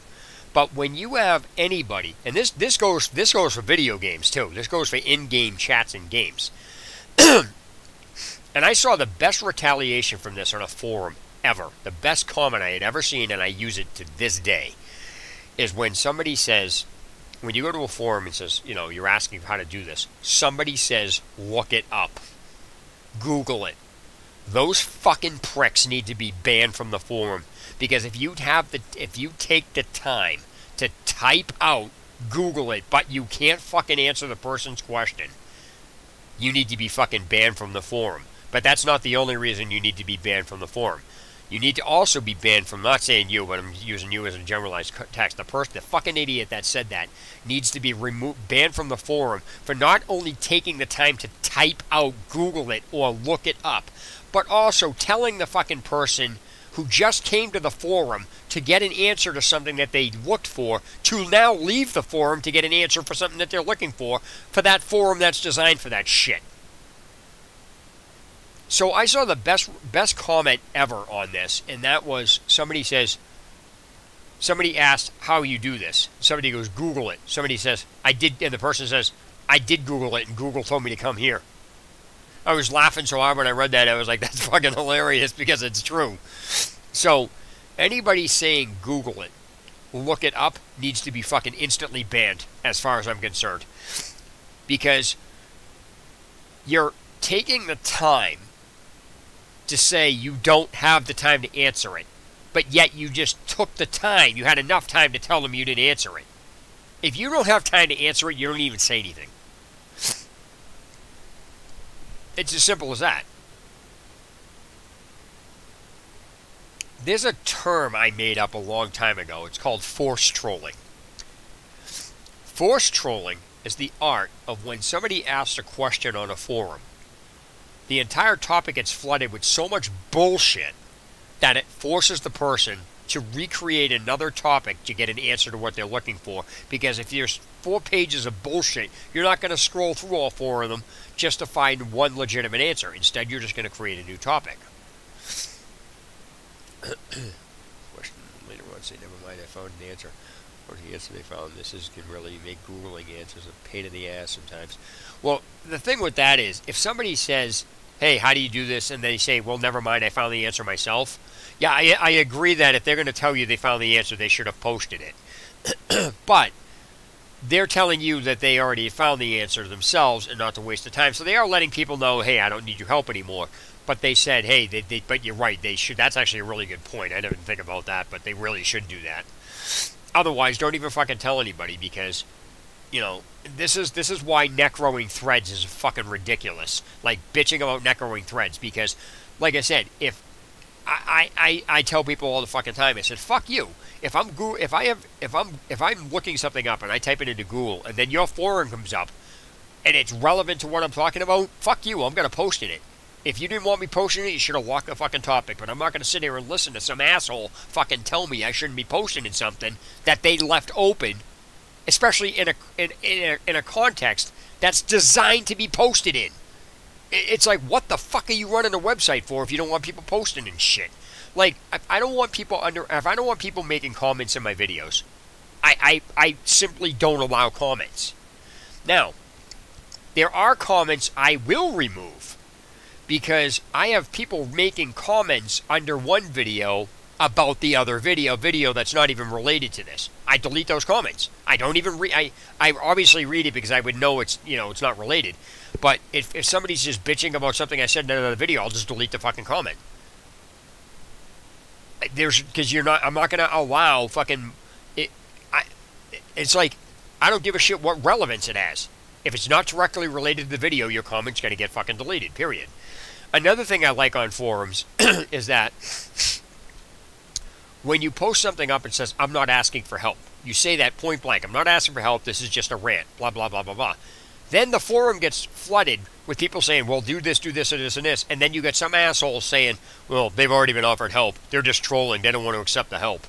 But when you have anybody, and this goes for video games too. This goes for in-game chats and games. And I saw the best retaliation from this on a forum ever. The best comment I had ever seen, and I use it to this day, is when somebody says, when you go to a forum and says, you know, you're asking how to do this, somebody says, look it up. Google it. Those fucking pricks need to be banned from the forum. Because if you take the time to type out, Google it, but you can't fucking answer the person's question, you need to be fucking banned from the forum. But that's not the only reason you need to be banned from the forum. You need to also be banned from, not saying you, but I'm using you as a generalized text. The fucking idiot that said that needs to be banned from the forum for not only taking the time to type out, Google it, or look it up, but also telling the fucking person who just came to the forum to get an answer to something that they looked for, to now leave the forum to get an answer for something that they're looking for that forum that's designed for that shit. So I saw the best comment ever on this, and that was somebody asked how you do this. Somebody goes, Google it. Somebody says, I did, and the person says, I did Google it, and Google told me to come here. I was laughing so hard when I read that, I was like, that's fucking hilarious, because it's true. So, anybody saying Google it, look it up, needs to be fucking instantly banned, as far as I'm concerned. Because you're taking the time to say you don't have the time to answer it, but yet you just took the time. You had enough time to tell them you didn't answer it. If you don't have time to answer it, you don't even say anything. It's as simple as that. There's a term I made up a long time ago. It's called force trolling. Force trolling is the art of when somebody asks a question on a forum, the entire topic gets flooded with so much bullshit that it forces the person to recreate another topic to get an answer to what they're looking for. Because if there's 4 pages of bullshit, you're not going to scroll through all 4 of them just to find one legitimate answer. Instead, you're just going to create a new topic. Question later on, say, never mind, I found an answer. Or the answer they found, can really make Googling answers a pain in the ass sometimes. Well, the thing with that is, if somebody says, hey, how do you do this? And they say, well, never mind, I found the answer myself. Yeah, I agree that if they're going to tell you they found the answer, they should have posted it. But they're telling you that they already found the answer themselves and not to waste the time. So they are letting people know, hey, I don't need your help anymore. But they said, hey, but you're right, they should. That's actually a really good point. I didn't think about that, but they really should do that. Otherwise, don't even fucking tell anybody, because, you know, this is why necroing threads is fucking ridiculous. Like, bitching about necroing threads, because, like I said, if I tell people all the fucking time. I said, fuck you. If I'm looking something up and I type it into Google and then your forum comes up and it's relevant to what I'm talking about, fuck you. I'm gonna post in it. If you didn't want me posting it, you should have locked the fucking topic. But I'm not gonna sit here and listen to some asshole fucking tell me I shouldn't be posting in something that they left open, especially in a context that's designed to be posted in. It's like, what the fuck are you running a website for if you don't want people posting and shit? Like, if I don't want people making comments in my videos, I simply don't allow comments. Now, there are comments I will remove because I have people making comments under one video about the other video that's not even related to this. I delete those comments. I don't even read. I obviously read it because I would know it's not related. But if somebody's just bitching about something I said in another video, I'll just delete the fucking comment. Because I'm not gonna allow fucking it. It's like, I don't give a shit what relevance it has. If it's not directly related to the video, your comment's gonna get fucking deleted. Period. Another thing I like on forums is that when you post something up and says, I'm not asking for help, you say that point blank, I'm not asking for help, this is just a rant, blah, blah, blah, blah, blah. Then the forum gets flooded with people saying, well, do this, and this. And then you get some assholes saying, well, they've already been offered help. They're just trolling. They don't want to accept the help.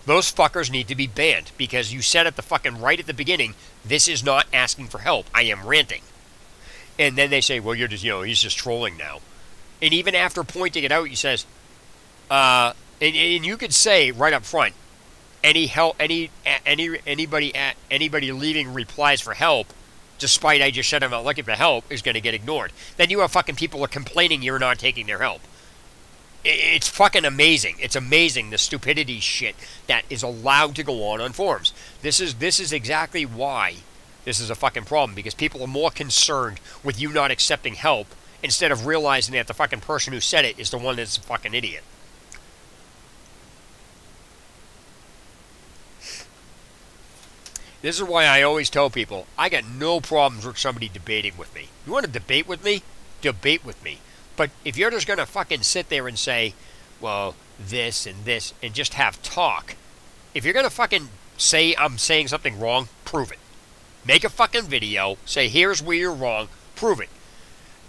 Those fuckers need to be banned because you said at the fucking right at the beginning, this is not asking for help. I am ranting. And then they say, well, you're just, he's just trolling now. And even after pointing it out, he says, and you could say right up front, anybody leaving replies for help, despite I just said I'm not looking for help, is going to get ignored. Then you have fucking people complaining you're not taking their help. It's fucking amazing. It's amazing the stupidity shit that is allowed to go on forums. This is exactly why this is a fucking problem, because people are more concerned with you not accepting help instead of realizing that the fucking person who said it is the one that's a fucking idiot. This is why I always tell people, I got no problems with somebody debating with me. You want to debate with me? Debate with me. But if you're just going to fucking sit there and say, well, this, and just have talk, if you're going to fucking say I'm saying something wrong, prove it. Make a fucking video, say here's where you're wrong, prove it.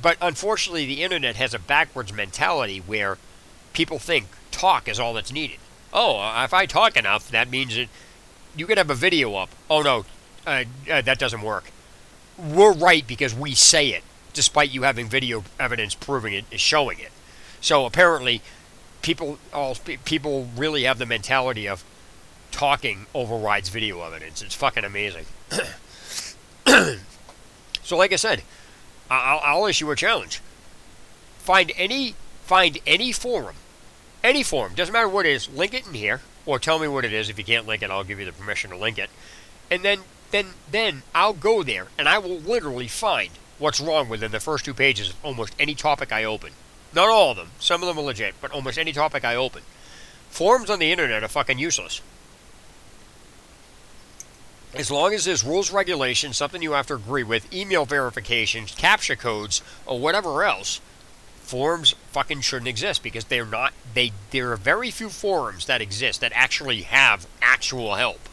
But unfortunately, the internet has a backwards mentality where people think talk is all that's needed. Oh, if I talk enough, that means that you could have a video up. Oh no, that doesn't work. We're right because we say it, despite you having video evidence proving it, is showing it. So apparently, people really have the mentality of talking overrides video evidence. It's fucking amazing. So like I said, I'll issue a challenge. Find any forum, doesn't matter what it is, link it in here. Or tell me what it is. If you can't link it, I'll give you the permission to link it. And then I'll go there, and I will literally find what's wrong within the first 2 pages of almost any topic I open. Not all of them. Some of them are legit, but almost any topic I open. Forums on the internet are fucking useless. As long as there's rules, regulations, something you have to agree with, email verifications, captcha codes, or whatever else, forums fucking shouldn't exist, because there are very few forums that exist that actually have actual help.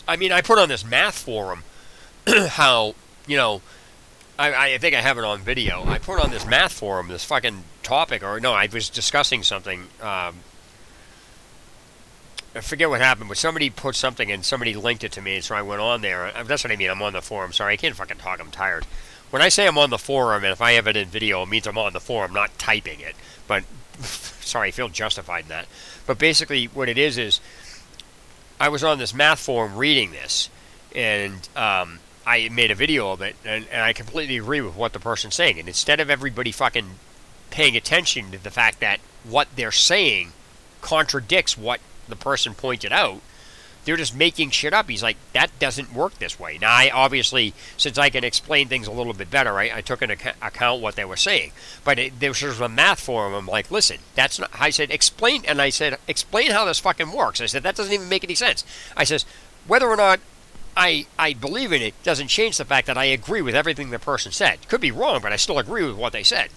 I mean, I put on this math forum how, I think I have it on video. I put on this math forum this fucking topic, or no, I was discussing something. I forget what happened, but somebody put something and somebody linked it to me, and so I went on there. That's what I mean. I'm on the forum. Sorry, I can't fucking talk. I'm tired. When I say I'm on the forum, and if I have it in video, it means I'm on the forum, not typing it. But, sorry, I feel justified in that. But basically, what it is I was on this math forum reading this, and I made a video of it, and I completely agree with what the person's saying. And instead of everybody fucking paying attention to the fact that what they're saying contradicts what the person pointed out, they're just making shit up. He's like, that doesn't work this way. Now, I obviously, since I can explain things a little bit better, I took into account what they were saying. But there was a math forum. I'm like, listen, that's not, I said, explain how this fucking works. I said, that doesn't even make any sense. I says, whether or not I believe in it doesn't change the fact that I agree with everything the person said. Could be wrong, but I still agree with what they said.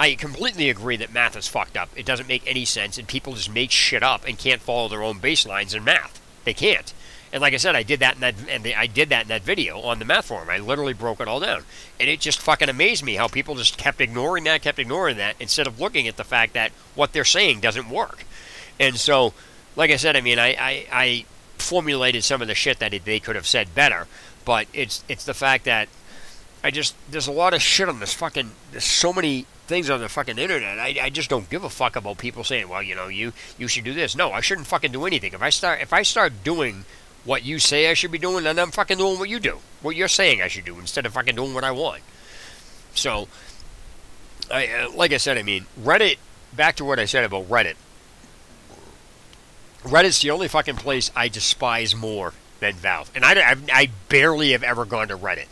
I completely agree that math is fucked up. It doesn't make any sense, and people just make shit up and can't follow their own baselines in math. They can't. And like I said, I did that in that video on the math forum. I literally broke it all down, and it just fucking amazed me how people just kept ignoring that, instead of looking at the fact that what they're saying doesn't work. And so, like I said, I mean, I formulated some of the shit that they could have said better, but it's the fact that there's a lot of shit on this fucking, there's so many things on the fucking internet. I just don't give a fuck about people saying, well, you know, you should do this. No, I shouldn't fucking do anything. If I start doing what you say I should be doing, then I'm fucking doing what you do, what you're saying I should do, instead of fucking doing what I want. So, like I said, I mean, Reddit, back to what I said about Reddit. Reddit's the only fucking place I despise more than Valve. And I barely have ever gone to Reddit.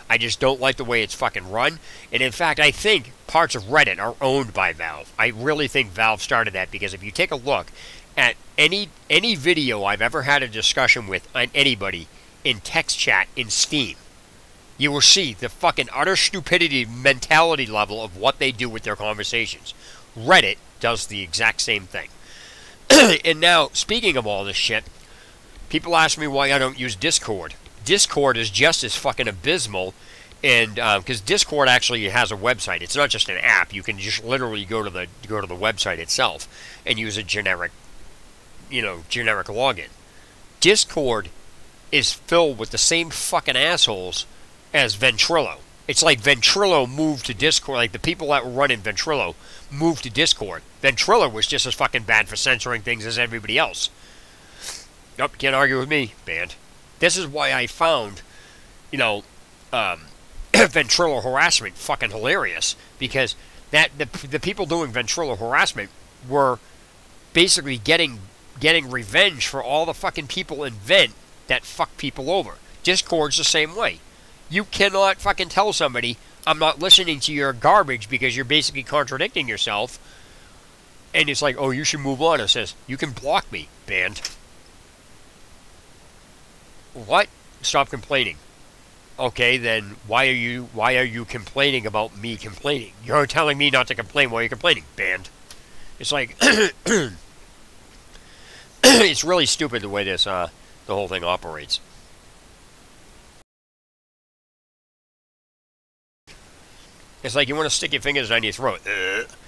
I just don't like the way it's fucking run. And in fact, I think parts of Reddit are owned by Valve. I really think Valve started that, because if you take a look at any video I've ever had a discussion with on anybody in text chat in Steam, you will see the fucking utter stupidity mentality level of what they do with their conversations. Reddit does the exact same thing. And now, speaking of all this shit, people ask me why I don't use Discord. Discord is just as fucking abysmal, and because Discord actually has a website. It's not just an app. You can just literally go to the website itself and use a generic login. Discord is filled with the same fucking assholes as Ventrilo. It's like Ventrilo moved to Discord. Like the people that were running Ventrilo moved to Discord. Ventrilo was just as fucking bad for censoring things as everybody else. Nope, can't argue with me, banned. This is why I found, Ventrilo harassment fucking hilarious, because that the people doing Ventrilo harassment were basically getting revenge for all the fucking people in Vent that fuck people over. Discord's the same way. You cannot fucking tell somebody, I'm not listening to your garbage because you're basically contradicting yourself. And it's like, oh, you should move on. It says, you can block me, banned. What? Stop complaining. Okay, then why are you complaining about me complaining? You're telling me not to complain while you're complaining, banned. It's like, it's really stupid the way this, the whole thing operates. It's like you want to stick your fingers down your throat.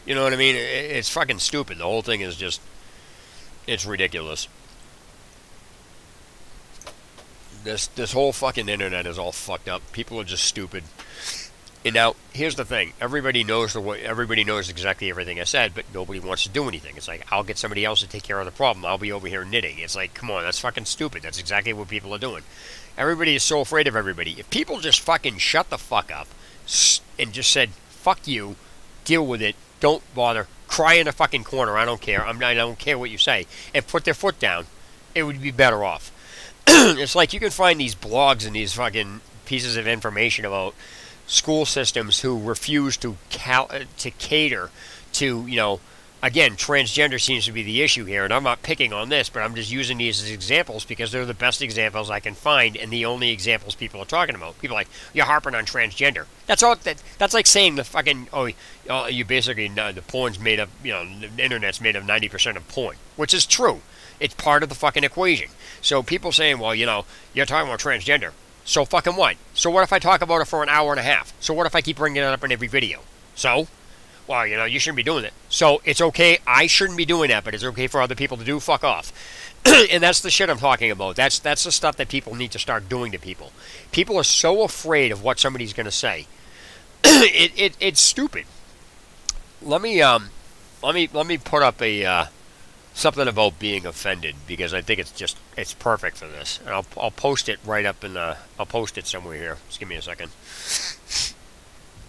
You know what I mean? It's fucking stupid. The whole thing is just, it's ridiculous. This whole fucking internet is all fucked up. People are just stupid. And now, here's the thing. Everybody knows exactly everything I said, but nobody wants to do anything. It's like, I'll get somebody else to take care of the problem. I'll be over here knitting. It's like, come on, that's fucking stupid. That's exactly what people are doing. Everybody is so afraid of everybody. If people just fucking shut the fuck up and just said, fuck you, deal with it, don't bother, cry in a fucking corner, I don't care, I don't care what you say, and put their foot down, it would be better off. It's like you can find these blogs and these fucking pieces of information about school systems who refuse to cater to, again, transgender seems to be the issue here, and I'm not picking on this, but I'm just using these as examples because they're the best examples I can find and the only examples people are talking about. People are like, you're harping on transgender. That's all. That's like saying the fucking, you basically, the porn's made of, the internet's made of 90% of porn, which is true. It's part of the fucking equation. So people saying, well, you're talking about transgender. So fucking what? So what if I talk about it for an hour and a half? So what if I keep bringing it up in every video? So? Well, you shouldn't be doing it. So it's okay, I shouldn't be doing that, but it's okay for other people to do, fuck off. And that's the shit I'm talking about. That's the stuff that people need to start doing to people. People are so afraid of what somebody's going to say. It's stupid. Let me put up a something about being offended, because I think it's perfect for this. And I'll post it right up in I'll post it somewhere here. Just give me a second.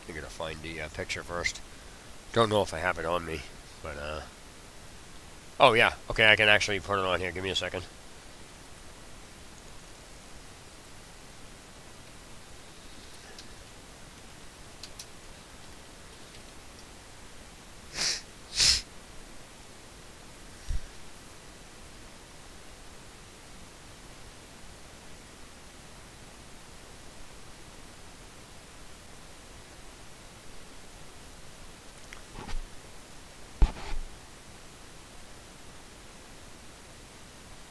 I'm going to find the picture first. Don't know if I have it on me, but oh yeah, okay, I can actually put it on here. Give me a second.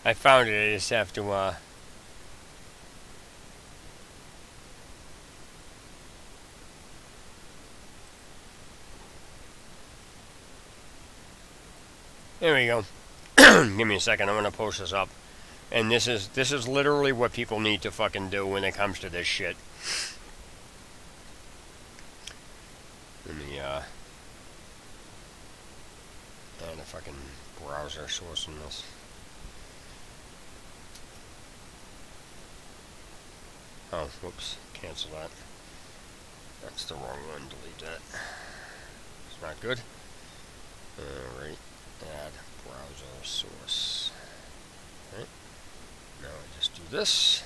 I found it. I just have to, there we go. Give me a second. I'm gonna post this up. And this is literally what people need to fucking do when it comes to this shit. Let me add a fucking browser source in this. Oh, whoops. Cancel that. That's the wrong one. Delete that. It's not good. Alright. Add browser source. Right. Now I just do this.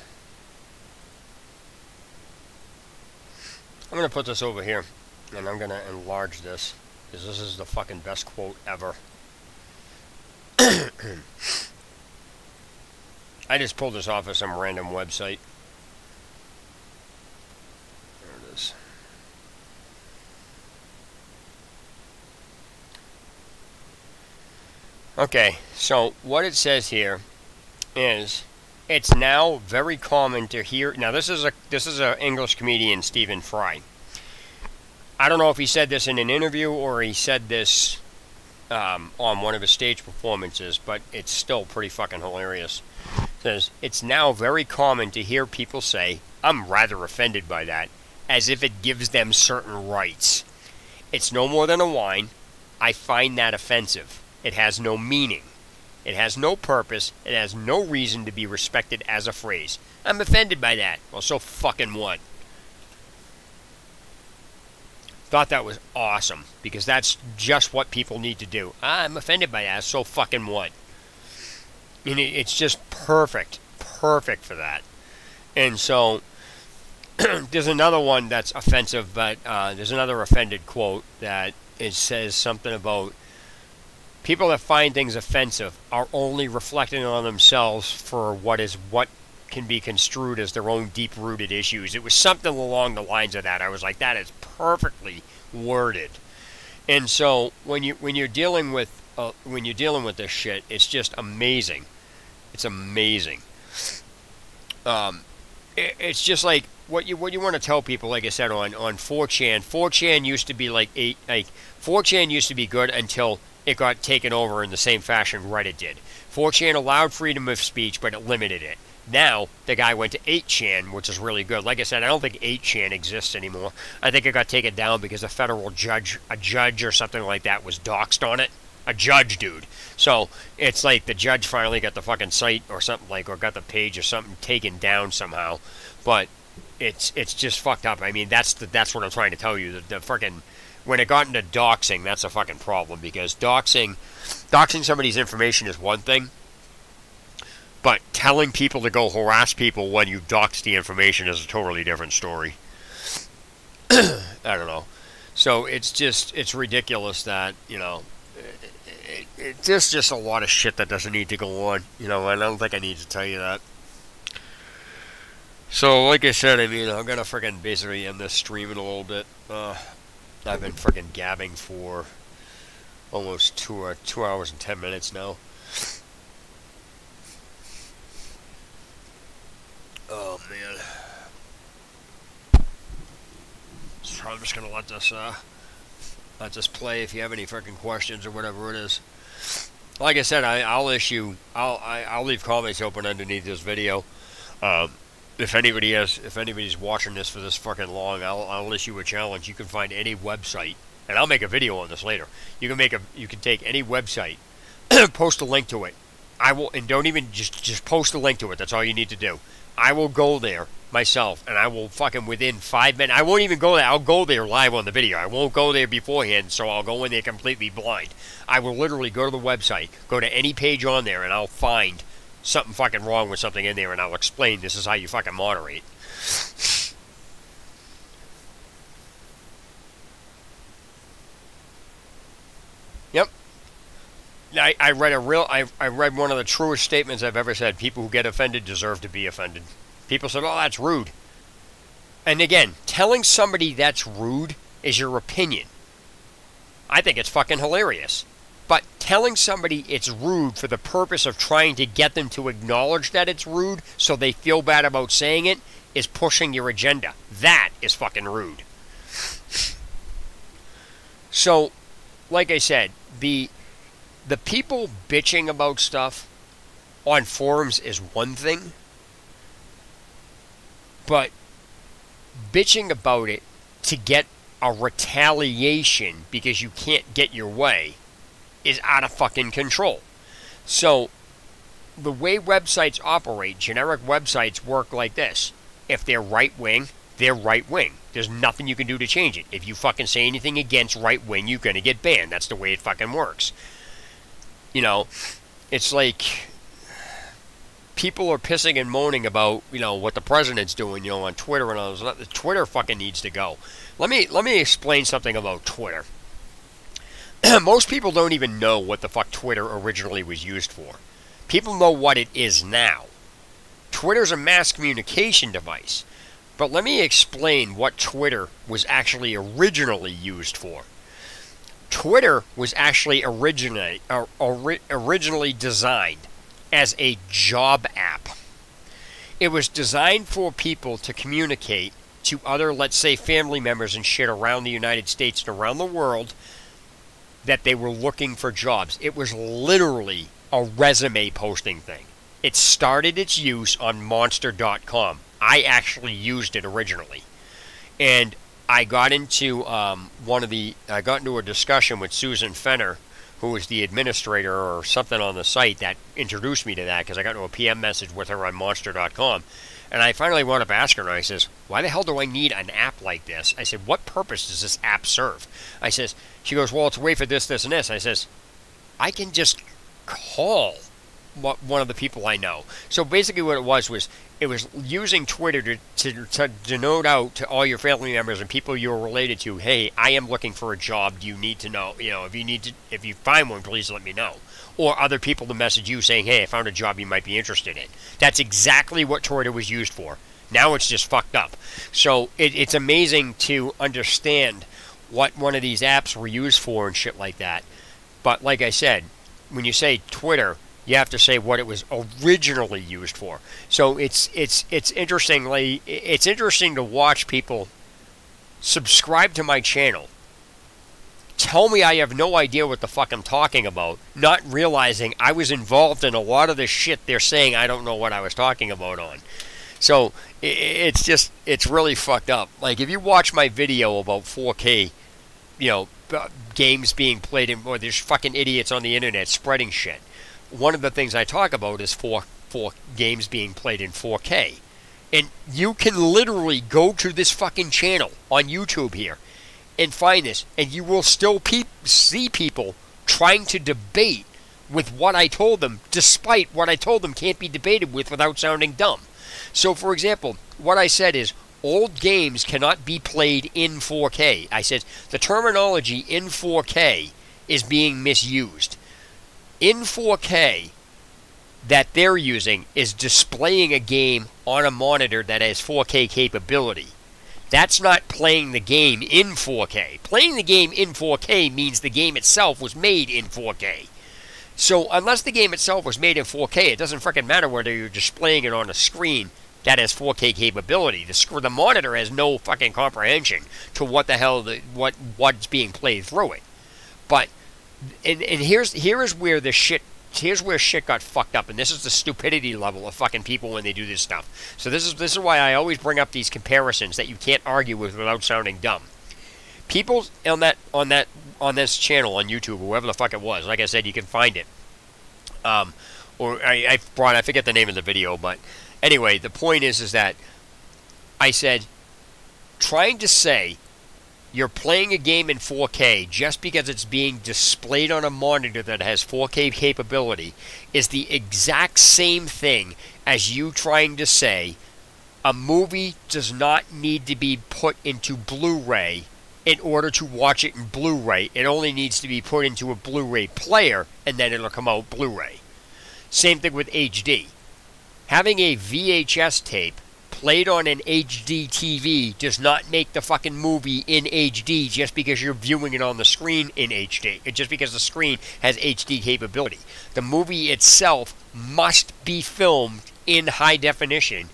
I'm going to put this over here. And I'm going to enlarge this. Because this is the fucking best quote ever. I just pulled this off of some random website. There it is. Okay, so what it says here is it's now very common to hear. Now this is a English comedian, Stephen Fry. I don't know if he said this in an interview or he said this on one of his stage performances, but it's still pretty fucking hilarious. It says, it's now very common to hear people say, I'm rather offended by that, as if it gives them certain rights. It's no more than a whine. I find that offensive. It has no meaning. It has no purpose. It has no reason to be respected as a phrase. I'm offended by that. Well, so fucking what? Thought that was awesome, because that's just what people need to do. I'm offended by that, so fucking what? And it's just perfect for that. And so, there's another one that's offensive, but there's another offended quote that it says something about people that find things offensive are only reflecting on themselves for what can be construed as their own deep-rooted issues. It was something along the lines of that. I was like, that is perfectly worded. And so when you're dealing with this shit, it's just amazing. It's amazing. It's just like what you want to tell people. Like I said on 4chan. 4chan used to be 4chan used to be good until it got taken over in the same fashion Reddit did. 4chan allowed freedom of speech, but it limited it. Now, the guy went to 8chan, which is really good. Like I said, I don't think 8chan exists anymore. I think it got taken down because a judge or something like that was doxxed on it. A judge, dude. So, it's like the judge finally got the fucking site or something or got the page or something taken down somehow. But it's just fucked up. I mean, that's what I'm trying to tell you. The fucking, when it got into doxing, that's a fucking problem, because doxing somebody's information is one thing. But telling people to go harass people when you dox the information is a totally different story. I don't know. So it's ridiculous that, there's just a lot of shit that doesn't need to go on. And I don't think I need to tell you that. So, like I said, I mean, I'm going to freaking basically end this stream in a little bit. I've been freaking gabbing for almost 2 hours and 10 minutes now. Oh, man. So I'm just going to let this play if you have any freaking questions or whatever it is. Like I said, I'll leave comments open underneath this video. If anybody's watching this for this fucking long, I'll issue a challenge. You can find any website, and I'll make a video on this later. You can take any website, post a link to it. And don't even just post a link to it. That's all you need to do. I will go there myself, and I will fucking within 5 minutes. I won't even go there. I'll go there live on the video. I won't go there beforehand, so I'll go in there completely blind. I will literally go to the website, go to any page on there, and I'll find something fucking wrong with something in there, and I'll explain this is how you fucking moderate. Yep. I read one of the truest statements I've ever said. People who get offended deserve to be offended. People said, oh, that's rude. And again, telling somebody that's rude is your opinion. I think it's fucking hilarious. But telling somebody it's rude for the purpose of trying to get them to acknowledge that it's rude so they feel bad about saying it is pushing your agenda. That is fucking rude. So, like I said, the people bitching about stuff on forums is one thing, but bitching about it to get a retaliation because you can't get your way is out of fucking control. So, the way websites operate, generic websites work like this. If they're right-wing, they're right-wing. There's nothing you can do to change it. If you fucking say anything against right-wing, you're going to get banned. That's the way it fucking works. You know, it's like people are pissing and moaning about, you know, what the president's doing, you know, on Twitter and all those. Twitter fucking needs to go. Let me explain something about Twitter. Most people don't even know what the fuck Twitter originally was used for. People know what it is now. Twitter's a mass communication device. But let me explain what Twitter was actually originally used for. Twitter was actually originally designed as a job app. It was designed for people to communicate to other, let's say, family members and shit around the United States and around the world that they were looking for jobs. It was literally a resume posting thing. It started its use on monster.com. I actually used it originally. And I got into a discussion with Susan Fenner, who was the administrator or something on the site that introduced me to that, because I got into a PM message with her on monster.com. And I finally wound up asking her, I says, why the hell do I need an app like this? I said, what purpose does this app serve? She goes, well, it's a way for this, this, and this. I says, I can just call one of the people I know. So basically what it was using Twitter to denote out to all your family members and people you're related to, hey, I am looking for a job. Do you need to know? You know, if you find one, please let me know. Or other people to message you saying, hey, I found a job you might be interested in. That's exactly what Twitter was used for. Now it's just fucked up. So it's amazing to understand what one of these apps were used for and shit like that. But like I said, when you say Twitter, you have to say what it was originally used for. So it's interesting to watch people subscribe to my channel, tell me I have no idea what the fuck I'm talking about, not realizing I was involved in a lot of the shit they're saying I don't know what I was talking about on. So it's really fucked up. Like, if you watch my video about 4K, you know, games being played in, or there's fucking idiots on the internet spreading shit. One of the things I talk about is for games being played in 4K. And you can literally go to this fucking channel on YouTube here and find this, and you will still see people trying to debate with what I told them, despite what I told them can't be debated with without sounding dumb. So, for example, what I said is, old games cannot be played in 4K. I said, the terminology in 4K is being misused. In 4K, that they're using is displaying a game on a monitor that has 4K capability. That's not playing the game in 4K. Playing the game in 4K means the game itself was made in 4K. So unless the game itself was made in 4K, it doesn't freaking matter whether you're displaying it on a screen that has 4K capability. The monitor has no fucking comprehension to what the hell what's being played through it. But here is where shit got fucked up, and this is the stupidity level of fucking people when they do this stuff. So this is why I always bring up these comparisons that you can't argue with without sounding dumb. People on this channel on YouTube, whoever the fuck it was, like I said, you can find it. Or I forget the name of the video, but anyway, the point is that I said, trying to say you're playing a game in 4K just because it's being displayed on a monitor that has 4K capability is the exact same thing as you trying to say a movie does not need to be put into Blu-ray in order to watch it in Blu-ray. It only needs to be put into a Blu-ray player, and then it'll come out Blu-ray. Same thing with HD. Having a VHS tape played on an HD TV does not make the fucking movie in HD just because you're viewing it on the screen in HD. Just because the screen has HD capability. The movie itself must be filmed in high definition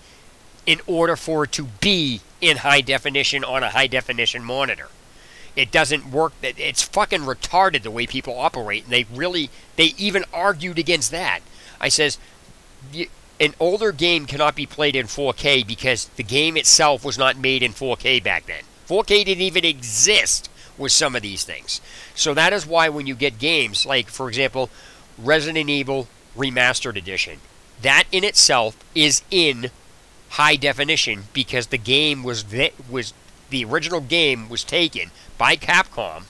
in order for it to be in high definition on a high definition monitor. It doesn't work. It's fucking retarded the way people operate, and they even argued against that. I says, an older game cannot be played in 4K because the game itself was not made in 4K back then. 4K didn't even exist with some of these things. So that is why when you get games like, for example, Resident Evil Remastered Edition, that in itself is in high definition because the game the original game was taken by Capcom,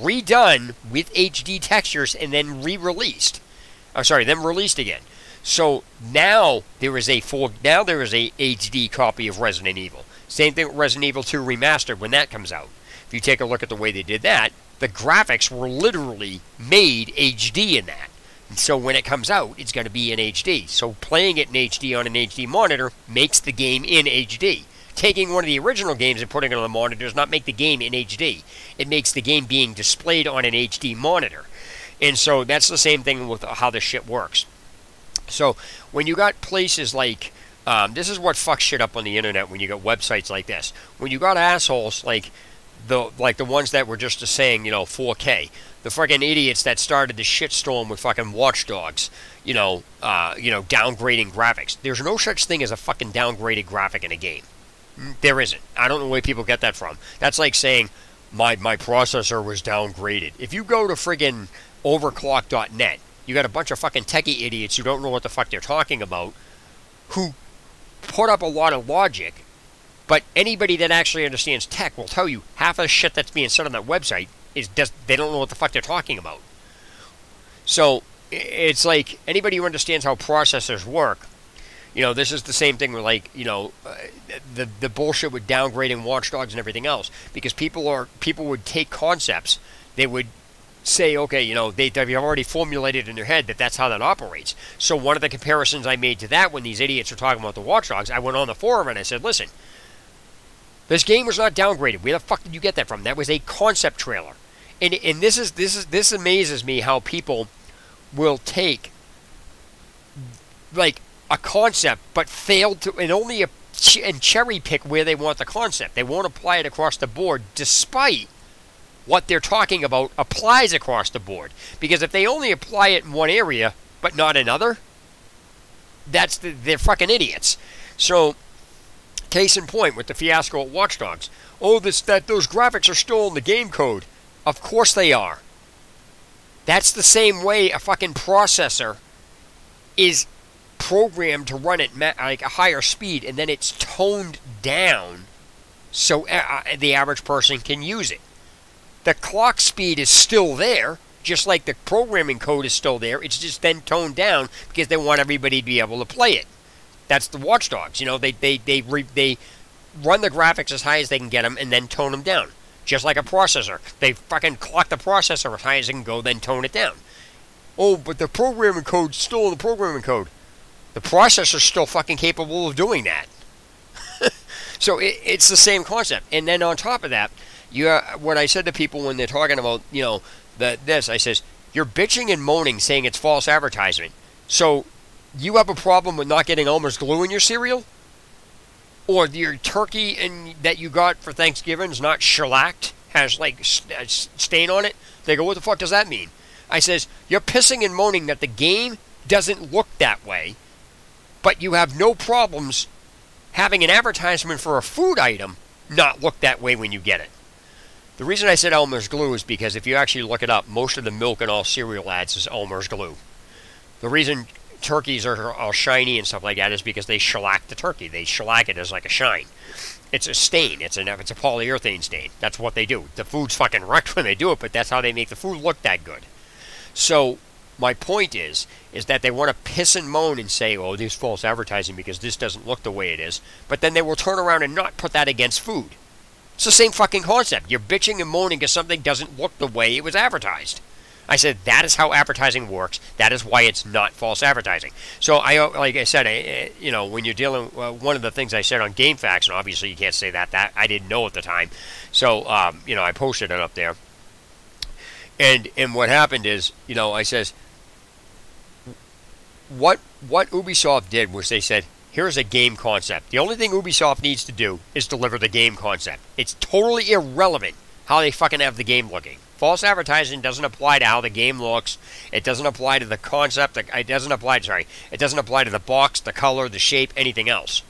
redone with HD textures, and then re-released. Then released again. So now there is a HD copy of Resident Evil. Same thing with Resident Evil 2 Remastered when that comes out. If you take a look at the way they did that, the graphics were literally made HD in that. And so when it comes out, it's going to be in HD. So playing it in HD on an HD monitor makes the game in HD. Taking one of the original games and putting it on the monitor does not make the game in HD. It makes the game being displayed on an HD monitor. And so that's the same thing with how this shit works. So when you got places like, this is what fucks shit up on the internet when you got websites like this. When you got assholes like the ones that were just saying, 4K. The fucking idiots that started the shitstorm with fucking Watch Dogs, downgrading graphics. There's no such thing as a fucking downgraded graphic in a game. There isn't. I don't know where people get that from. That's like saying, my processor was downgraded. If you go to friggin' overclock.net, you got a bunch of fucking techie idiots who don't know what the fuck they're talking about, who put up a lot of logic, but anybody that actually understands tech will tell you half of the shit that's being said on that website is just, they don't know what the fuck they're talking about. So, it's like, anybody who understands how processors work, this is the same thing with, like, the bullshit with downgrading Watch Dogs and everything else, because people would take concepts, they would say, okay, they've already formulated in their head that that's how that operates. So one of the comparisons I made to that when these idiots were talking about the Watch Dogs, I went on the forum and I said, listen, this game was not downgraded. Where the fuck did you get that from? That was a concept trailer. And this amazes me how people will take like a concept but fail to and cherry pick where they want the concept. They won't apply it across the board despite what they're talking about applies across the board. Because if they only apply it in one area but not another, they're fucking idiots. So, case in point with the fiasco at Watch Dogs. Oh, those graphics are still in the game code. Of course they are. That's the same way a fucking processor is programmed to run at like a higher speed, and then it's toned down so the average person can use it. The clock speed is still there, just like the programming code is still there. It's just then toned down because they want everybody to be able to play it. That's the Watch Dogs. They run the graphics as high as they can get them and then tone them down. Just like a processor. They fucking clock the processor as high as it can go, then tone it down. Oh, but the programming code's still in the programming code. The processor's still fucking capable of doing that. So it's the same concept. And then on top of that, what I said to people when they're talking about, I says, you're bitching and moaning saying it's false advertisement. So you have a problem with not getting Elmer's glue in your cereal? Or your turkey that you got for Thanksgiving is not shellacked, has like a stain on it? They go, what the fuck does that mean? I says, you're pissing and moaning that the game doesn't look that way, but you have no problems having an advertisement for a food item not look that way when you get it. The reason I said Elmer's glue is because if you actually look it up, most of the milk in all cereal ads is Elmer's glue. The reason turkeys are all shiny and stuff like that is because they shellac the turkey. They shellac it as like a shine. It's a stain. It's a polyurethane stain. That's what they do. The food's fucking wrecked when they do it, but that's how they make the food look that good. So my point is that they want to piss and moan and say, oh, this is false advertising because this doesn't look the way it is. But then they will turn around and not put that against food. It's the same fucking concept. You're bitching and moaning because something doesn't look the way it was advertised. I said, that is how advertising works. That is why it's not false advertising. So, like I said, you know, when you're dealing, one of the things I said on GameFaqs, and obviously you can't say that I didn't know at the time. So, you know, I posted it up there. And what happened is, you know, I says, what Ubisoft did was they said, here's a game concept. The only thing Ubisoft needs to do is deliver the game concept. It's totally irrelevant how they fucking have the game looking. False advertising doesn't apply to how the game looks. It doesn't apply to the concept. It doesn't apply to the box, the color, the shape, anything else.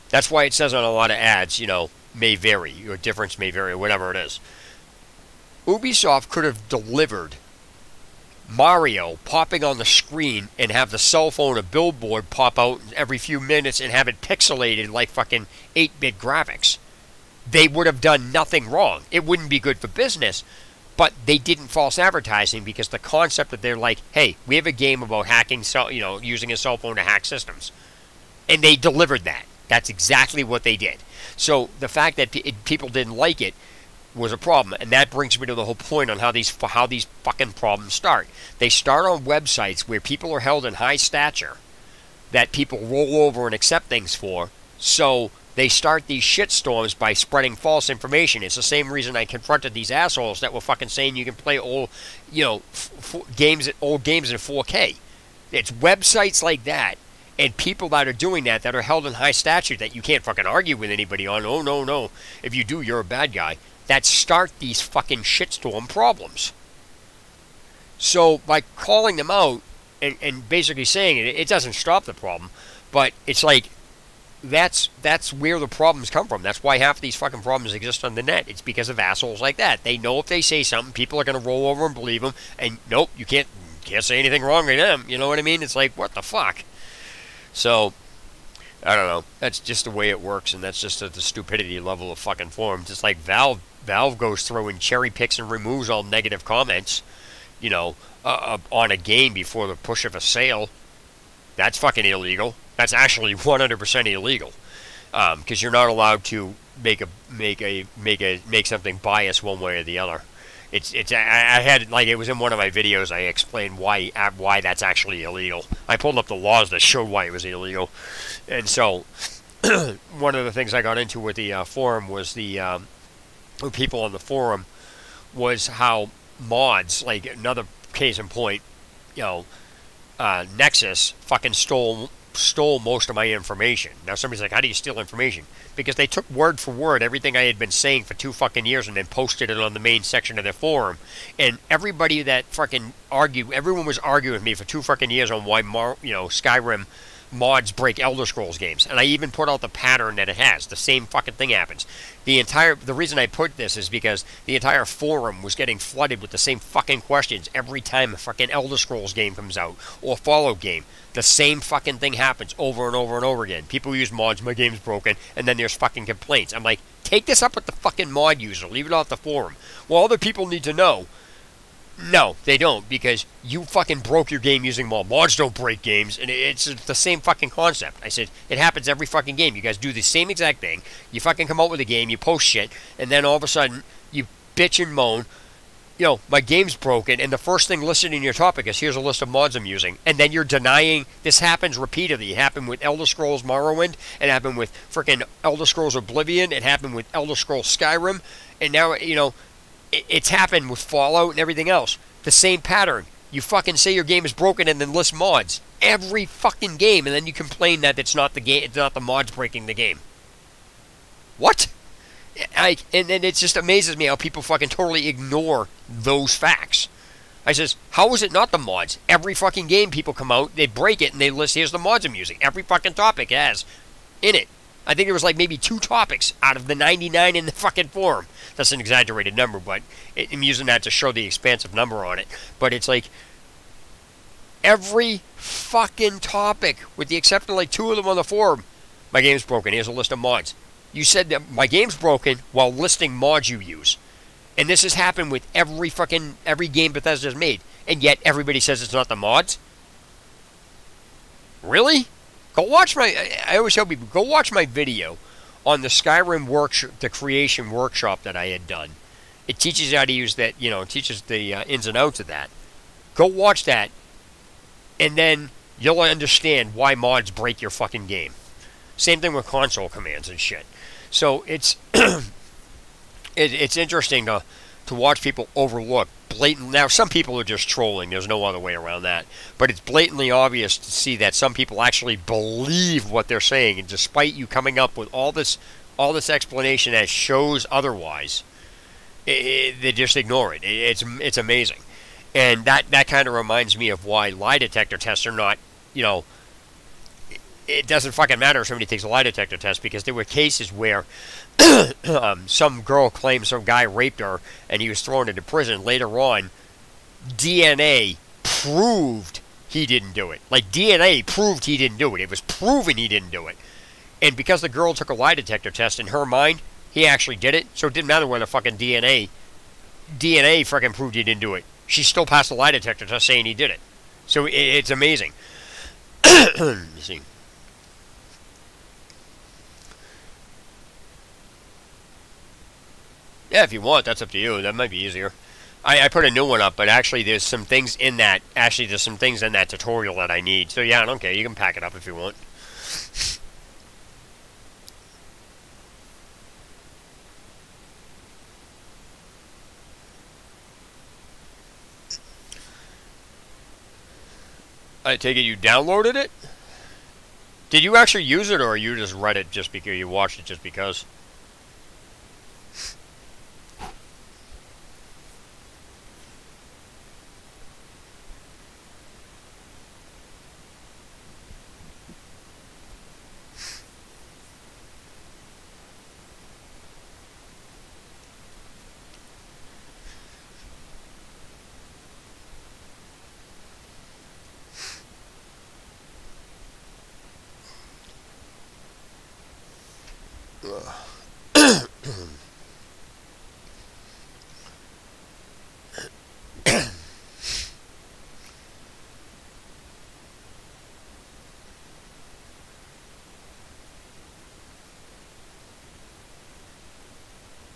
That's why it says on a lot of ads, you know, may vary, your difference may vary, whatever it is. Ubisoft could have delivered Mario popping on the screen and have the cell phone or billboard pop out every few minutes and have it pixelated like fucking 8-bit graphics. They would have done nothing wrong. It wouldn't be good for business, but they didn't false advertising because the concept that they're like, hey, we have a game about hacking, you know, using a cell phone to hack systems. And they delivered that. That's exactly what they did. So the fact that people didn't like it was a problem, and that brings me to the whole point on how these fucking problems start. They start on websites where people are held in high stature that people roll over and accept things for, so they start these shitstorms by spreading false information. It's the same reason I confronted these assholes that were fucking saying you can play old, you know, old games in 4K. It's websites like that and people that are doing that are held in high stature that you can't fucking argue with anybody on. Oh, no. If you do, you're a bad guy. That start these fucking shitstorm problems. So by calling them out and basically saying it doesn't stop the problem, but it's like, that's where the problems come from. That's why half of these fucking problems exist on the net. It's because of assholes like that. They know if they say something, people are going to roll over and believe them. And nope, you can't say anything wrong with them. You know what I mean? It's like, what the fuck? So, I don't know. That's just the way it works, and that's just at the stupidity level of fucking forums. Just like Valve goes through and cherry picks and removes all negative comments, you know, on a game before the push of a sale. That's fucking illegal. That's actually 100% illegal, because you're not allowed to make something biased one way or the other. I had, like, it was in one of my videos. I explained why that's actually illegal. I pulled up the laws that showed why it was illegal, and so one of the things I got into with the forum was with people on the forum was how mods, like another case in point, you know, Nexus fucking stole most of my information. Now somebody's like, how do you steal information? Because they took word for word everything I had been saying for 2 fucking years and then posted it on the main section of their forum. And everybody that fucking everyone was arguing with me for 2 fucking years on why, you know, Skyrim mods break Elder Scrolls games. And I even put out the pattern that it has. The same fucking thing happens. The reason I put this is because the entire forum was getting flooded with the same fucking questions every time a fucking Elder Scrolls game comes out, or Fallout game. The same fucking thing happens over and over and over again. People use mods, my game's broken, and then there's fucking complaints. I'm like, take this up with the fucking mod user, leave it off the forum. Well, other people need to know. No, they don't, because you fucking broke your game using mod. Mods don't break games, and it's the same fucking concept. I said, it happens every fucking game. You guys do the same exact thing. You fucking come out with a game, you post shit, and then all of a sudden, you bitch and moan, you know, my game's broken, and the first thing listed in your topic is, here's a list of mods I'm using, and then you're denying. This happens repeatedly. It happened with Elder Scrolls Morrowind, it happened with freaking Elder Scrolls Oblivion, it happened with Elder Scrolls Skyrim, and now, you know, it's happened with Fallout and everything else. The same pattern. You fucking say your game is broken and then list mods. Every fucking game, and then you complain that it's not the mods breaking the game. What? And it just amazes me how people fucking totally ignore those facts. I says, how is it not the mods? Every fucking game people come out, they break it, and they list, here's the mods I'm using. Every fucking topic has in it. I think there was like maybe 2 topics out of the 99 in the fucking forum. That's an exaggerated number, but I'm using that to show the expansive number on it. But it's like, every fucking topic, with the exception of like 2 of them on the forum, my game's broken, here's a list of mods. You said that my game's broken while listing mods you use. And this has happened with every game Bethesda's made. And yet everybody says it's not the mods? Really? Go watch I always tell people, go watch my video on the Skyrim workshop, the creation workshop that I had done. It teaches you how to use that, you know, it teaches the ins and outs of that. Go watch that, and then you'll understand why mods break your fucking game. Same thing with console commands and shit. So it's it's interesting to watch people overlook blatant. Now some people are just trolling. There's no other way around that. But it's blatantly obvious to see that some people actually believe what they're saying, and despite you coming up with all this explanation that shows otherwise, they just ignore it. It's amazing, and that kind of reminds me of why lie detector tests are not, you know. It doesn't fucking matter if somebody takes a lie detector test, because there were cases where some girl claimed some guy raped her and he was thrown into prison. Later on, DNA proved he didn't do it. Like, DNA proved he didn't do it. It was proven he didn't do it. And because the girl took a lie detector test, in her mind, he actually did it. So it didn't matter whether fucking DNA fucking proved he didn't do it. She still passed the lie detector test saying he did it. So it's amazing. You see. Yeah, if you want, that's up to you. That might be easier. I put a new one up, but actually there's some things in that. Actually, there's some things in that tutorial that I need. So yeah, I don't care. You can pack it up if you want. I take it you downloaded it? Did you actually use it, or you just read it just because you watched it just because?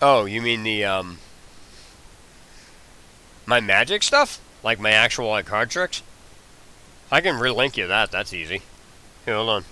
Oh, you mean the my magic stuff? Like my actual like card tricks? I can relink you that. That's easy. Here, hold on.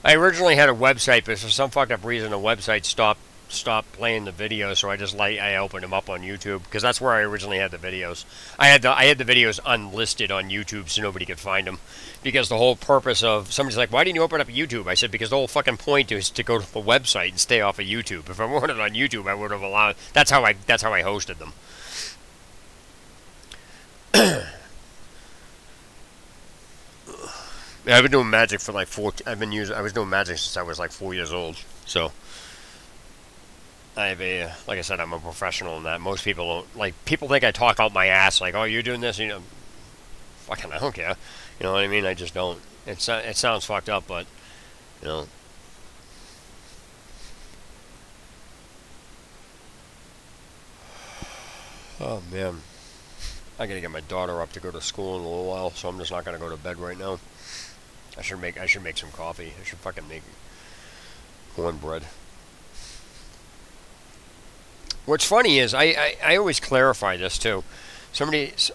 I originally had a website, but for some fucked up reason, the website stopped playing the videos. So I opened them up on YouTube, because that's where I originally had the videos. I had the videos unlisted on YouTube so nobody could find them, because the whole purpose of somebody's like, why didn't you open up YouTube? I said, because the whole fucking point is to go to the website and stay off of YouTube. If I wanted on YouTube, I would have allowed. That's how I hosted them. Yeah, I've been doing magic for like I was doing magic since I was like 4 years old. So I have like I said, I'm a professional in that. Most people don't, like, people think I talk out my ass, like, oh, you're doing this, you know, fucking, I don't care. You know what I mean? I just don't. It sounds fucked up, but, you know. Oh, man. I gotta get my daughter up to go to school in a little while, so I'm just not gonna go to bed right now. I should make some coffee. I should fucking make cornbread. What's funny is I always clarify this too.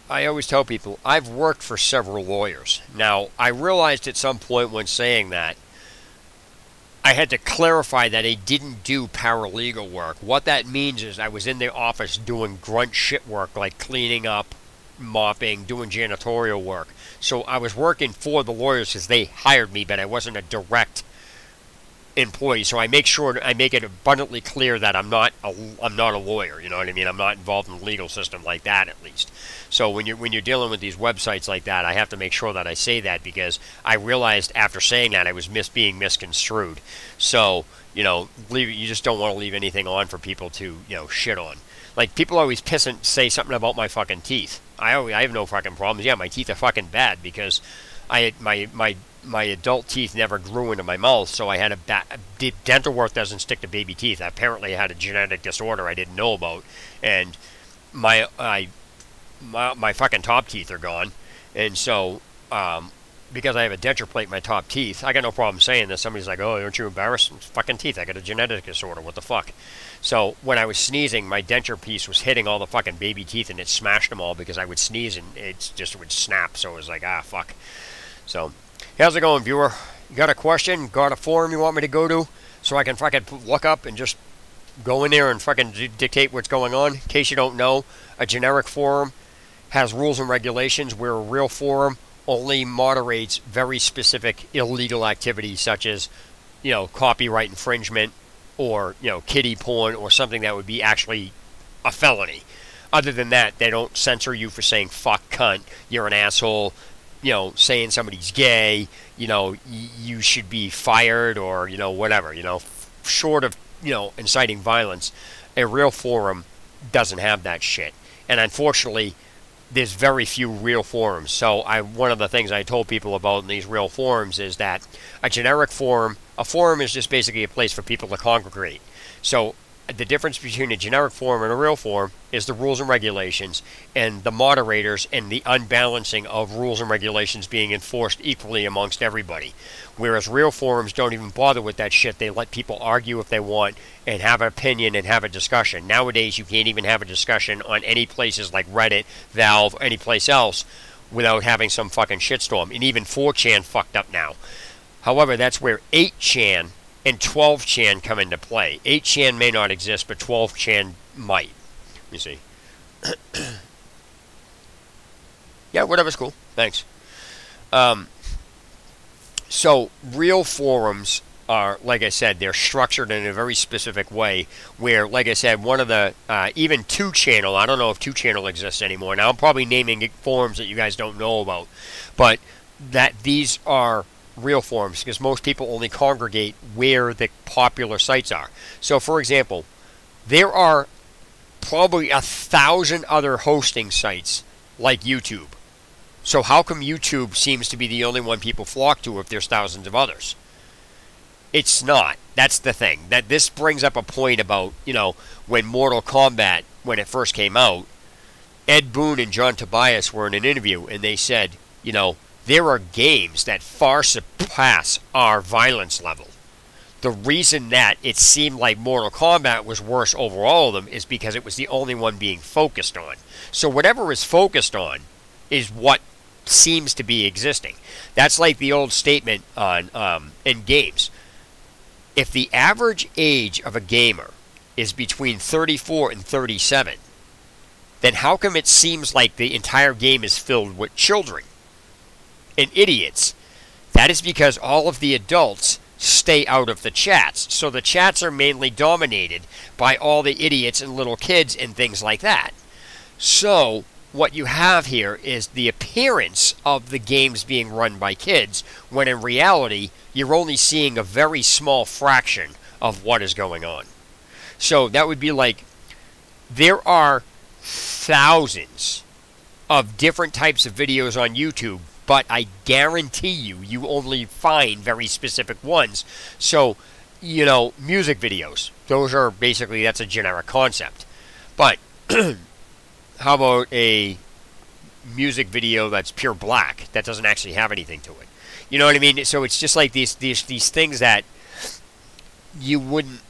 I always tell people I've worked for several lawyers. Now, I realized at some point when saying that I had to clarify that I didn't do paralegal work. What that means is I was in the office doing grunt shit work, like cleaning up, mopping, doing janitorial work. So I was working for the lawyers because they hired me, but I wasn't a direct employee. So I make it abundantly clear that I'm not a lawyer. You know what I mean? I'm not involved in the legal system like that, at least. So when you're dealing with these websites like that, I have to make sure that I say that, because I realized after saying that I was being misconstrued. So, you know, you just don't want to leave anything on for people to, you know, shit on. Like, people always piss and say something about my fucking teeth. I have no fucking problems. Yeah, my teeth are fucking bad because I had my my adult teeth never grew into my mouth, so I had dental work doesn't stick to baby teeth. Apparently, I had a genetic disorder I didn't know about, and my fucking top teeth are gone, and so because I have a denture plate in my top teeth, I got no problem saying this. Somebody's like, "Oh, aren't you embarrassed? It's fucking teeth. I got a genetic disorder. What the fuck?" So when I was sneezing, my denture piece was hitting all the fucking baby teeth, and it smashed them all because I would sneeze and it just would snap. So it was like, ah, fuck. So, how's it going, viewer? You got a question? Got a forum you want me to go to so I can fucking look up and just go in there and fucking dictate what's going on? In case you don't know, a generic forum has rules and regulations, where a real forum only moderates very specific illegal activities, such as, copyright infringement, or, kiddie porn, or something that would be actually a felony. Other than that, they don't censor you for saying fuck, cunt, you're an asshole, saying somebody's gay, you should be fired, or, whatever, short of, inciting violence. A real forum doesn't have that shit. And unfortunately, there's very few real forums. So one of the things I told people about in these real forums is that a generic forum, a forum is just basically a place for people to congregate. So the difference between a generic forum and a real forum is the rules and regulations, and the moderators, and the unbalancing of rules and regulations being enforced equally amongst everybody. Whereas real forums don't even bother with that shit. They let people argue if they want and have an opinion and have a discussion. Nowadays, you can't even have a discussion on any places like Reddit, Valve, or any place else without having some fucking shitstorm. And even 4chan fucked up now. However, that's where 8chan and 12chan come into play. 8chan may not exist, but 12chan might. Let me see. Yeah, whatever's cool. Thanks. So, real forums are, like I said, they're structured in a very specific way, where, like I said, one of the, even 2channel, I don't know if 2channel exists anymore. Now, I'm probably naming forums that you guys don't know about, but that these are real forums, because most people only congregate where the popular sites are. So, for example, there are probably 1,000 other hosting sites like YouTube. So how come YouTube seems to be the only one people flock to if there's thousands of others? It's not. That's the thing. That this brings up a point about, when Mortal Kombat, when it first came out, Ed Boon and John Tobias were in an interview, and they said, there are games that far surpass our violence level. The reason that it seemed like Mortal Kombat was worse over all of them is because it was the only one being focused on. So whatever is focused on is what seems to be existing. That's like the old statement on in games. If the average age of a gamer is between 34 and 37, then how come it seems like the entire game is filled with children and idiots? That is because all of the adults stay out of the chats. So the chats are mainly dominated by all the idiots and little kids and things like that. So what you have here is the appearance of the games being run by kids, when in reality, you're only seeing a very small fraction of what is going on. So that would be like, there are thousands of different types of videos on YouTube, but I guarantee you only find very specific ones. So, music videos, those are basically, that's a generic concept. But how about a music video that's pure black, that doesn't actually have anything to it? You know what I mean? So it's just like these things that you wouldn't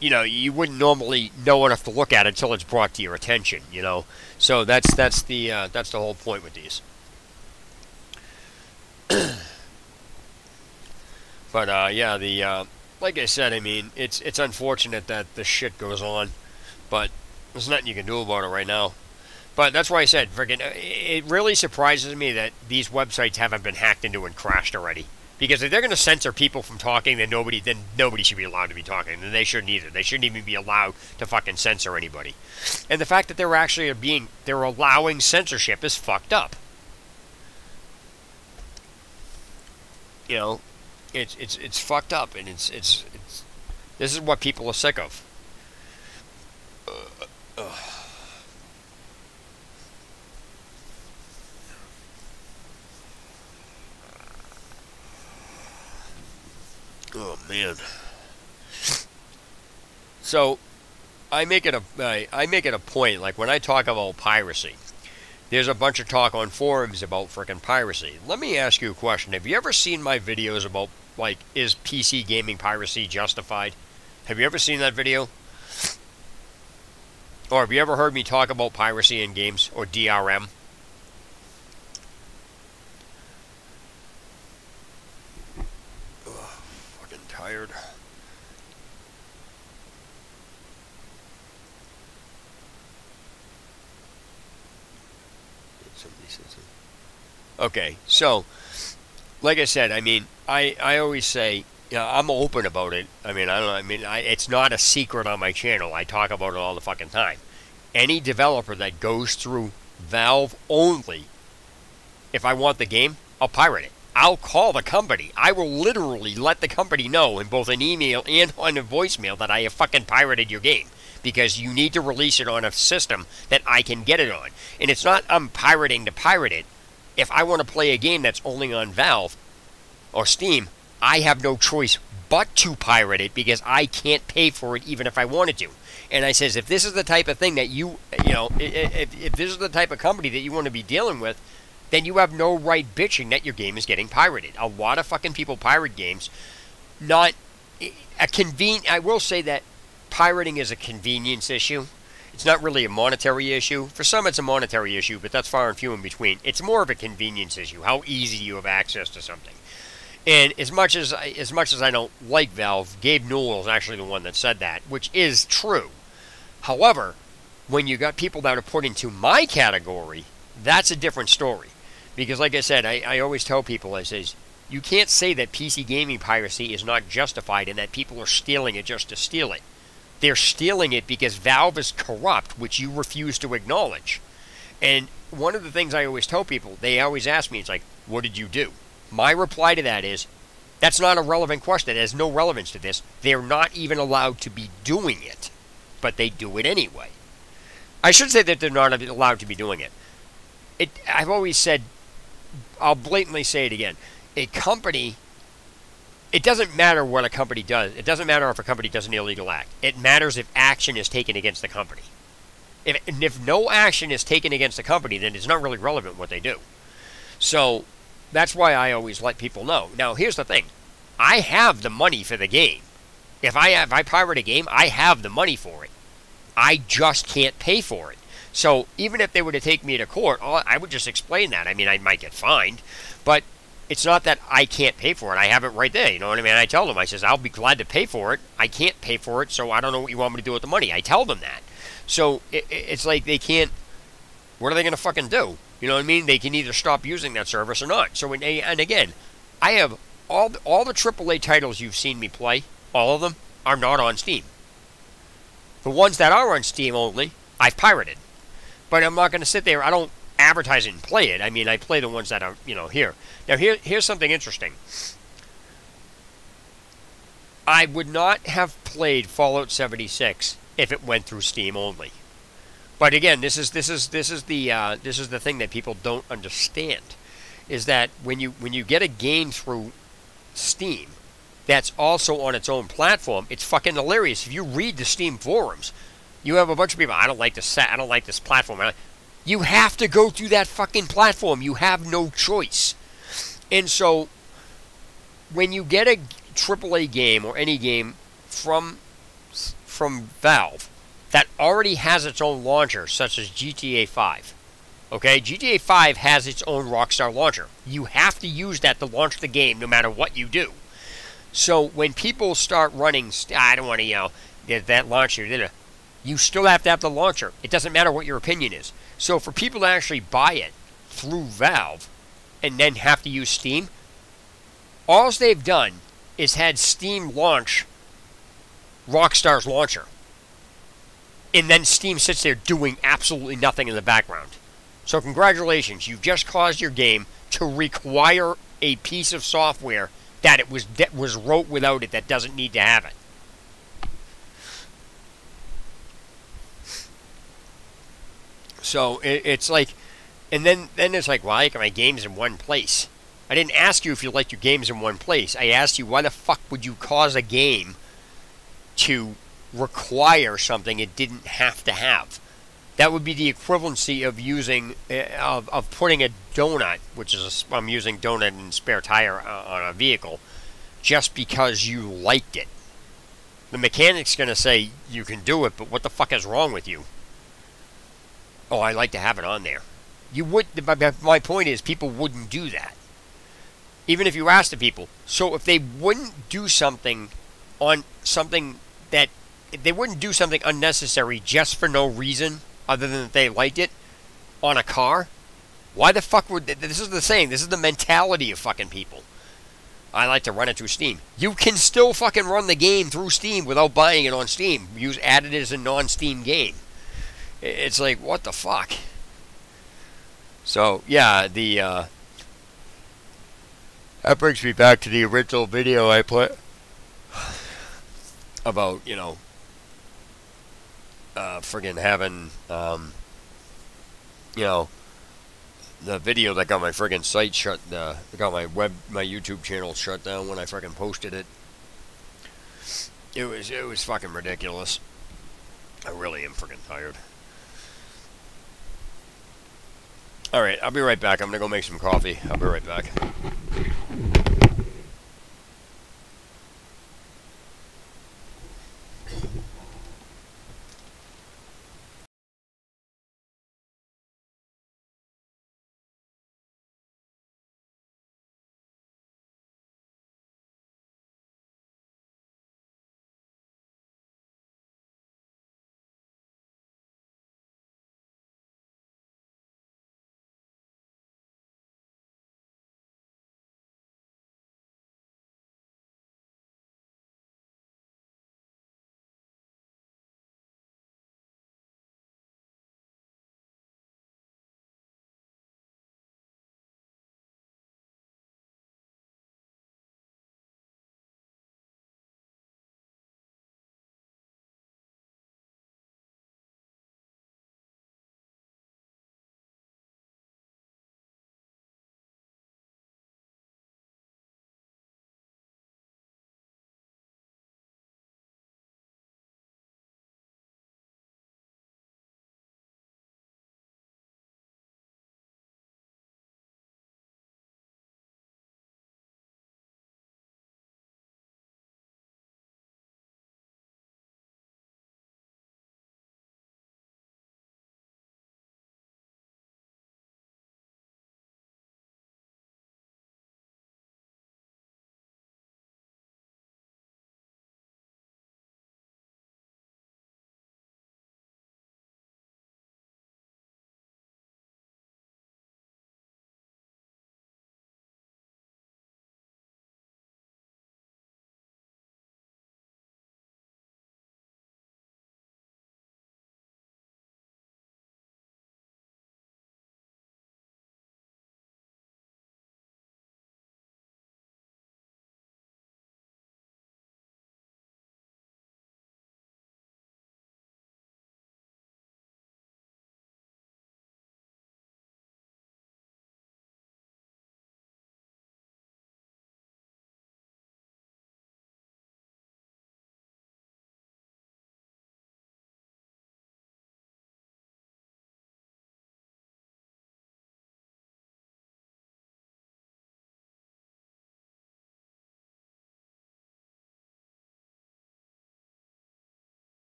normally know enough to look at until it's brought to your attention. So that's the whole point with these. But yeah, like I said, I mean, it's unfortunate that this shit goes on, but there's nothing you can do about it right now. But that's why I said, it really surprises me that these websites haven't been hacked into and crashed already. Because if they're going to censor people from talking, then nobody should be allowed to be talking. Then they shouldn't either. They shouldn't even be allowed to fucking censor anybody. And the fact that they're allowing censorship is fucked up. It's fucked up, and it's this is what people are sick of. man. So I make it a point, like when I talk about piracy, there's a bunch of talk on forums about frickin' piracy. Let me ask you a question. Have you ever seen my videos about, like, is PC gaming piracy justified? Have you ever seen that video? Or have you ever heard me talk about piracy in games, or DRM? Ugh, fucking tired. Okay, so, like I said, I mean, I always say, you know, I'm open about it. I mean, it's not a secret on my channel. I talk about it all the fucking time. Any developer that goes through Valve only, if I want the game, I'll pirate it. I'll call the company. I will literally let the company know in both an email and on a voicemail that I have fucking pirated your game, because you need to release it on a system that I can get it on. And it's not I'm pirating to pirate it. If I want to play a game that's only on Valve or Steam, I have no choice but to pirate it, because I can't pay for it even if I wanted to. And I says, if this is the type of thing that you know, if this is the type of company that you want to be dealing with, then you have no right bitching that your game is getting pirated. A lot of fucking people pirate games. Not a I will say that pirating is a convenience issue. It's not really a monetary issue. For some, it's a monetary issue, but that's far and few in between. It's more of a convenience issue, how easy you have access to something. And as much as I don't like Valve, Gabe Newell is actually the one that said that, which is true. However, when you got people that are put into my category, that's a different story. Because like I said, I always tell people, I says, you can't say that PC gaming piracy is not justified and that people are stealing it just to steal it. They're stealing it because Valve is corrupt, which you refuse to acknowledge. And one of the things I always tell people, they always ask me, it's like, what did you do? My reply to that is, that's not a relevant question. It has no relevance to this. They're not even allowed to be doing it, but they do it anyway. I should say that they're not allowed to be doing it. I've always said, I'll blatantly say it again, a company, it doesn't matter what a company does. It doesn't matter if a company does an illegal act. It matters if action is taken against the company. If no action is taken against the company, then it's not really relevant what they do. So that's why I always let people know. Now, here's the thing. I have the money for the game. If I pirate a game, I have the money for it. I just can't pay for it. So even if they were to take me to court, I would just explain that. I mean, I might get fined, but it's not that I can't pay for it. I have it right there, you know what I mean? I tell them, I says, I'll be glad to pay for it. I can't pay for it, so I don't know what you want me to do with the money. I tell them that. So it's like they can't, what are they going to fucking do? You know what I mean? They can either stop using that service or not. So, and again, I have all the AAA titles you've seen me play, all of them are not on Steam. The ones that are on Steam only, I've pirated. But I'm not going to sit there, I don't advertise it and play it. I mean, I play the ones that are, you know, here. Now, here's something interesting. I would not have played Fallout 76 if it went through Steam only. But again, this is the thing that people don't understand, is that when you get a game through Steam that's also on its own platform, it's fucking hilarious. If you read the Steam forums, you have a bunch of people, I don't like this platform. You have to go through that fucking platform. You have no choice. And so when you get a AAA game or any game from Valve that already has its own launcher, such as GTA 5. Okay, GTA 5 has its own Rockstar launcher. You have to use that to launch the game no matter what you do. So when people start running, I don't want to, you know, get that launcher, you still have to have the launcher. It doesn't matter what your opinion is. So for people to actually buy it through Valve and then have to use Steam, all they've done is had Steam launch Rockstar's launcher. And then Steam sits there doing absolutely nothing in the background. So congratulations, you've just caused your game to require a piece of software that was wrote without it, that doesn't need to have it. So it's like, and then it's like, well, I got my games in one place. I didn't ask you if you liked your games in one place. I asked you why the fuck would you cause a game to require something it didn't have to have. That would be the equivalency of using of putting a donut, which is I'm using donut and spare tire on a vehicle, just because you liked it. The mechanic's going to say you can do it, but what the fuck is wrong with you? Oh, I like to have it on there. You would. My point is, people wouldn't do that. Even if you asked the people. So if they wouldn't do something on something that if they wouldn't do something unnecessary just for no reason other than that they liked it on a car, why the fuck would this is the saying, this is the mentality of fucking people. I like to run it through Steam. You can still fucking run the game through Steam without buying it on Steam. Add it as a non-Steam game. It's like, what the fuck? So, yeah, that brings me back to the original video I put about, you know, friggin' having, you know, the video that got my friggin' site shut, got my YouTube channel shut down when I friggin' posted it. It was fucking ridiculous. I really am friggin' tired. Alright, I'll be right back. I'm gonna go make some coffee. I'll be right back.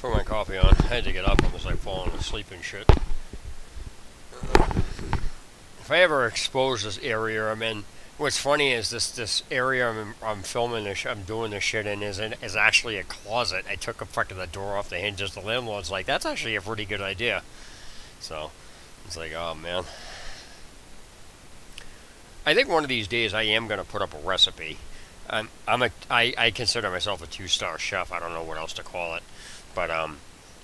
Put my coffee on. I had to get up, almost like falling asleep and shit. If I ever expose this area I'm in What's funny is this area I'm filming this, I'm doing this shit in is actually a closet. I took the door off the hinges. The landlord's like, that's actually a pretty good idea. So it's like, oh man. I think one of these days I am gonna put up a recipe. I consider myself a 2-star chef. I don't know what else to call it, but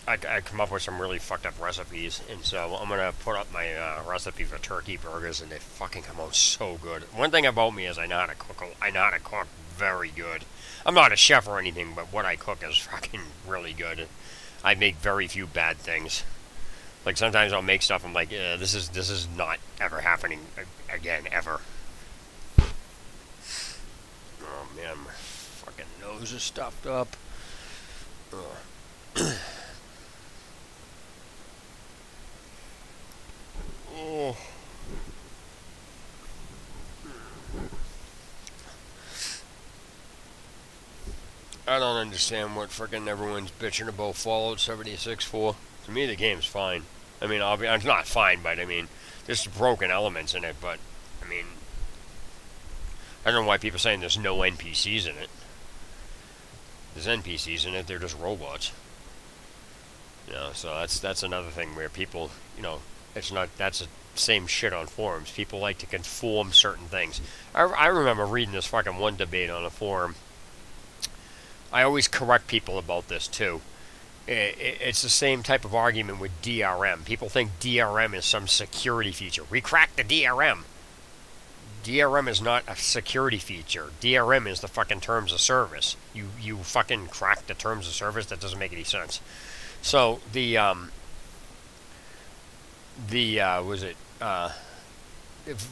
I come up with some really fucked up recipes, and so I'm gonna put up my recipe for turkey burgers, and they fucking come out so good. One thing about me is I know how to cook. I know how to cook very good. I'm not a chef or anything, but what I cook is fucking really good. I make very few bad things. Like sometimes I'll make stuff I'm like, yeah, this is not ever happening again ever. Oh man, my fucking nose is stuffed up. Oh. I don't understand what frickin' everyone's bitching about Fallout 76 for. To me, the game's fine. I mean, it's not fine, but I mean, there's broken elements in it, but, I mean, I don't know why people are saying there's no NPCs in it. There's NPCs in it, they're just robots. You know, so that's another thing where people, you know, it's not, that's the same shit on forums. People like to conform certain things. I remember reading this fucking one debate on a forum. I always correct people about this too. It's the same type of argument with DRM. People think DRM is some security feature. We cracked the DRM. DRM is not a security feature. DRM is the fucking terms of service. You fucking cracked the terms of service? That doesn't make any sense. So the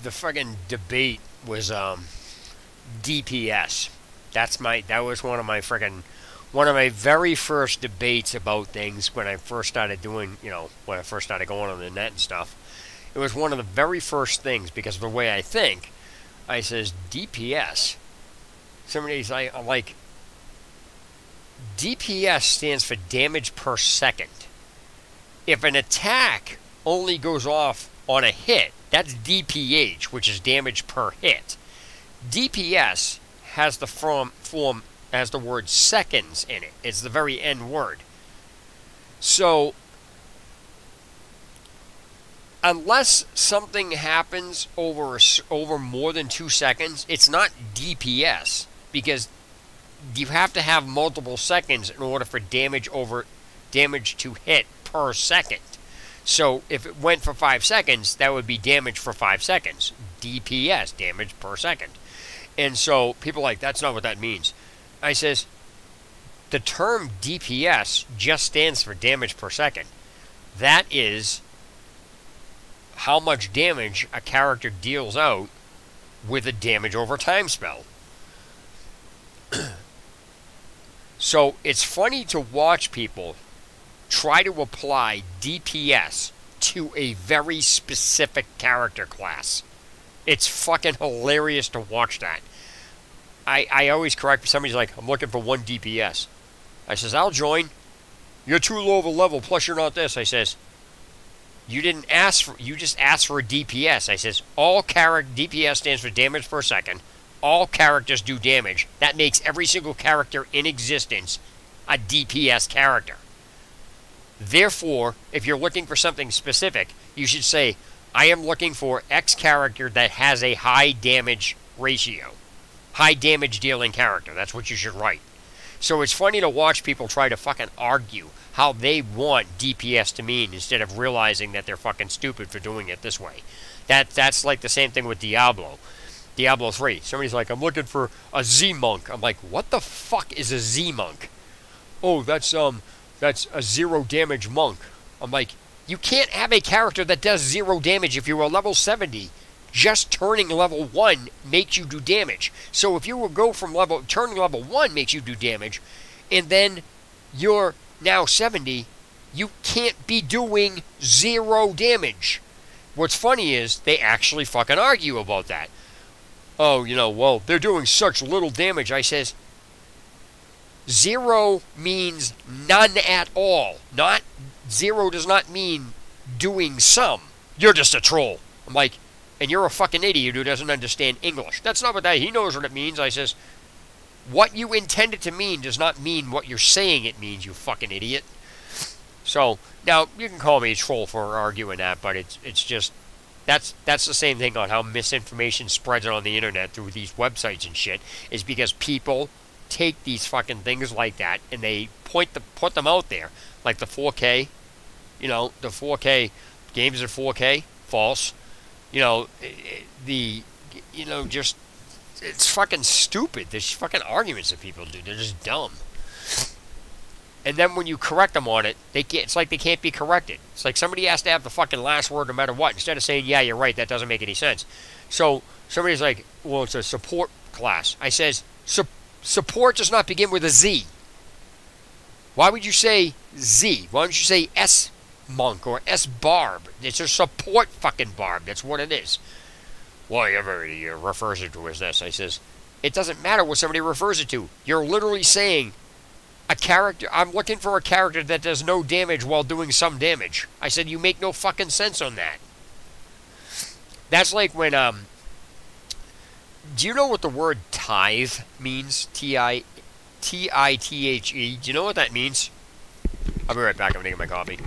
fucking debate was DPS. That was one of my very first debates about things when I first started doing, you know, when I first started going on the net and stuff. It was one of the very first things because of the way I think. I says DPS. Somebody's like, I'm like, DPS stands for damage per second. If an attack only goes off on a hit, that's DPH, which is damage per hit. DPS has the form has the word seconds in it. It's the very end word. So unless something happens over more than 2 seconds, it's not DPS, because you have to have multiple seconds in order for damage to hit per second. So if it went for 5 seconds, that would be damage for 5 seconds. DPS, damage per second. And so people are like, that's not what that means. I says, the term DPS just stands for damage per second. That is how much damage a character deals out with a damage over time spell. So it's funny to watch people try to apply DPS to a very specific character class. It's fucking hilarious to watch that. I always correct, somebody's like, I'm looking for 1 DPS. I says, I'll join. You're too low of a level, plus you're not this. I says, you didn't ask for, you just asked for a DPS. I says, DPS stands for damage per second. All characters do damage. That makes every single character in existence a DPS character. Therefore, if you're looking for something specific, you should say, I am looking for X character that has a high damage ratio. High damage dealing character. That's what you should write. So it's funny to watch people try to fucking argue how they want DPS to mean instead of realizing that they're fucking stupid for doing it this way. That's like the same thing with Diablo. Diablo 3. Somebody's like, I'm looking for a Z-Monk. I'm like, what the fuck is a Z-Monk? Oh, that's a 0 damage monk. I'm like, you can't have a character that does 0 damage if you're a level 70. Just turning level 1 makes you do damage. So if you will go from turning level 1 makes you do damage, and then you're now 70, you can't be doing 0 damage. What's funny is they actually fucking argue about that. Oh, you know, well, they're doing such little damage. I says, 0 means none at all. Not 0 does not mean doing some. You're just a troll. I'm like, And you're a fucking idiot who doesn't understand English. That's not what that... He knows what it means. I says, what you intend it to mean does not mean what you're saying it means, you fucking idiot. So, now, you can call me a troll for arguing that, but it's just... That's the same thing on how misinformation spreads on the internet through these websites and shit, is because people take these fucking things like that and they put them out there. Like the 4K, you know, the 4K, games are 4K, false. You know, just, it's fucking stupid. There's fucking arguments that people do. They're just dumb. And then when you correct them on it, it's like they can't be corrected. It's like somebody has to have the fucking last word no matter what. Instead of saying, yeah, you're right, that doesn't make any sense. So somebody's like, well, it's a support class. I says, support does not begin with a Z. Why would you say Z? Why don't you say S-monk or S-barb? It's a support fucking barb. That's what it is. Well, everybody refers it to as this. I says, it doesn't matter what somebody refers it to. You're literally saying... a character, I'm looking for a character that does no damage while doing some damage. I said, you make no fucking sense on that. That's like when, do you know what the word tithe means? Tithe. Do you know what that means? I'll be right back, I'm gonna get my coffee.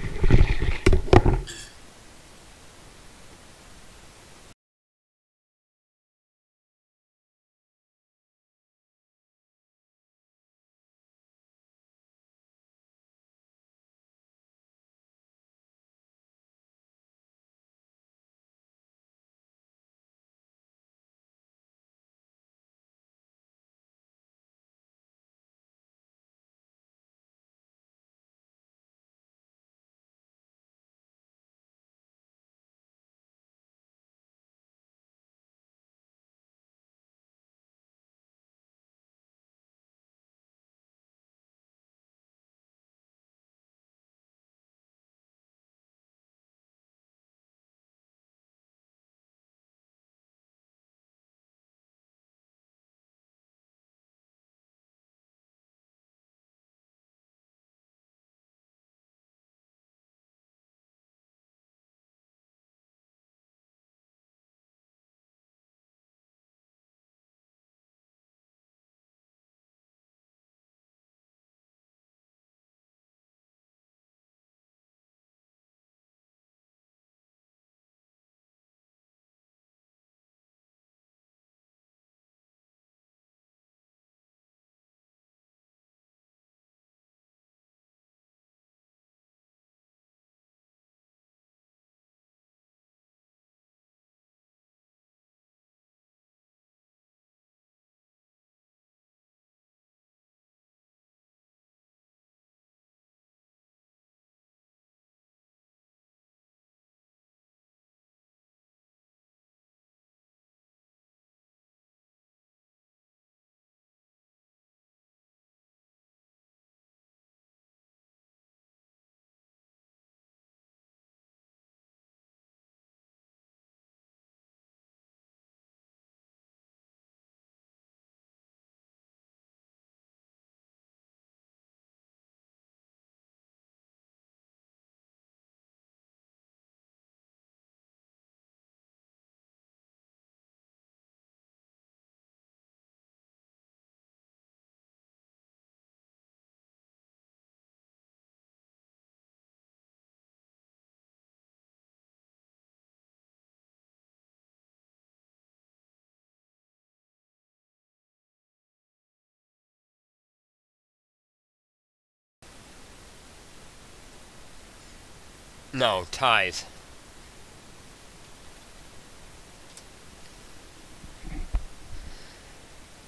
No, tithe.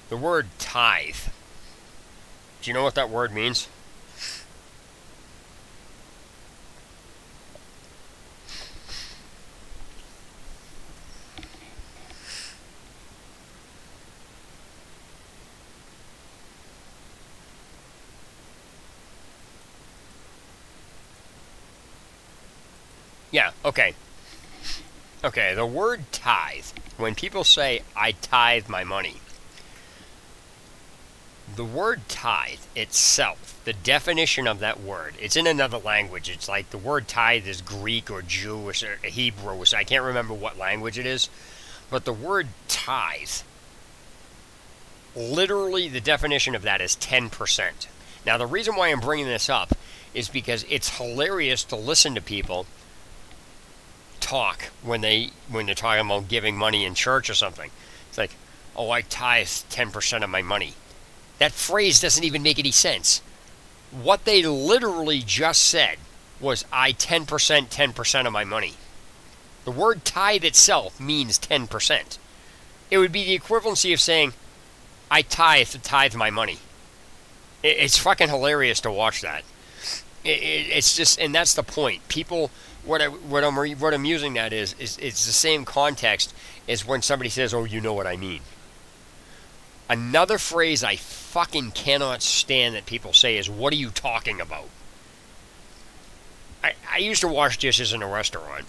The word tithe. Do you know what that word means? Yeah, okay. Okay, the word tithe. When people say, I tithe my money, the word tithe itself, the definition of that word, it's in another language. It's like the word tithe is Greek or Jewish or Hebrew. I can't remember what language it is. But the word tithe, literally the definition of that is 10%. Now, the reason why I'm bringing this up is because it's hilarious to listen to people talk when they're talking about giving money in church or something. It's like, oh, I tithe 10% of my money. That phrase doesn't even make any sense. What they literally just said was, I 10% of my money. The word tithe itself means 10%. It would be the equivalency of saying, I tithe my money. It's fucking hilarious to watch that. It's just, and that's the point. People, what I'm using that is it's the same context as when somebody says, oh, you know what I mean. Another phrase I fucking cannot stand that people say is, what are you talking about? I used to wash dishes in a restaurant,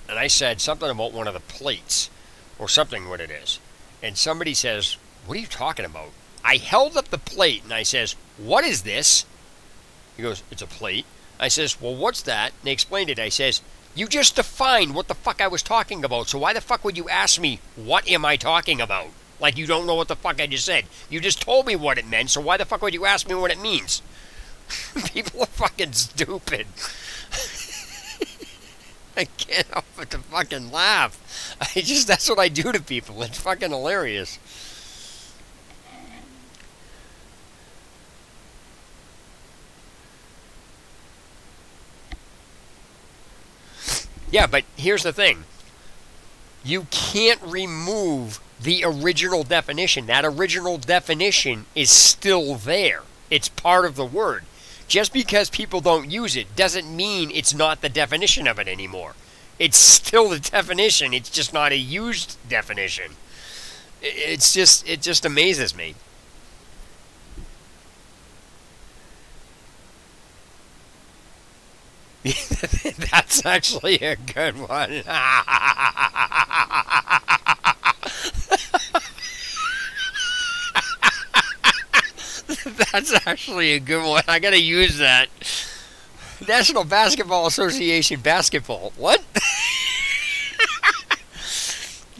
and I said something about one of the plates, or something what it is. And somebody says, what are you talking about? I held up the plate, and I says, what is this? He goes, it's a plate. I says, well, what's that? And they explained it. I says, you just defined what the fuck I was talking about, so why the fuck would you ask me, what am I talking about? Like you don't know what the fuck I just said. You just told me what it meant, so why the fuck would you ask me what it means? People are fucking stupid. I can't help but to fucking laugh. That's what I do to people. It's fucking hilarious. Yeah, but here's the thing. You can't remove the original definition. That original definition is still there. It's part of the word. Just because people don't use it doesn't mean it's not the definition of it anymore. It's still the definition. It's just not a used definition. It just amazes me. That's actually a good one. That's actually a good one. I gotta use that. National Basketball Association basketball. What?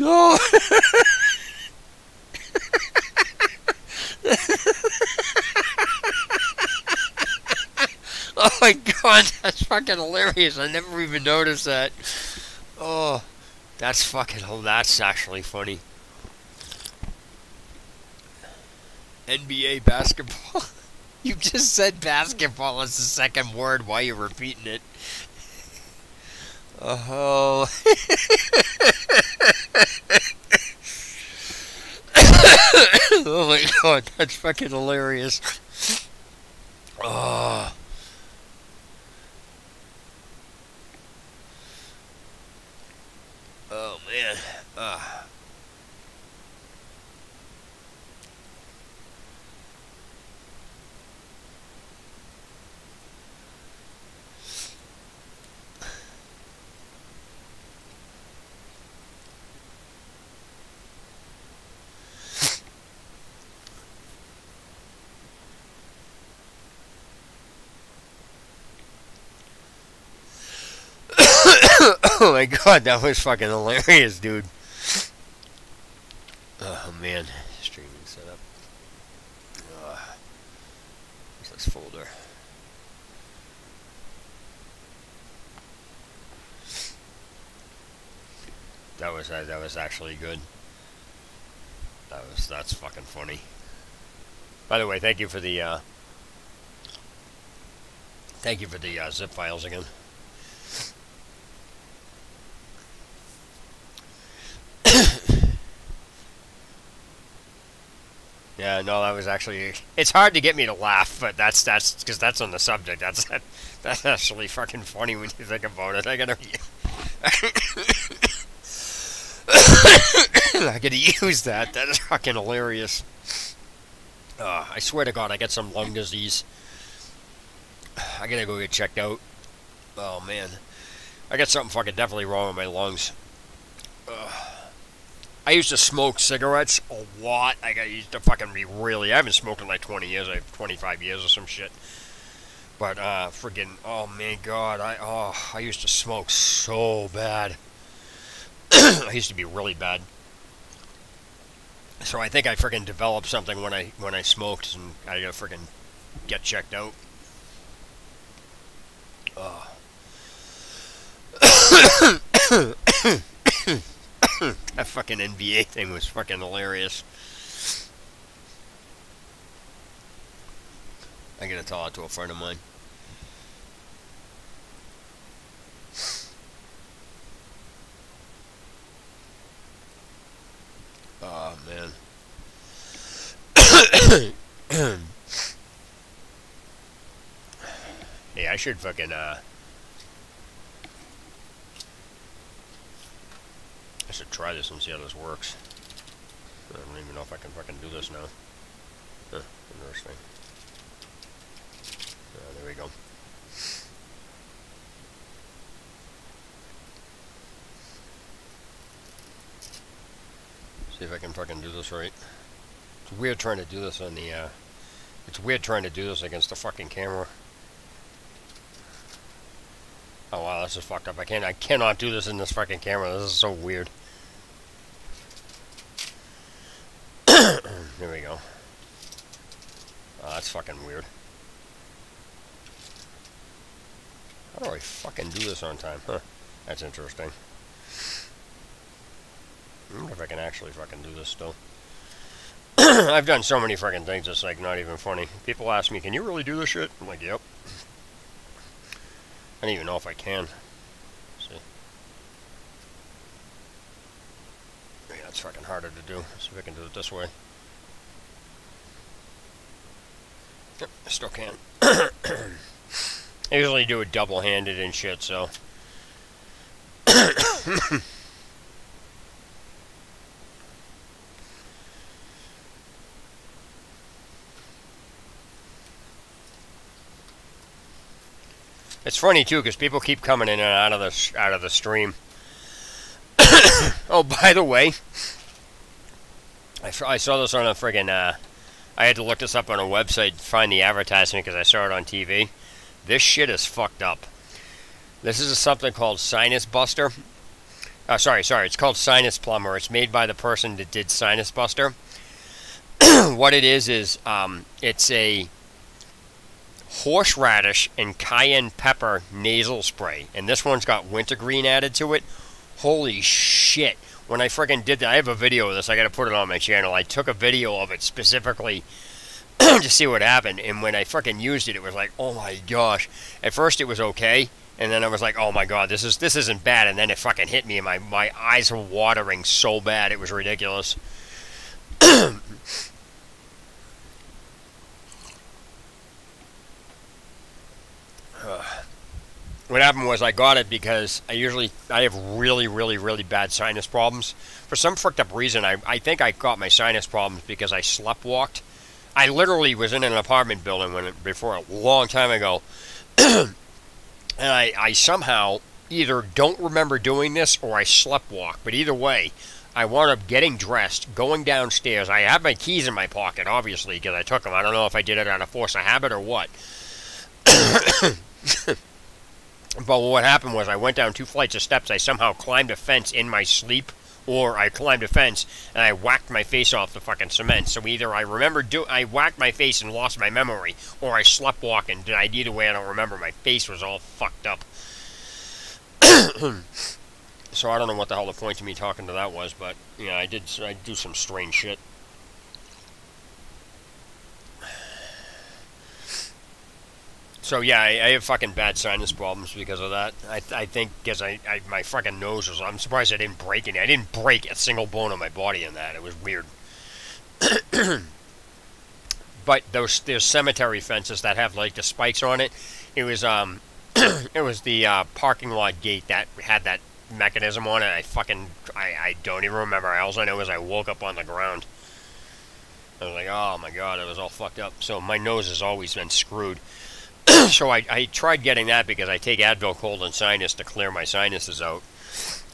Oh. Oh my god, that's fucking hilarious. I never even noticed that. Oh, that's actually funny. NBA basketball. You just said basketball as the second word while you're repeating it. Oh. Oh my god, that's fucking hilarious. Oh. Oh man. Oh my god, that was fucking hilarious, dude. Oh man, streaming setup. What's this folder? That was actually good. That's fucking funny. By the way, thank you for the zip files again. Yeah, no, that was actually... It's hard to get me to laugh, but that's because that's on the subject. That's actually fucking funny when you think about it. I gotta use that. That is fucking hilarious. I swear to God, I got some lung disease. I gotta go get checked out. Oh man, I got something fucking definitely wrong with my lungs. I used to smoke cigarettes a lot. I used to fucking be really... I haven't smoked in like 20 years. I have 25 years or some shit. But, friggin'... Oh, man, God. I used to smoke so bad. I used to be really bad. So I think I friggin' developed something when I smoked, and I gotta friggin' get checked out. That fucking NBA thing was fucking hilarious. I gotta tell that to a friend of mine. Oh, man. Hey, I should fucking, I should try this and see how this works. I don't even know if I can fucking do this now. Huh, interesting. There we go. See if I can fucking do this right. It's weird trying to do this on the, it's weird trying to do this against the fucking camera. Oh wow, this is fucked up. I cannot do this in this fucking camera. This is so weird. There we go. Oh, that's fucking weird. How do I fucking do this on time? Huh. That's interesting. I wonder if I can actually fucking do this still. I've done so many fucking things, it's like not even funny. People ask me, can you really do this shit? I'm like, yep. I don't even know if I can. Let's see. Yeah, it's fucking harder to do. Let's see if I can do it this way. Yep, I still can. I usually do it double-handed and shit, so... It's funny too, because people keep coming in and out of the stream. Oh, by the way, I saw this on a friggin'. I had to look this up on a website to find the advertisement because I saw it on TV. This shit is fucked up. This is something called Sinus Buster. Sorry, it's called Sinus Plumber. It's made by the person that did Sinus Buster. What it is it's a horseradish and cayenne pepper nasal spray, and this one's got wintergreen added to it. Holy shit. When I friggin' did that, I have a video of this, I gotta put it on my channel. I took a video of it specifically to see what happened, and when I friggin' used it, it was like, oh my gosh. At first it was okay, and then I was like, oh my god, this isn't bad, and then it fucking hit me, and my eyes were watering so bad, it was ridiculous. What happened was I got it because I have really bad sinus problems. For some fricked up reason, I think I got my sinus problems because I sleptwalked. I literally was in an apartment building before a long time ago. And I somehow either don't remember doing this or I sleptwalk. But either way, I wound up getting dressed, going downstairs. I had my keys in my pocket, obviously, because I took them. I don't know if I did it out of force of habit or what. But what happened was I went down 2 flights of steps. I somehow climbed a fence in my sleep, or I climbed a fence and I whacked my face off the fucking cement. So either I whacked my face and lost my memory, or I sleptwalked and died. Either way, I don't remember. My face was all fucked up. So I don't know what the hell the point of me talking to that was, but yeah, I do some strange shit. So yeah, I have fucking bad sinus problems because of that. I think because my fucking nose was... I'm surprised I didn't break any. I didn't break a single bone in my body in that. It was weird. But there's cemetery fences that have like the spikes on it. It was it was the parking lot gate that had that mechanism on it. I don't even remember. All I know is I woke up on the ground. I was like, oh my god, it was all fucked up. So my nose has always been screwed. So I tried getting that because I take Advil Cold and Sinus to clear my sinuses out.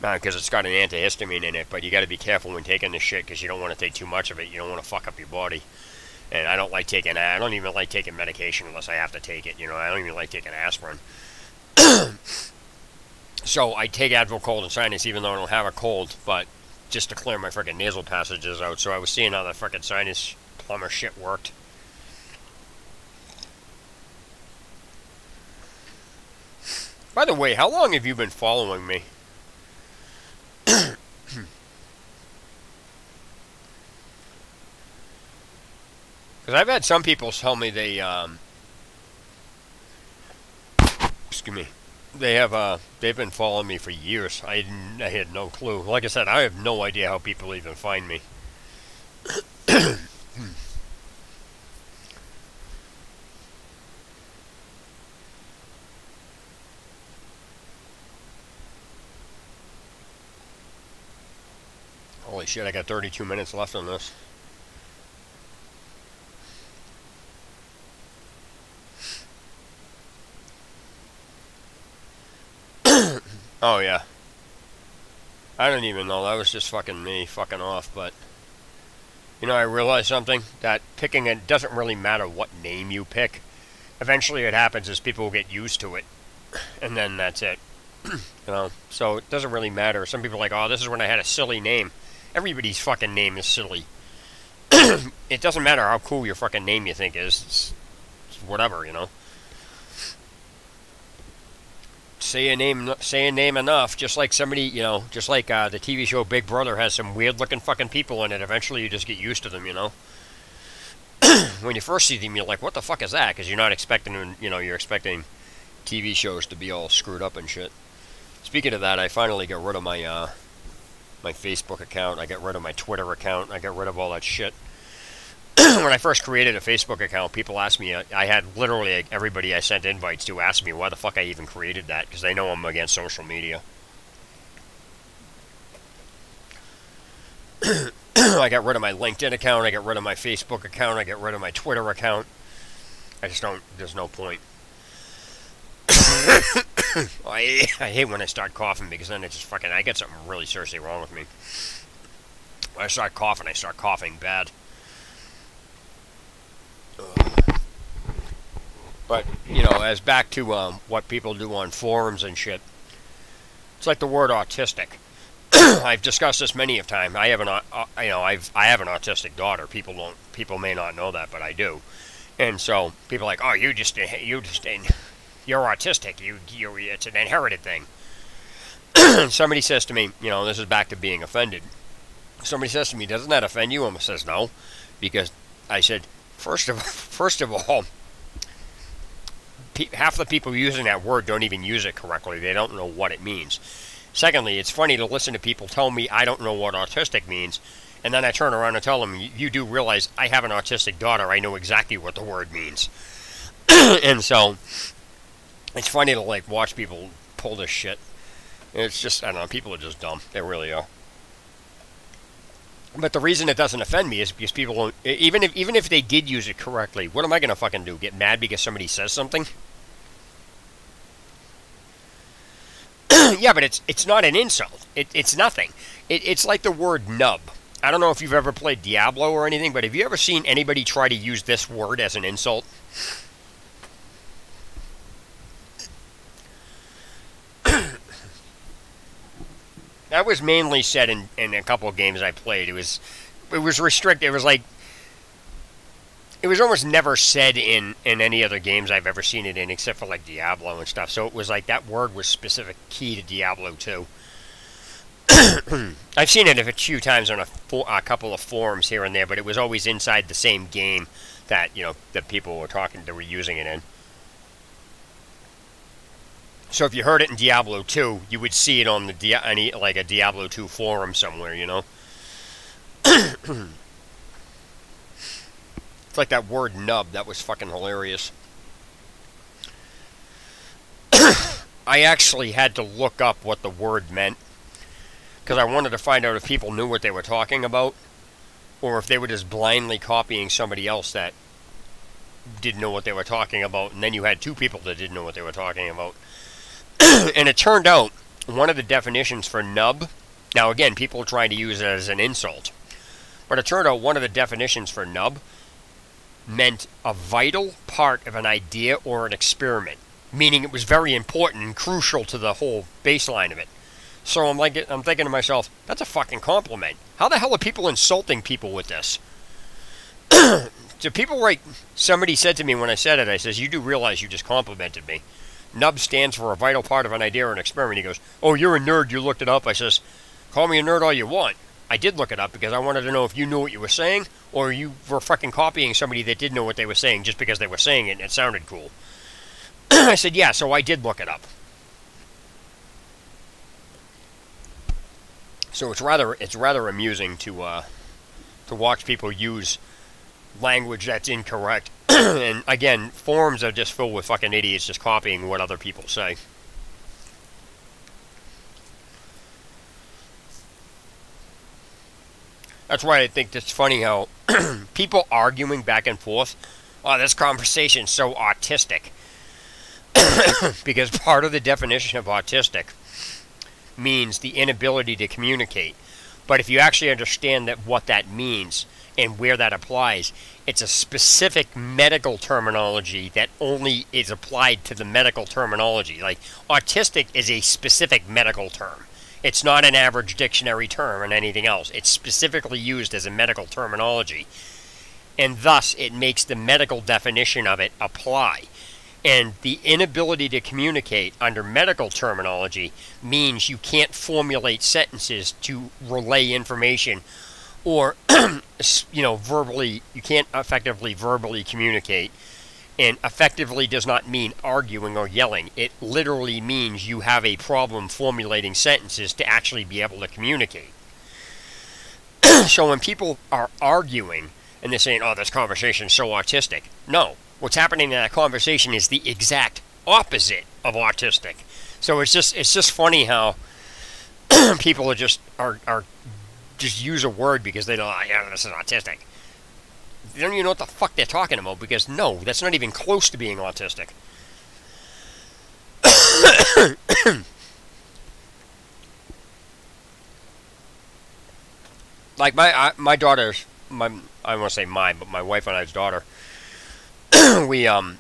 because it's got an antihistamine in it, but you got to be careful when taking this shit because you don't want to take too much of it. You don't want to fuck up your body. And I don't like taking, I don't even like taking medication unless I have to take it, you know. I don't even like taking aspirin. So I take Advil cold and sinus even though I don't have a cold, but just to clear my freaking nasal passages out. So I was seeing how the freaking sinus plumber shit worked. By the way, how long have you been following me? Because I've had some people tell me they, excuse me, they've been following me for years. I had no clue. Like I said, I have no idea how people even find me. Holy shit, I got 32 minutes left on this. Oh, yeah. I don't even know. That was just fucking me fucking off, but... You know, I realized something. That picking it doesn't really matter what name you pick. Eventually what happens is people will get used to it. And then that's it. You know? So it doesn't really matter. Some people are like, oh, this is when I had a silly name. Everybody's fucking name is silly. It doesn't matter how cool your fucking name you think is. It's whatever, you know? Say a name enough, just like somebody, you know, just like the TV show Big Brother has some weird-looking fucking people in it. Eventually, you just get used to them, you know. When you first see them, you're like, "What the fuck is that?" Because you're not expecting, you know, you're expecting TV shows to be all screwed up and shit. Speaking of that, I finally got rid of my my Facebook account. I got rid of my Twitter account. I got rid of all that shit. When I first created a Facebook account, people asked me, I had literally everybody I sent invites to ask me why the fuck I even created that, because they know I'm against social media. I got rid of my LinkedIn account, I got rid of my Facebook account, I got rid of my Twitter account. I just don't, there's no point. I hate when I start coughing, because then it just fucking, I get something really seriously wrong with me. When I start coughing bad. But, you know, as back to what people do on forums and shit, it's like the word autistic. I've discussed this many of times. I have an autistic daughter. People may not know that, but I do. And so people are like, oh, you're autistic. It's an inherited thing. Somebody says to me, you know, this is back to being offended. Somebody says to me, doesn't that offend you? And I says no, because I said, first of all, half the people using that word don't even use it correctly. They don't know what it means. Secondly, it's funny to listen to people tell me I don't know what autistic means, and then I turn around and tell them, you do realize I have an autistic daughter. I know exactly what the word means. And so, it's funny to, like, watch people pull this shit. It's just, I don't know, people are just dumb. They really are. But the reason it doesn't offend me is because people won't, even if they did use it correctly, what am I going to fucking do? Get mad because somebody says something? Yeah, but it's not an insult. It's nothing. It's like the word nub. I don't know if you've ever played Diablo or anything, but have you ever seen anybody try to use this word as an insult? That was mainly said in a couple of games I played. It was restricted. It was like, it was almost never said in any other games I've ever seen it in, except for like Diablo and stuff. So it was like that word was specific key to Diablo 2. I've seen it a few times on a couple of forums here and there, but it was always inside the same game that, you know, that people were using it in. So if you heard it in Diablo 2, you would see it on the like a Diablo 2 forum somewhere, you know. It's like that word nub. That was fucking hilarious. I actually had to look up what the word meant, because I wanted to find out if people knew what they were talking about, or if they were just blindly copying somebody else that didn't know what they were talking about, and then you had two people that didn't know what they were talking about. And it turned out one of the definitions for nub, now again, people are trying to use it as an insult, but it turned out one of the definitions for nub meant a vital part of an idea or an experiment, meaning it was very important and crucial to the whole baseline of it. So I'm thinking to myself, that's a fucking compliment. How the hell are people insulting people with this? Do people like, somebody said to me when I said it, I says, you do realize you just complimented me. Nub stands for a vital part of an idea or an experiment. He goes, oh, you're a nerd, you looked it up. I says, call me a nerd all you want. I did look it up because I wanted to know if you knew what you were saying or you were fucking copying somebody that did know what they were saying just because they were saying it and it sounded cool. I said, yeah, so I did look it up. So it's rather amusing to watch people use language that's incorrect. And again, forums are just filled with fucking idiots just copying what other people say. That's why I think it's funny how people arguing back and forth, oh, this conversation's so autistic. Because part of the definition of autistic means the inability to communicate. But if you actually understand what that means and where that applies, it's a specific medical terminology that only is applied to the medical terminology. Like, autistic is a specific medical term. It's not an average dictionary term or anything else. It's specifically used as a medical terminology. And thus, it makes the medical definition of it apply. And the inability to communicate under medical terminology means you can't formulate sentences to relay information or, verbally, you can't effectively verbally communicate. And effectively does not mean arguing or yelling. It literally means you have a problem formulating sentences to actually be able to communicate. So when people are arguing and they're saying, oh, this conversation's so autistic. No. What's happening in that conversation is the exact opposite of autistic. So it's just funny how people are just use a word because they know, oh, yeah, this is autistic. They don't even know what the fuck they're talking about because no, that's not even close to being autistic. Like my daughter's, I don't want to say mine, but my wife and I's daughter. We our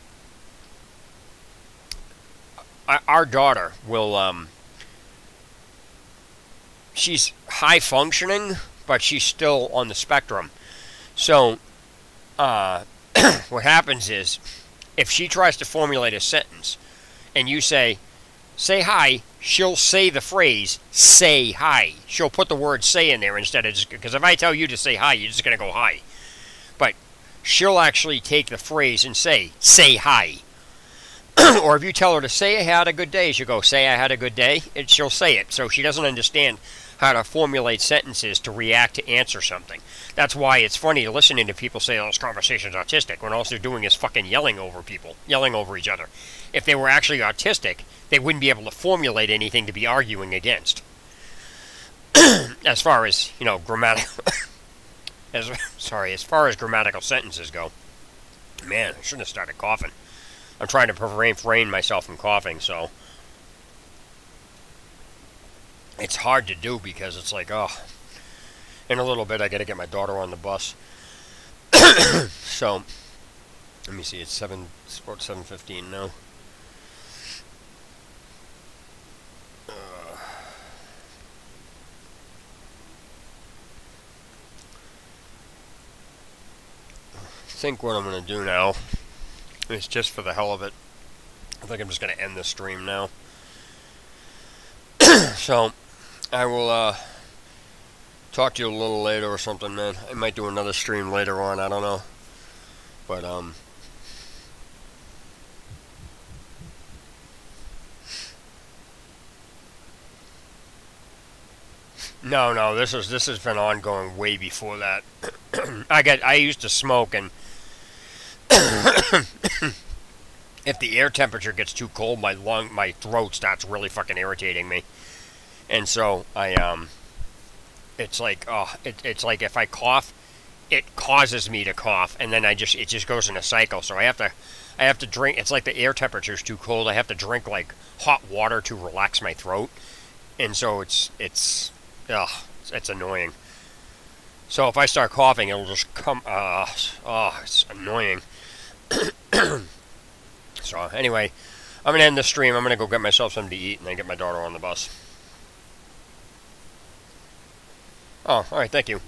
daughter will she's high functioning, but she's still on the spectrum. So what happens is, if she tries to formulate a sentence, and you say hi, she'll say the phrase, say hi. She'll put the word say in there instead of just, because if I tell you to say hi, you're just going to go hi. But she'll actually take the phrase and say hi. Or if you tell her to say I had a good day, she'll go, say I had a good day, and she'll say it. So she doesn't understand how to formulate sentences to react to answer something. That's why it's funny listening to people say, oh, this conversation's autistic, when all they're doing is fucking yelling over people, yelling over each other. If they were actually autistic, they wouldn't be able to formulate anything to be arguing against. As far as, grammatical... as far as grammatical sentences go. Man, I shouldn't have started coughing. I'm trying to refrain myself from coughing, so... It's hard to do because it's like, oh... In a little bit, I gotta get my daughter on the bus. So, let me see, it's about 7:15 now. I think what I'm gonna do now is, just for the hell of it, I think I'm just gonna end this stream now. So, I will, talk to you a little later or something, man. I might do another stream later on, I don't know. But, No, this has been ongoing way before that. I used to smoke, and if the air temperature gets too cold, my throat starts really fucking irritating me. And so it's like, it's like if I cough, it causes me to cough, and then it just goes in a cycle. So I have to drink. It's like the air temperature is too cold. I have to drink like hot water to relax my throat, and so it's annoying. So if I start coughing, it'll just come. It's annoying. So anyway, I'm gonna end the stream. I'm gonna go get myself something to eat and then get my daughter on the bus. Oh, all right, thank you.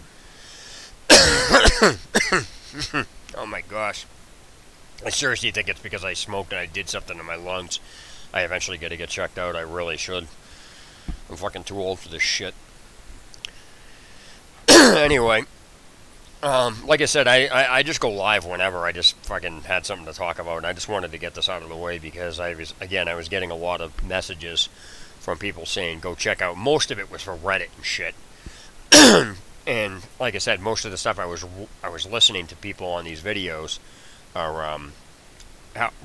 Oh my gosh. I seriously think it's because I smoked and I did something to my lungs. I eventually got to get checked out. I really should. I'm fucking too old for this shit. Anyway, like I said, I just go live whenever. I just fucking had something to talk about, and I just wanted to get this out of the way because I was getting a lot of messages from people saying go check out. Most of it was for Reddit and shit. And like I said, most of the stuff I was listening to people on these videos are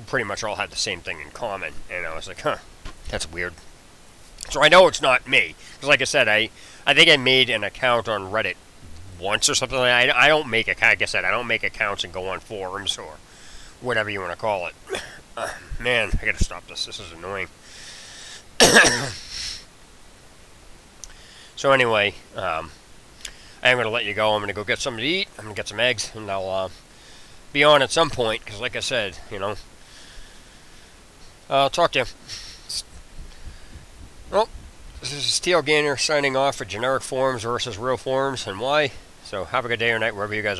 pretty much all had the same thing in common, and I was like, huh, that's weird. So I know it's not me, because like I said, I think I made an account on Reddit once or something like that. I don't make like I said, I don't make accounts and go on forums or whatever you want to call it. Man, I gotta stop this. This is annoying. So anyway, I am going to let you go. I'm going to go get something to eat. I'm going to get some eggs, and I'll be on at some point, because like I said, you know, I'll talk to you. Well, this is Steel Gainer signing off for generic forums versus real forums, and why. So have a good day or night wherever you guys are.